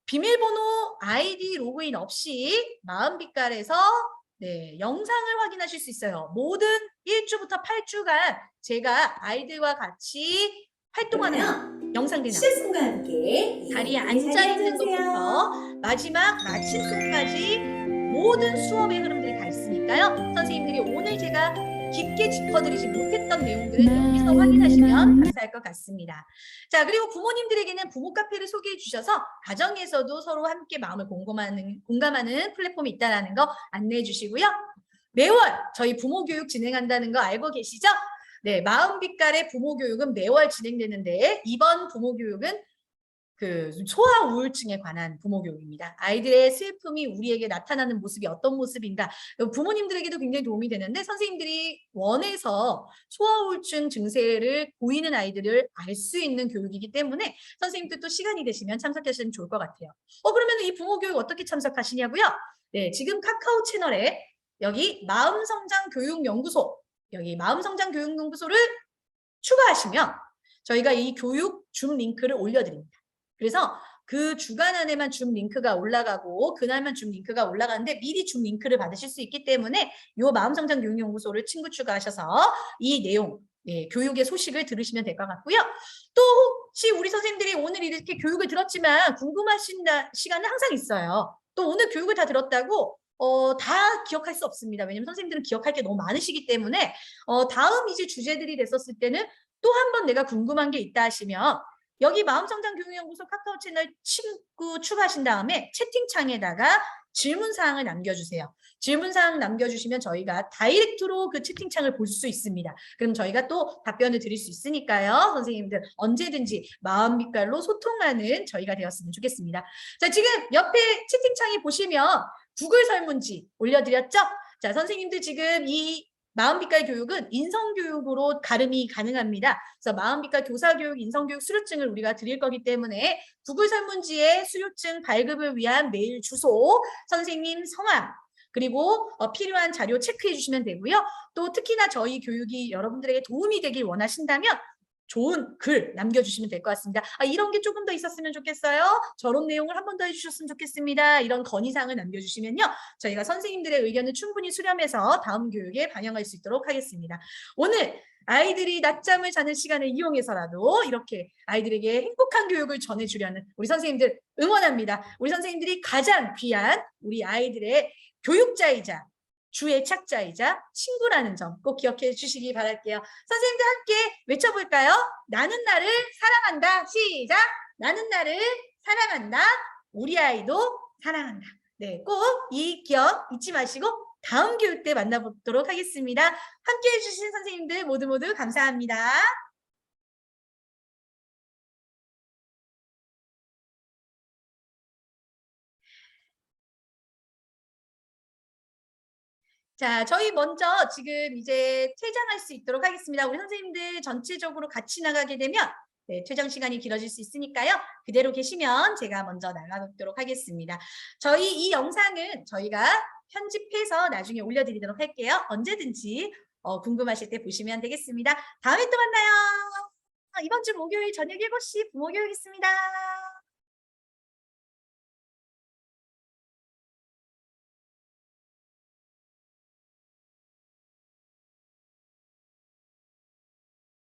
비밀번호 아이디 로그인 없이 마음빛깔에서 네, 영상을 확인하실 수 있어요. 모든 1주부터 8주간 제가 아이들과 같이 활동하는 영상들 시즌과 함께 다리에 앉아있는 것부터 마지막 마침송까지 모든 수업의 흐름들이 다 있으니까요. 선생님들이 오늘 제가 깊게 짚어드리지 못했던 내용들을 여기서 확인하시면 감사할 것 같습니다. 자, 그리고 부모님들에게는 부모 카페를 소개해 주셔서 가정에서도 서로 함께 마음을 공감하는 플랫폼이 있다는 거 안내해 주시고요. 매월 저희 부모 교육 진행한다는 거 알고 계시죠? 네, 마음빛깔의 부모 교육은 매월 진행되는데 이번 부모 교육은 그 소아 우울증에 관한 부모 교육입니다. 아이들의 슬픔이 우리에게 나타나는 모습이 어떤 모습인가 부모님들에게도 굉장히 도움이 되는데 선생님들이 원해서 소아 우울증 증세를 보이는 아이들을 알 수 있는 교육이기 때문에 선생님들도 시간이 되시면 참석하시면 좋을 것 같아요. 그러면 이 부모 교육 어떻게 참석하시냐고요? 네, 지금 카카오 채널에 여기 마음성장교육연구소 여기 마음성장교육연구소를 추가하시면 저희가 이 교육 줌 링크를 올려드립니다. 그래서 그 주간 안에만 줌 링크가 올라가고 그날만 줌 링크가 올라가는데 미리 줌 링크를 받으실 수 있기 때문에 이 마음성장교육연구소를 친구 추가하셔서 이 내용 교육의 소식을 들으시면 될 것 같고요. 또 혹시 우리 선생님들이 오늘 이렇게 교육을 들었지만 궁금하신 시간은 항상 있어요. 또 오늘 교육을 다 들었다고 다 기억할 수 없습니다. 왜냐면 선생님들은 기억할 게 너무 많으시기 때문에 다음 이제 주제들이 됐었을 때는 또 한 번 내가 궁금한 게 있다 하시면 여기 마음성장교육연구소 카카오 채널 친구 추가하신 다음에 채팅창에다가 질문사항을 남겨주세요. 질문사항 남겨주시면 저희가 다이렉트로 그 채팅창을 볼 수 있습니다. 그럼 저희가 또 답변을 드릴 수 있으니까요. 선생님들 언제든지 마음빛깔로 소통하는 저희가 되었으면 좋겠습니다. 자, 지금 옆에 채팅창에 보시면 구글 설문지 올려드렸죠? 자, 선생님들 지금 이 마음빛깔 교육은 인성교육으로 가름이 가능합니다. 그래서 마음빛깔 교사교육, 인성교육 수료증을 우리가 드릴 거기 때문에 구글 설문지에 수료증 발급을 위한 메일 주소, 선생님 성함, 그리고 필요한 자료 체크해 주시면 되고요. 또 특히나 저희 교육이 여러분들에게 도움이 되길 원하신다면 좋은 글 남겨주시면 될 것 같습니다. 이런 게 조금 더 있었으면 좋겠어요. 저런 내용을 한 번 더 해주셨으면 좋겠습니다. 이런 건의사항을 남겨주시면요. 저희가 선생님들의 의견을 충분히 수렴해서 다음 교육에 반영할 수 있도록 하겠습니다. 오늘 아이들이 낮잠을 자는 시간을 이용해서라도 이렇게 아이들에게 행복한 교육을 전해주려는 우리 선생님들 응원합니다. 우리 선생님들이 가장 귀한 우리 아이들의 교육자이자 주의 착자이자 친구라는 점 꼭 기억해 주시기 바랄게요. 선생님들 함께 외쳐볼까요? 나는 나를 사랑한다. 시작! 나는 나를 사랑한다. 우리 아이도 사랑한다. 네, 꼭 이 기억 잊지 마시고 다음 교육 때 만나보도록 하겠습니다. 함께 해주신 선생님들 모두 감사합니다. 자, 저희 먼저 지금 이제 퇴장할 수 있도록 하겠습니다. 우리 선생님들 전체적으로 같이 나가게 되면 퇴장 시간이 길어질 수 있으니까요. 그대로 계시면 제가 먼저 나가도록 하겠습니다. 저희 이 영상은 저희가 편집해서 나중에 올려드리도록 할게요. 언제든지 궁금하실 때 보시면 되겠습니다. 다음에 또 만나요. 이번 주 목요일 저녁 7시 부모교육 있습니다.